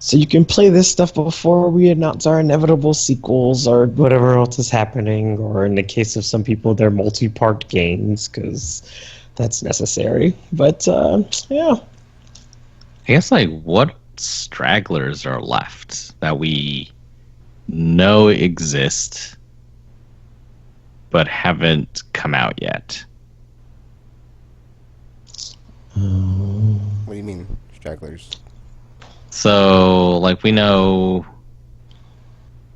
so you can play this stuff before we announce our inevitable sequels or whatever else is happening. Or in the case of some people, they're multi-part games because that's necessary. But yeah, I guess like what stragglers are left that we know exist but haven't come out yet? What do you mean, stragglers? So, like, we know,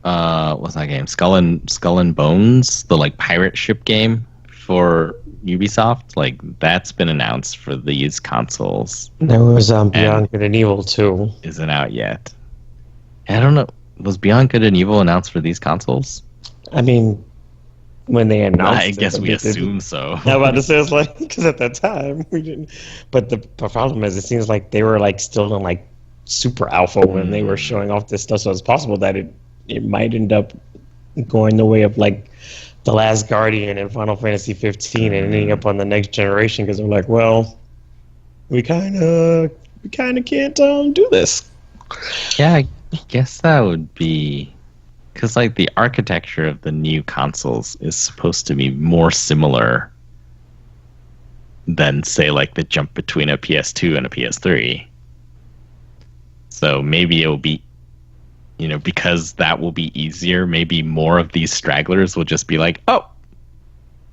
what's that game? Skull and Bones, the like pirate ship game for Ubisoft. Like, that's been announced for these consoles. there was Beyond Good and Evil too. Isn't out yet. I don't know. Was Beyond Good and Evil announced for these consoles? I mean, when they announced I guess we they didn't. assume so. I was about to say it's like because at that time we didn't. But the problem is, it seems like they were like still in like super alpha when they were showing off this stuff. So it's possible that it might end up going the way of like the Last Guardian and Final Fantasy 15 and ending up on the next generation because they're like, well, we kind of can't do this. Yeah, I guess that would be because like the architecture of the new consoles is supposed to be more similar than say like the jump between a PS2 and a PS3. So maybe it'll be, because that will be easier, maybe more of these stragglers will just be like, oh,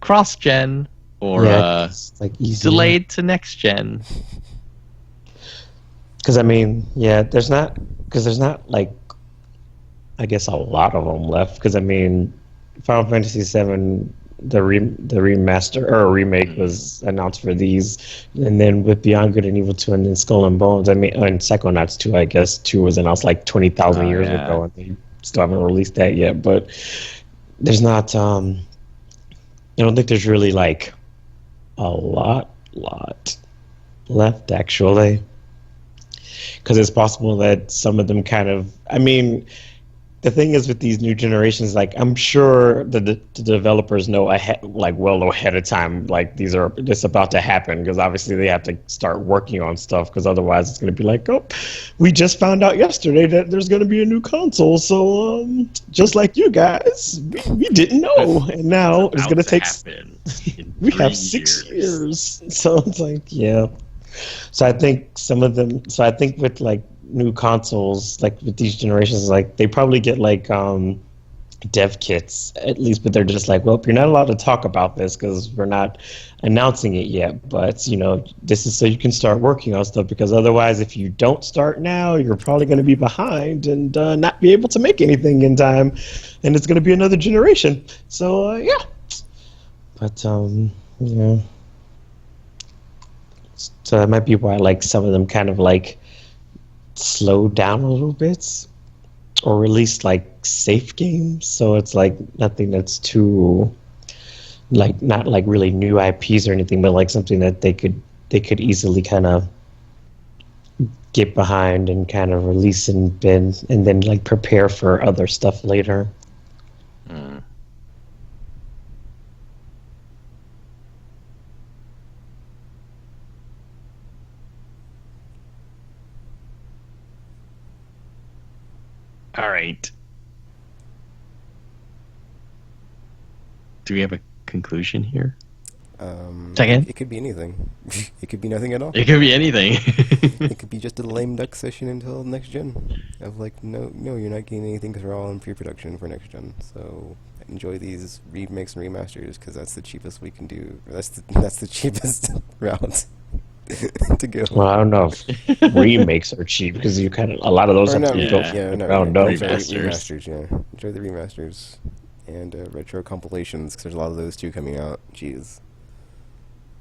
cross-gen or it's like easy. delayed to next gen. Because I mean, yeah, there's not like I guess a lot of them left. Because I mean, Final Fantasy VII, the remaster or remake was announced for these, and then with Beyond Good and Evil 2 and then Skull and Bones. I mean, and Psychonauts 2, I guess 2 was announced like 20,000 years ago, and they still haven't released that yet. But there's not. I don't think there's really like a lot left actually. Because it's possible that some of them kind of. I mean, the thing is with these new generations, like I'm sure the developers know ahead, like well ahead of time, like this about to happen because obviously they have to start working on stuff because otherwise it's going to be like, oh, we just found out yesterday that there's going to be a new console, so just like you guys, we didn't know, and now it's going to take. We have 6 years, so it's like yeah. So I think some of them. So I think with like new consoles, like with these generations, like they probably get like dev kits at least, but they're just like, well, you're not allowed to talk about this because we're not announcing it yet. But you know, this is so you can start working on stuff because otherwise, if you don't start now, you're probably going to be behind and not be able to make anything in time, and it's going to be another generation. So yeah, but yeah. So that might be why like some of them kind of like slowed down a little bit or released like safe games. So it's like nothing that's too like not like really new IPs or anything, but like something that they could easily kind of get behind and kind of release and then like prepare for other stuff later. Mm. All right. Do we have a conclusion here? Second? It could be anything. It could be nothing at all. It could be anything. It could be just a lame duck session until next gen. Of like, no, you're not getting anything because we're all in pre-production for next gen. So enjoy these remakes and remasters because that's the cheapest we can do. That's the cheapest route to go. Well, I don't know if remakes are cheap because you kind of a lot of those Or have to no, be yeah. built yeah, from no, the ground no, up. Remasters. remasters. Yeah, enjoy the remasters and retro compilations because there's a lot of those too coming out. Jeez.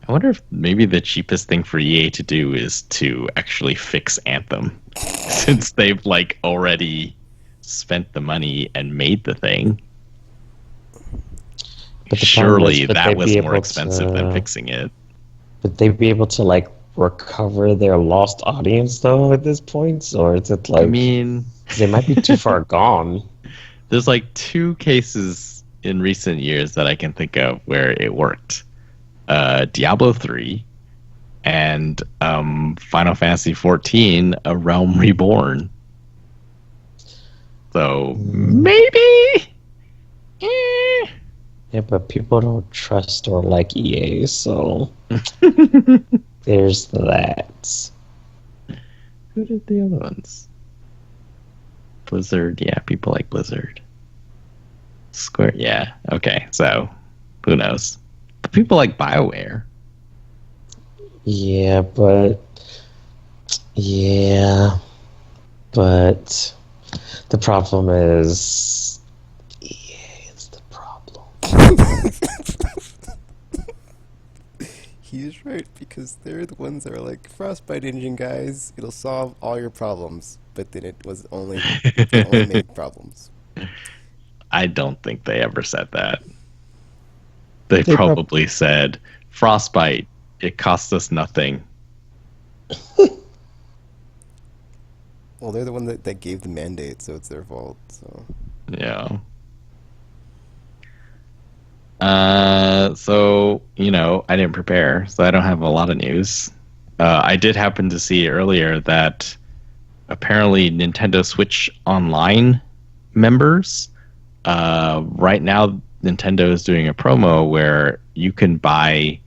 I wonder if maybe the cheapest thing for EA to do is to actually fix Anthem, since they've like already spent the money and made the thing. But the problem Surely is, would that they was be more able expensive than to? fixing it. Would they be able to like recover their lost audience though at this point, or is it I like mean, 'cause they might be too far gone? there's like two cases in recent years that I can think of where it worked. Diablo 3 and Final Fantasy 14, A Realm Reborn. So maybe. Eh. Yeah, but people don't trust or like EA, so there's that. Who did the other ones? Blizzard, yeah, people like Blizzard. Square, yeah, okay, so who knows? But people like BioWare. Yeah, but yeah, but the problem is EA is the problem. He's right because they're the ones that are like Frostbite engine guys. It'll solve all your problems, but then it only made problems. I don't think they ever said that. They They prob- probably said, Frostbite, it cost us nothing. Well, they're the one that gave the mandate, so it's their fault. So Yeah. So, I didn't prepare, so I don't have a lot of news. I did happen to see earlier that apparently Nintendo Switch Online members, right now Nintendo is doing a promo where you can buy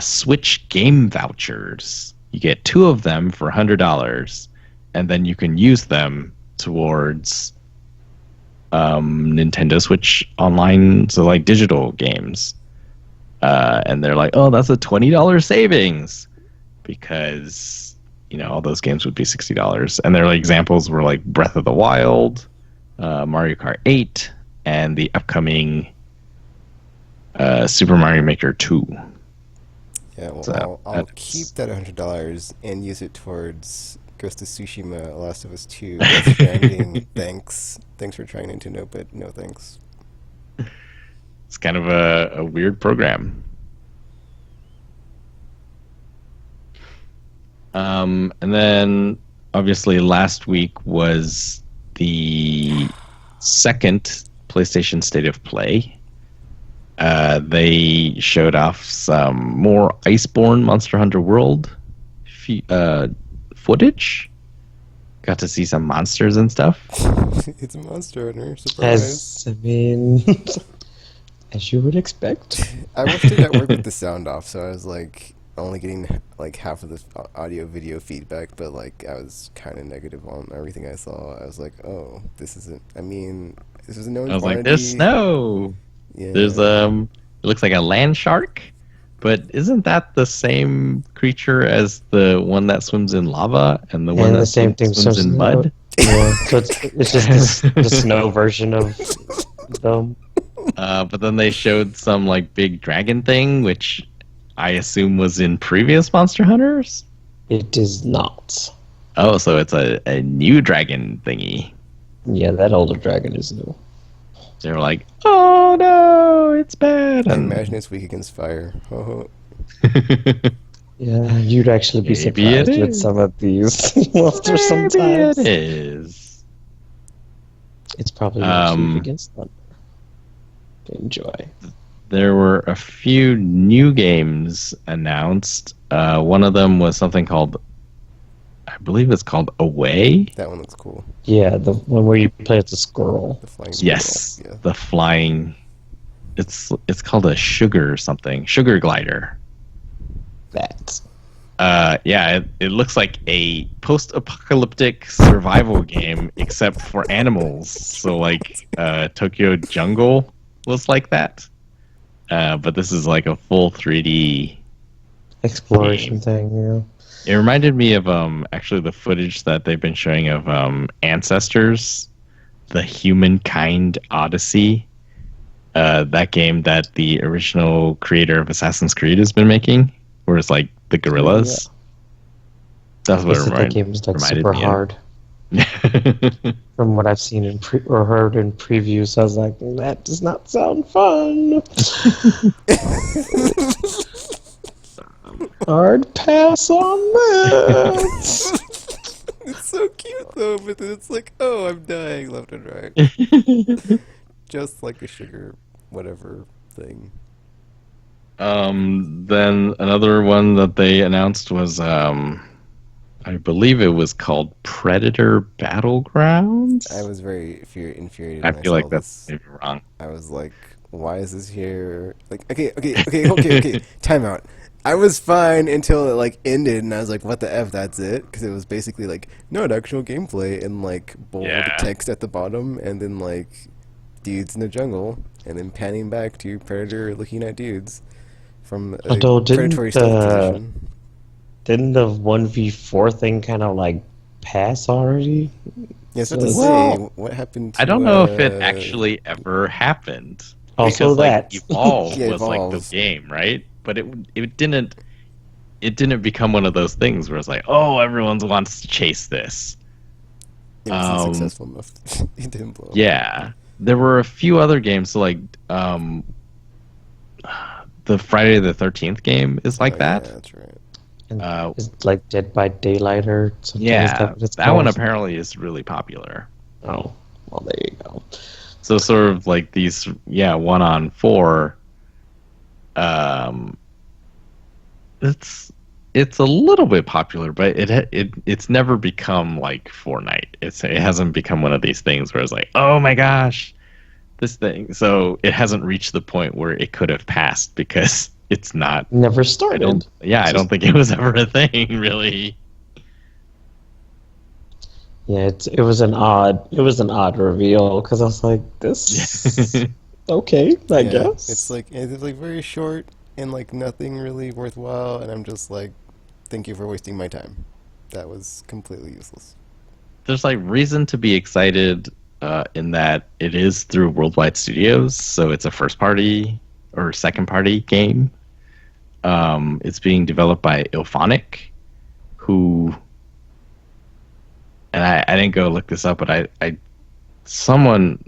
Switch game vouchers. You get two of them for $100, and then you can use them towards Nintendo Switch Online, so like digital games. And they're like, oh, that's a $20 savings because all those games would be $60. And their examples were like Breath of the Wild, Mario Kart 8, and the upcoming Super Mario Maker 2. yeah, well, So I'll that's- keep that $100 and use it towards Ghost of Tsushima, Last of Us 2, Death Stranding. Thanks for trying Nintendo, but no thanks. It's kind of a weird program. And then obviously last week was the second PlayStation State of Play. They showed off some more Iceborne Monster Hunter World footage. Got to see some monsters and stuff. It's a Monster Hunter, surprise. As you would expect. I watched it at work with the sound off, so I was like, only getting like half of the audio video feedback, but like I was kind of negative on everything I saw. I was like, oh, this isn't. I mean, this was a known I was like, there's quantity. snow. There's Yeah, it looks like a land shark, but isn't that the same creature as the one that swims in lava and the one And the that same thing swims in mud? Yeah, so it's just the snow version of them. But then they showed some like big dragon thing, which I assume was in previous Monster Hunters. It is not. Oh, so it's a new dragon thingy. Yeah, that older dragon is new. They were like, "Oh no, it's bad." I And imagine it's weak against fire. Oh, Yeah, you'd actually be Maybe it surprised with is. some of these monsters maybe sometimes. it is. It's probably actually Um, against thunder. Enjoy. There were a few new games announced. One of them was something called, I believe it's called Away. that one looks cool. Yeah, the one where you play as the squirrel. The flying Yes, squirrel. Yeah. the flying. It's called a sugar something, sugar glider. That. Yeah, it looks like a post-apocalyptic survival game, except for animals. So, like, Tokyo Jungle was like that, but this is like a full 3D. Exploration Game. thing, yeah. It reminded me of actually the footage that they've been showing of Ancestors, the Humankind Odyssey. That game that the original creator of Assassin's Creed has been making, where it's like the gorillas. That's what it That game is like reminded super me of. hard. From what I've seen in or heard in previews, I was like, that does not sound fun. Hard pass on that. It's so cute though, but then it's like, oh, I'm dying left and right. Just like a sugar, whatever thing. Then another one that they announced was I believe it was called Predator Battlegrounds. I was very infuriated I when I feel saw like that's this. maybe wrong. I was like, why is this here? Like, okay. Time out. I was fine until it like ended, and I was like, "What the f? That's it?" Because it was basically like not actual gameplay and like bold Yeah. text at the bottom, and then like dudes in the jungle, and then panning back to Predator looking at dudes from a Although predatory stealth position. didn't the 1v4 thing kind of like pass already? Yes, what to Well, say? What happened to? I don't know if it actually ever happened. Also Because, like, that. Evolve Yeah, was like Evolve. the game, right? But it didn't become one of those things where it's like, oh, everyone wants to chase this. It was unsuccessful enough. It didn't blow. Yeah, there were a few other games. So like, the Friday the 13th game is like Oh, that. Yeah, that's right. And is it like Dead by Daylight or something? Is Yeah, what it's that one called? apparently is really popular. Oh, well, there you go. So sort of like these, 1-on-4. It's a little bit popular, but it's never become like Fortnite. It hasn't become one of these things where it's like, oh my gosh, this thing. So it hasn't reached the point where it could have passed because it's not. Never I started. don't. Yeah, I don't think it was ever a thing really. Yeah, it was an odd reveal because I was like, this okay, I Yeah, guess. it's like very short and like nothing really worthwhile, and I'm just like, thank you for wasting my time. That was completely useless. There's like reason to be excited in that it is through Worldwide Studios, so it's a first party or second party game. It's being developed by Ilphonic, who, and I didn't go look this up, but I someone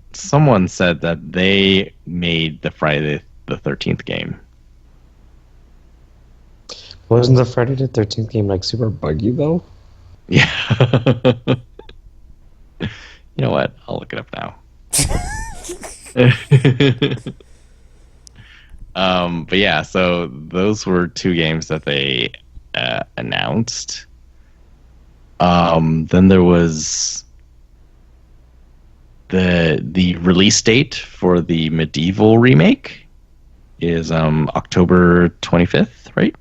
said that they made the Friday the 13th game. Wasn't the Friday the 13th game like super buggy though? Yeah. You know what? I'll look it up now. But yeah, so those were two games that they announced. Then there was the release date for the Medieval remake is October 25th, right?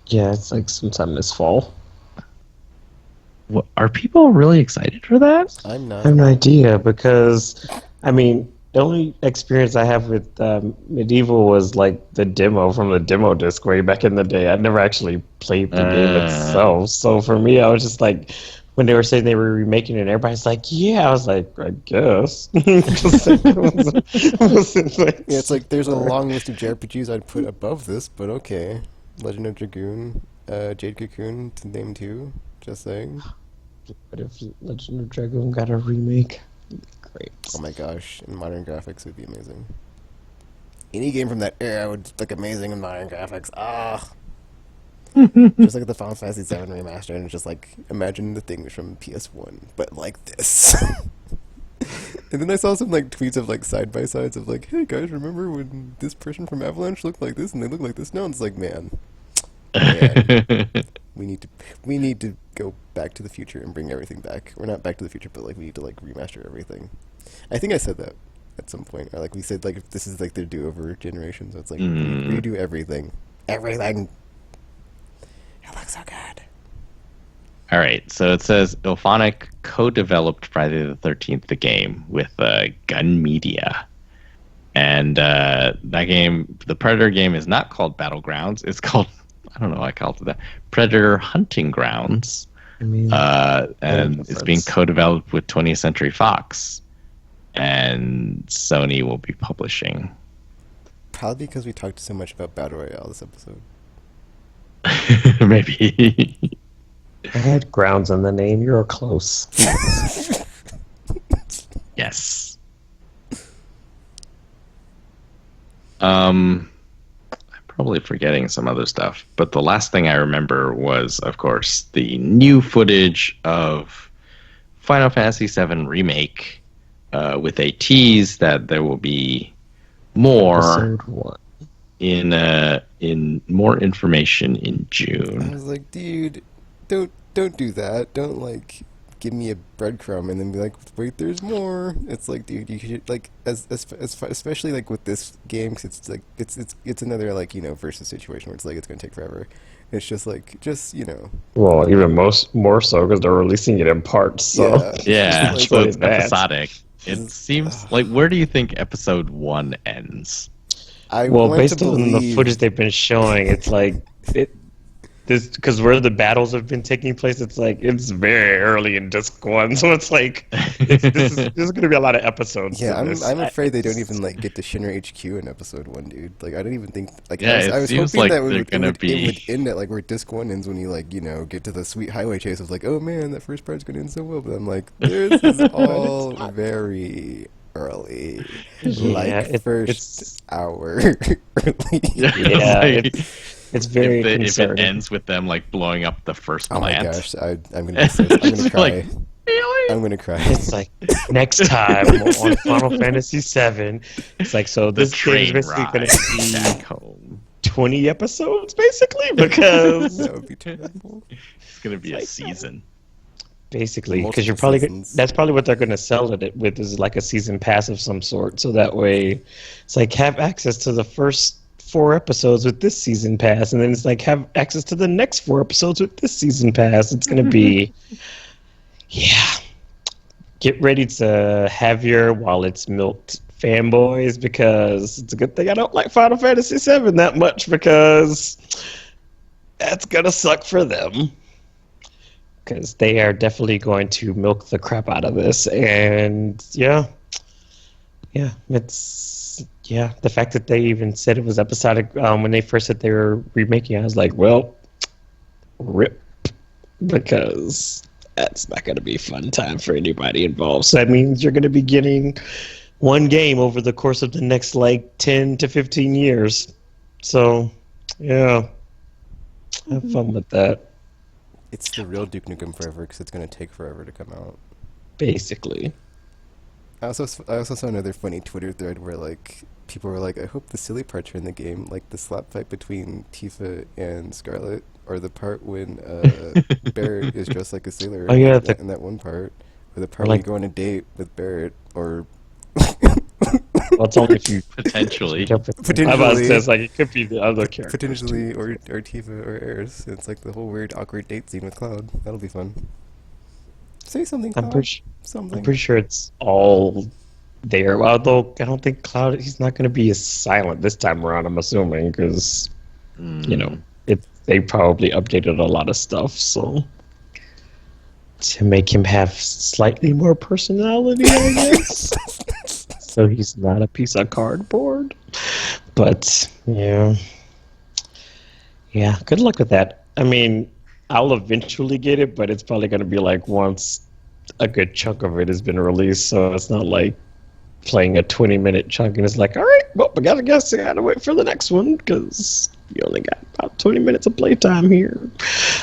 Yeah, it's like sometime this fall. What, are people really excited for that? I'm I not. have no idea because, I mean, the only experience I have with Medieval was like the demo from the demo disc way back in the day. I never actually played the game Uh, itself. So for me, I was just like, when they were saying they were remaking it, everybody's like, yeah. I was like, I guess. Just like, wasn't like Yeah, it's like there's a super. long list of JRPGs I'd put above this, but okay. Legend of Dragoon, Jade Cocoon to name two. Just saying. But if Legend of Dragoon got a remake, great. Oh my gosh, in modern graphics would be amazing. Any game from that era would look amazing in modern graphics. Ah, just like the Final Fantasy VII remaster, and it's just like imagine the things from PS1, but like this. And then I saw some like tweets of like side by sides of like, hey guys, remember when this person from Avalanche looked like this and they look like this now? And it's like, man, we need to we need to go back to the future and bring everything back. We're not back to the future, but like we need to like remaster everything. I think I said that at some point, or like we said like if this is like their do-over generation, so it's like redo everything, everything. It looks so good. All right, so it says Ilphonic co-developed Friday the 13th, the game, with Gun Media. And that game, the Predator game, is not called Battlegrounds. It's called, I don't know why I called it that, Predator Hunting Grounds. I mean, And it's being co-developed with 20th Century Fox. And Sony will be publishing. Probably because we talked so much about Battle Royale this episode. Maybe. I had grounds in the name. You're close. Yes. I'm probably forgetting some other stuff, but the last thing I remember was, of course, the new footage of Final Fantasy VII Remake, with a tease that there will be more Episode 1. in more information in I June. was like, dude, don't do that. Don't like give me a breadcrumb and then be like, wait, there's more. It's like, dude, you should like especially like with this game, 'cause it's like it's another like versus situation where it's like it's gonna take forever. It's just like Well, even more so because they're releasing it in parts. So yeah, Yeah, just so like, it's that. episodic. It seems like, where do you think episode 1 ends? I well, want based to on the believe. footage they've been showing, it's like this because where the battles have been taking place. It's like it's very early in disc one, so it's like this is going to be a lot of episodes. Yeah, in this. I'm afraid they don't even like get to Shinra HQ in episode one, dude. Like I don't even think like Yeah, I it was seems hoping like that they're gonna it be- would end at like where disc one ends when you like get to the sweet highway chase of like, oh man, that first part's gonna end so well, but I'm like, this is all very early, Yeah, like first it's hour early. yeah, Like, it's very if it concerning. ends with them like blowing up the first Oh my plant. gosh, I'm gonna be so, I'm gonna Just cry. like, really? I'm gonna cry. It's like next time on Final Fantasy VII. It's like so The this game is train basically going ride to back be home. 20 episodes basically because That would be terrible. It's gonna be a season. basically Multiple because you're probably seasons. that's probably what they're going to sell it with is like a season pass of some sort. So that way, it's like have access to the first 4 episodes with this season pass, and then it's like have access to the next 4 episodes with this season pass. It's going to be, yeah. Get ready to have your wallets milked, fanboys, because it's a good thing I don't like Final Fantasy VII that much because that's gonna suck for them. Because they are definitely going to milk the crap out of this, and the fact that they even said it was episodic when they first said they were remaking, I was like, well, rip, because that's not going to be a fun time for anybody involved. So that means you're going to be getting one game over the course of the next like 10 to 15 years. So, yeah, have fun with that. It's the real Duke Nukem Forever because it's gonna take forever to come out. Basically. I also saw another funny Twitter thread where like people were like, I hope the silly parts are in the game, like the slap fight between Tifa and Scarlet, or the part when Barrett is dressed like a sailor Oh, yeah, in that one part, or the part like- where you go on a date with Barrett, or Well, it's only if you Potentially. jump in. Potentially. I was just like, it could be the other characters. Potentially, too. or Tifa or Aerith. It's like the whole weird, awkward date scene with Cloud. That'll be fun. Say something, I'm Cloud. pretty, Something. I'm pretty sure it's all there. Although I don't think Cloud, he's not going to be as silent this time around. I'm assuming because you know they probably updated a lot of stuff, so to make him have slightly more personality, I guess. So he's not a piece of cardboard. But yeah, good luck with that. I mean, I'll eventually get it, but it's probably going to be like once a good chunk of it has been released, so it's not like playing a 20-minute chunk and it's like, all right, well, I gotta wait for the next one because you only got about 20 minutes of playtime here.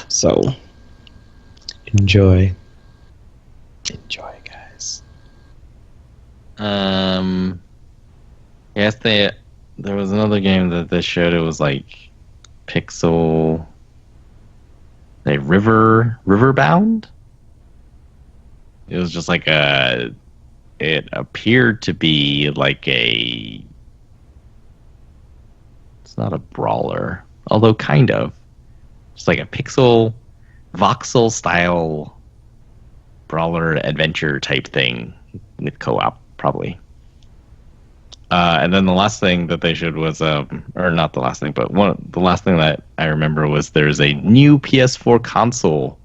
So enjoy, guys. Yes, there was another game that they showed. It was like Pixel, Riverbound. It was just like it appeared to be like it's not a brawler, although kind of. It's like a pixel, voxel style brawler adventure type thing with co-op, probably. And then the last thing that they showed was, or not the last thing, but the last thing that I remember was there's a new PS4 console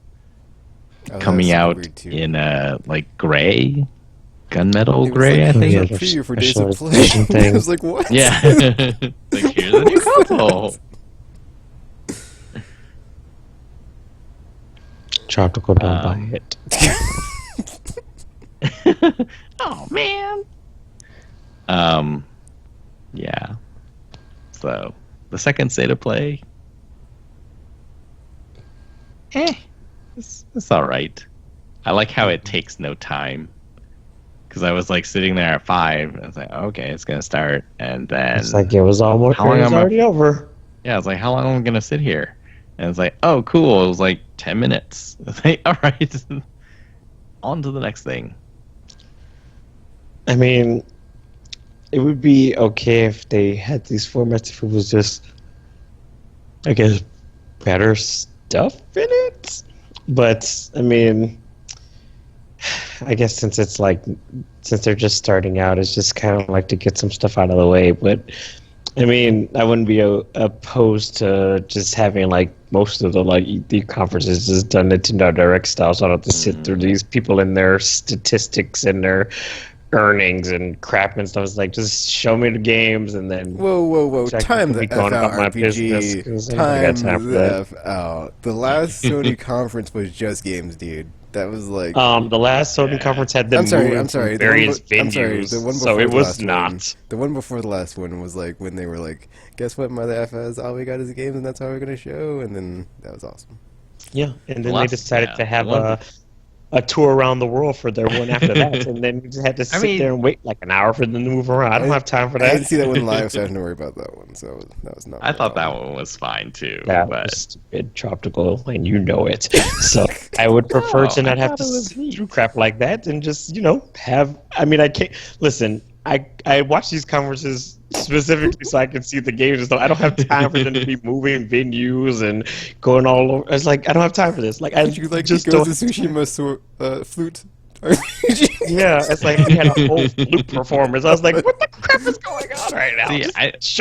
coming out in like gray, gunmetal gray, like, I think. It was a preview for Days of Play. I was like, what? Yeah. Like, here's a new console. Tropical, don't buy it. Oh man. Yeah. So the second state of play, it's all right. I like how it takes no time. Because I was like sitting there at 5, and I was like, okay, it's gonna start, and then It's like it was almost already over. Yeah, I was like, how long am I gonna sit here? And it's like, oh, cool. It was like 10 minutes. I was like, all right, on to the next thing. I mean, it would be okay if they had these formats if it was just, I guess, better stuff in it. But I mean, I guess since they're just starting out, it's just kind of like to get some stuff out of the way. But I mean, I wouldn't be opposed to just having like most of the conferences just done Nintendo Direct style, so I don't have to sit through these people and their statistics and their earnings and crap and stuff. It's like, just show me the games and then Whoa! Time the F out, RPG. Time the F out. The last Sony conference was just games, dude. That was like the last Sony conference had them I'm sorry. various venues. The one so it was not. The one before the last one was like when they were like, guess what, Mother F has all we got is games and that's how we're gonna show, and then that was awesome. Yeah, and then they decided to have a tour around the world for their one after that, and then you just had to sit there and wait like an hour for them to move around. I don't have time for that. I didn't see that one live, so I didn't worry about that one. So that was not. I thought that one was fine too. That was stupid, tropical, and you know it. So I would prefer to not have to sit through crap like that and just have. I mean, I can't listen. I watch these conferences specifically so I can see the games and stuff. I don't have time for them to be moving venues and going all over. It's like I don't have time for this. Like I just go to Tsushima flute. Yeah, it's like we had a whole flute performance. I was like, what the crap is going on right now? See,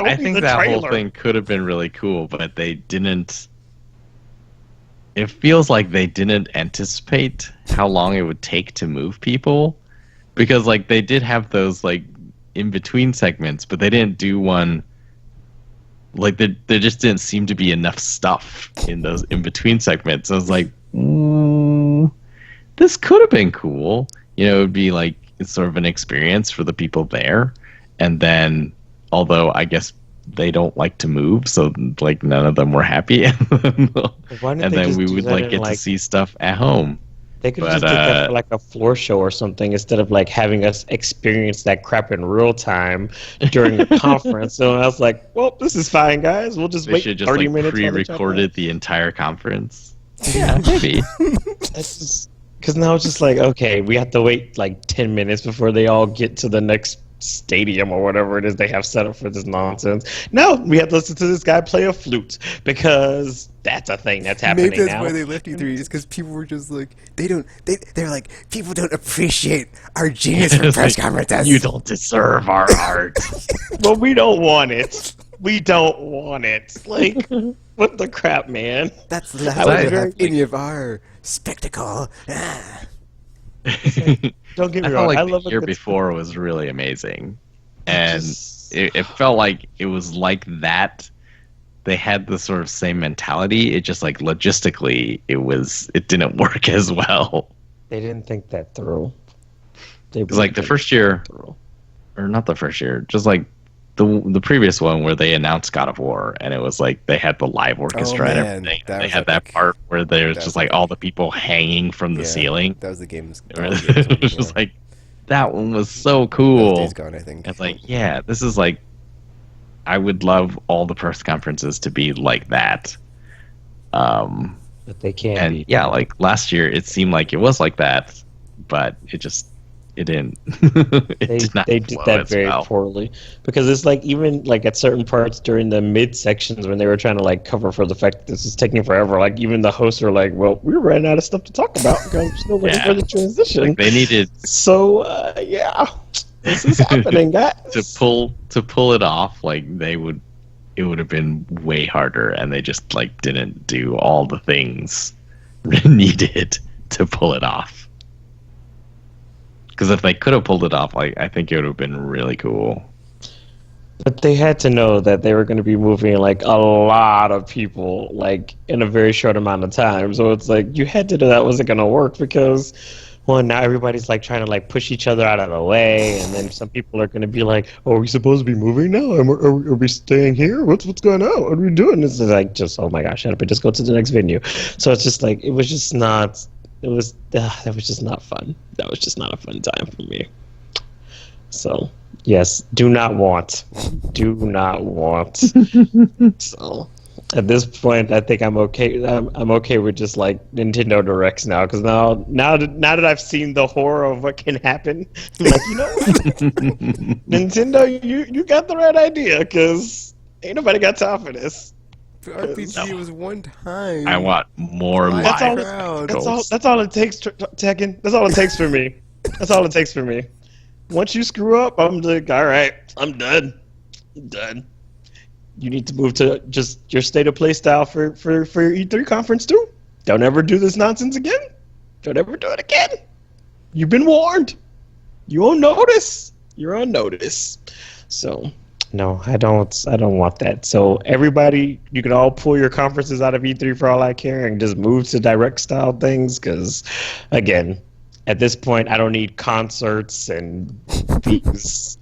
I think that whole thing could have been really cool, but they didn't. It feels like they didn't anticipate how long it would take to move people, because like they did have those like in between segments, but they didn't do one. Like there just didn't seem to be enough stuff in those in between segments. I was like, this could have been cool. It would be like it's sort of an experience for the people there. And then, although I guess they don't like to move, so like none of them were happy. And then we would like get to see stuff at home. They could have just did that for like a floor show or something instead of like having us experience that crap in real time during the conference. So I was like, well, this is fine, guys. We'll just wait 30 minutes. Pre-recorded the entire conference. Yeah, maybe. Because now it's just like, okay, we have to wait like 10 minutes before they all get to the next stadium or whatever it is they have set up for this nonsense. No, we have to listen to this guy play a flute because that's a thing that's Maybe happening that's now. why they left E3, just because people were just like, they're like, people don't appreciate our genius for It's press like, conferences. you don't deserve our art. Well, we don't want it. We don't want it. Like, what the crap, man? That's the last I time was we'll very have any of our spectacle. Ah. Don't get I me felt wrong. like I the love a year good before was really amazing, I and just it felt like it was like that. They had the sort of same mentality. It just like logistically, it didn't work as well. they didn't think that through. They It's like the really first didn't year, think that through. or not the first year, just like the previous one where they announced God of War, and it was like they had the live orchestra and man, everything. that And they was had that epic. part where there's That just was like epic. all the people hanging from the Yeah, ceiling. that was the game's. It That was, was the game's one it was before. just like that one was so That was Days cool. Gone, I think. It's like, yeah, this is like I would love all the press conferences to be like that. But they can't And be. yeah, like last year it seemed like it was like that, but it didn't it They did not they did flow that as very well. poorly because it's like even like at certain parts during the mid sections when they were trying to like cover for the fact that this is taking forever. Like even the hosts are like, "Well, we ran out of stuff to talk about because we're still waiting Yeah. for the transition." Like they needed So yeah, this is happening, guys. to pull it off. Like it would have been way harder, and they just like didn't do all the things needed to pull it off. Because if they could have pulled it off, like I think it would have been really cool. But they had to know that they were going to be moving like a lot of people like in a very short amount of time. So it's like you had to know that wasn't going to work because well now everybody's like trying to like push each other out of the way and then some people are going to be like, "Oh, are we supposed to be moving now? Are we staying here? What's going on? What are we doing?" This is like just oh my gosh, shut up and just go to the next venue. So it's just like it was just not that was just not fun. That was just not a fun time for me. So yes, do not want. So at this point, I think I'm okay. I'm okay with just like Nintendo Directs now because now that I've seen the horror of what can happen, I'm like you know what, Nintendo, you got the right idea because ain't nobody got time for this. But RPG was one time. I want more Live That's all. live crowd. spectacles. That's all it takes, Tekken. That's all it takes for me. That's all it takes for me. Once you screw up, I'm like, all right, I'm done. I'm done. You need to move to just your state of play style for your E3 conference too. Don't ever do this nonsense again. Don't ever do it again. You've been warned. You on notice. You're on notice. So no, I don't want that. So everybody, you can all pull your conferences out of E3 for all I care and just move to direct style things because again, at this point I don't need concerts and these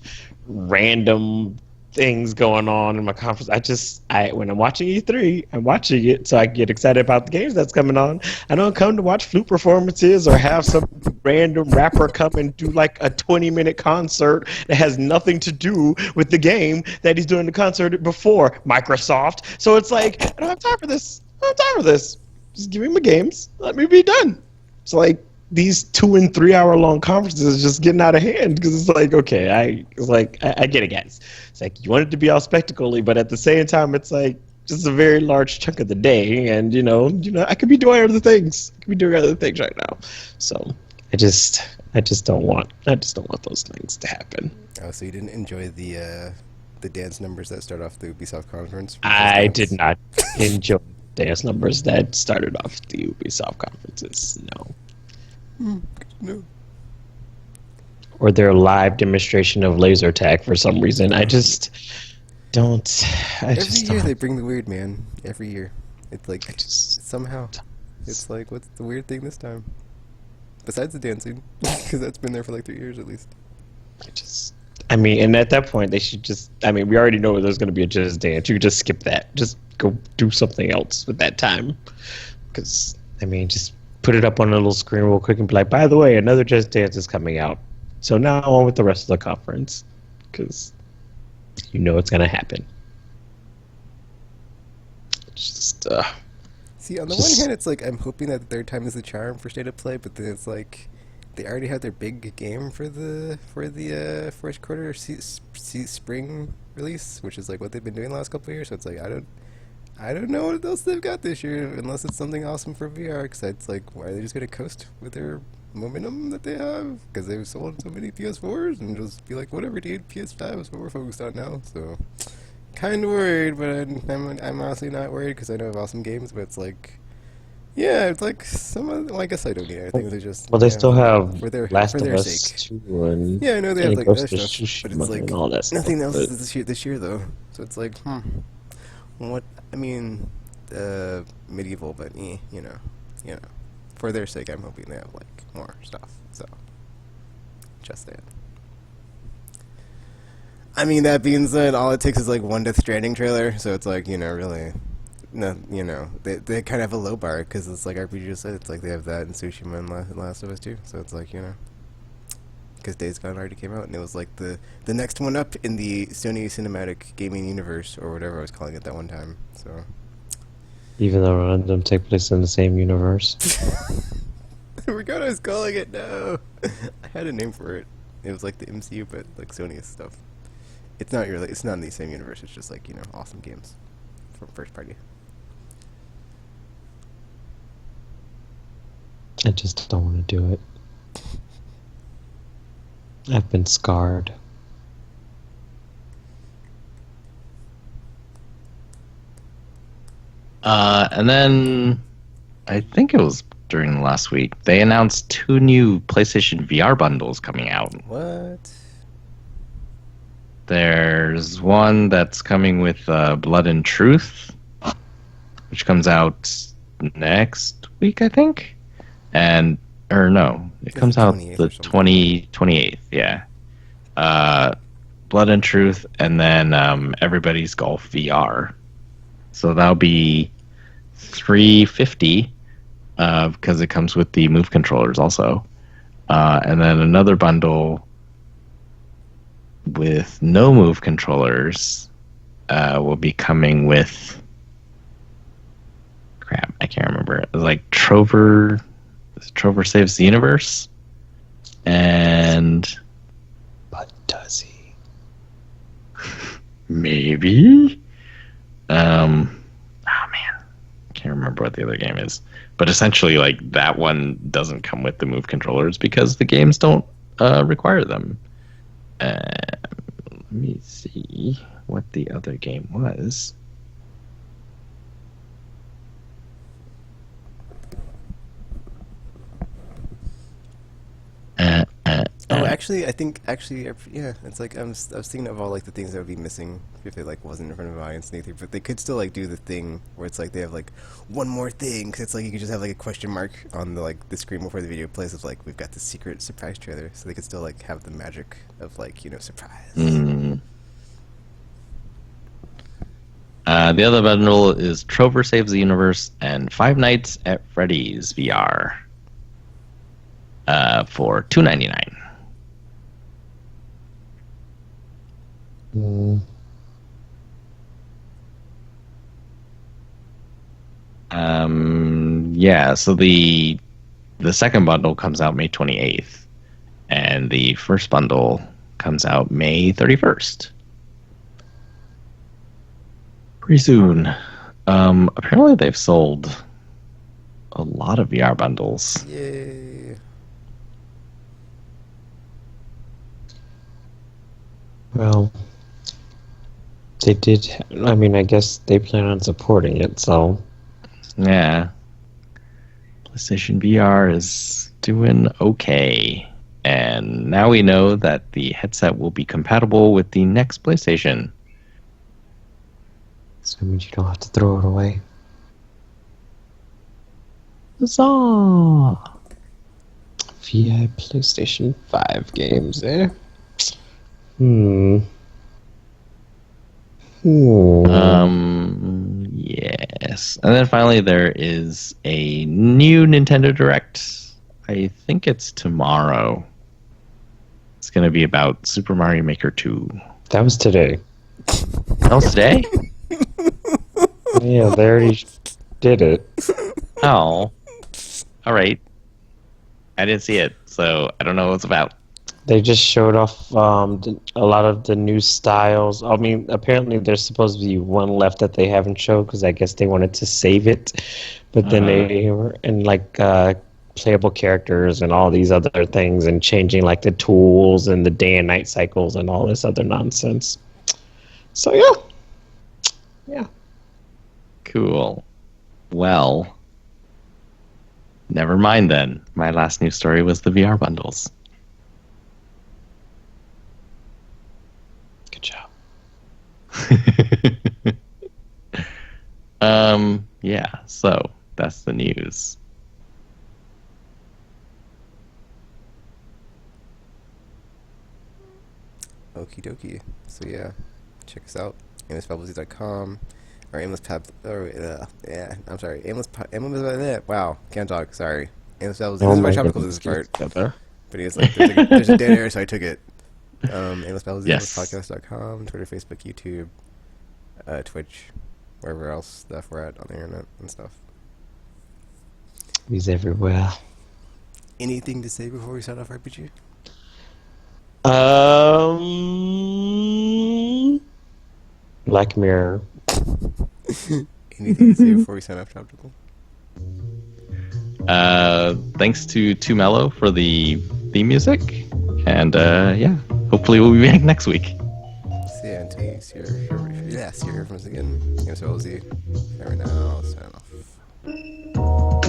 random things going on in my conference. When I'm watching E3, I'm watching it so I get excited about the games that's coming on. I don't come to watch flute performances or have some random rapper come and do like a 20-minute concert that has nothing to do with the game that he's doing the concert before Microsoft. So it's like, I don't have time for this. I don't have time for this. Just give me my games. Let me be done. It's like these 2 and 3 hour long conferences is just getting out of hand because it's like okay, I get it, guys. It's like you want it to be all spectacle-y, but at the same time, it's like just a very large chunk of the day, and you know, I could be doing other things. I could be doing other things right now. So I just don't want those things to happen. Oh, so you didn't enjoy the dance numbers that start off the Ubisoft conference? I did not enjoy dance numbers that started off the Ubisoft conferences. No. No. Or their live demonstration of laser tag for some reason. I just don't. Every year they bring the weird, man. Every year. It's like, somehow. It's like, what's the weird thing this time? Besides the dancing. Because that's been there for like 3 years at least. I mean, and at that point, they should just. I mean, we already know there's going to be a Just Dance. You could just skip that. Just go do something else with that time. Because, I mean, just put it up on a little screen real quick and be like, by the way, another Just Dance is coming out. So now on with the rest of the conference. Because you know it's going to happen. Just, See, on the one hand, it's like, I'm hoping that the third time is the charm for state of play, but then it's like, they already had their big game for the first quarter spring release, which is like what they've been doing the last couple of years. So it's like I don't know what else they've got this year unless it's something awesome for VR. Because it's like, why are they just gonna coast with their momentum that they have? Because they've sold so many PS4s and just be like, whatever, dude. PS5 is what we're focused on now. So kind of worried, but I'm honestly not worried because I know of awesome games. But it's like, yeah, it's like some of. Well, I guess I don't need anything. They just Well, they still have for Last of their Us sake. 2 and, Yeah, I know they have and like Ghost other of stuff, but it's Tsushima like and all that stuff. nothing else But this year though. So it's like, what? I mean, medieval, but you know, for their sake, I'm hoping they have like more stuff. So, just that. I mean, that being said, all it takes is like one Death Stranding trailer, so it's like really, no, they kind of have a low bar because it's like RPG just said, it's like they have that in Tsushima and Last of Us too. So it's like because Days Gone already came out, and it was like the next one up in the Sony Cinematic Gaming Universe or whatever I was calling it that one time. So. even though none of them take place in the same universe. I forgot I was calling it now. I had a name for it. It was like the MCU, but like Sony's stuff. It's not really. It's not in the same universe. It's just like awesome games from first party. I just don't want to do it. I've been scarred. And then I think it was during the last week they announced 2 new PlayStation VR bundles coming out. What? There's one that's coming with Blood and Truth, which comes out next week, I think. Or no, it comes out the 28th, yeah. Blood and Truth, and then Everybody's Golf VR. So that'll be $350 because it comes with the Move controllers also. And then another bundle with no Move controllers will be coming with... Crap, I can't remember. It was like Trover Saves the Universe. And... But does he? Maybe? Oh man, can't remember what the other game is. But essentially, like, that one doesn't come with the Move controllers because the games don't require them. Let me see what the other game was. Oh, actually, I think yeah. It's like I was thinking of all like the things that would be missing if it like wasn't in front of an audience and anything. But they could still like do the thing where it's like they have like one more thing because it's like you could just have like a question mark on the screen before the video plays of like we've got this secret surprise trailer, so they could still like have the magic of like surprise. The other bundle is Trover Saves the Universe and Five Nights at Freddy's VR for $299. Yeah, so the second bundle comes out May 28th, and the first bundle comes out May 31st. Pretty soon. Apparently they've sold a lot of VR bundles. Yay! Well, they did. I mean, I guess they plan on supporting it, so. Yeah. PlayStation VR is doing okay. And now we know that the headset will be compatible with the next PlayStation. So it means you don't have to throw it away. Huzzah! VI PlayStation 5 games, eh? Yes. And then finally there is a new Nintendo Direct. I think it's tomorrow. It's going to be about Super Mario Maker 2. That was today. That was today? Yeah, they already did it. Oh. All right. I didn't see it. so I don't know what it's about. They just showed off a lot of the new styles. I mean, apparently there's supposed to be one left that they haven't showed because I guess they wanted to save it. But then Uh-huh. they were in like playable characters and all these other things and changing like the tools and the day and night cycles and all this other nonsense. So yeah. Cool. Well, never mind then. My last news story was the VR bundles. Good job. Yeah, so that's the news. Okie dokie. So yeah, check us out. aimlesspublicity.com or aimless pub. Yeah, I'm sorry. Wow, can't talk. Sorry. Aimless publicity. Oh This is my my tropical goodness. this part. Together. But it's like there's a dead air, so I took it. Aimless publicity. Yes. Podcast.com, Twitter, Facebook, YouTube, Twitch, wherever else stuff we're at on the internet and stuff. He's everywhere. Anything to say before we start off, RPG? Black Mirror. Anything to say before we sign off, tropical? Thanks to Too Mellow for the theme music. And yeah, hopefully we'll be back next week. So yeah, until you see your earphones again. Aimless publicity. Right now, sign off.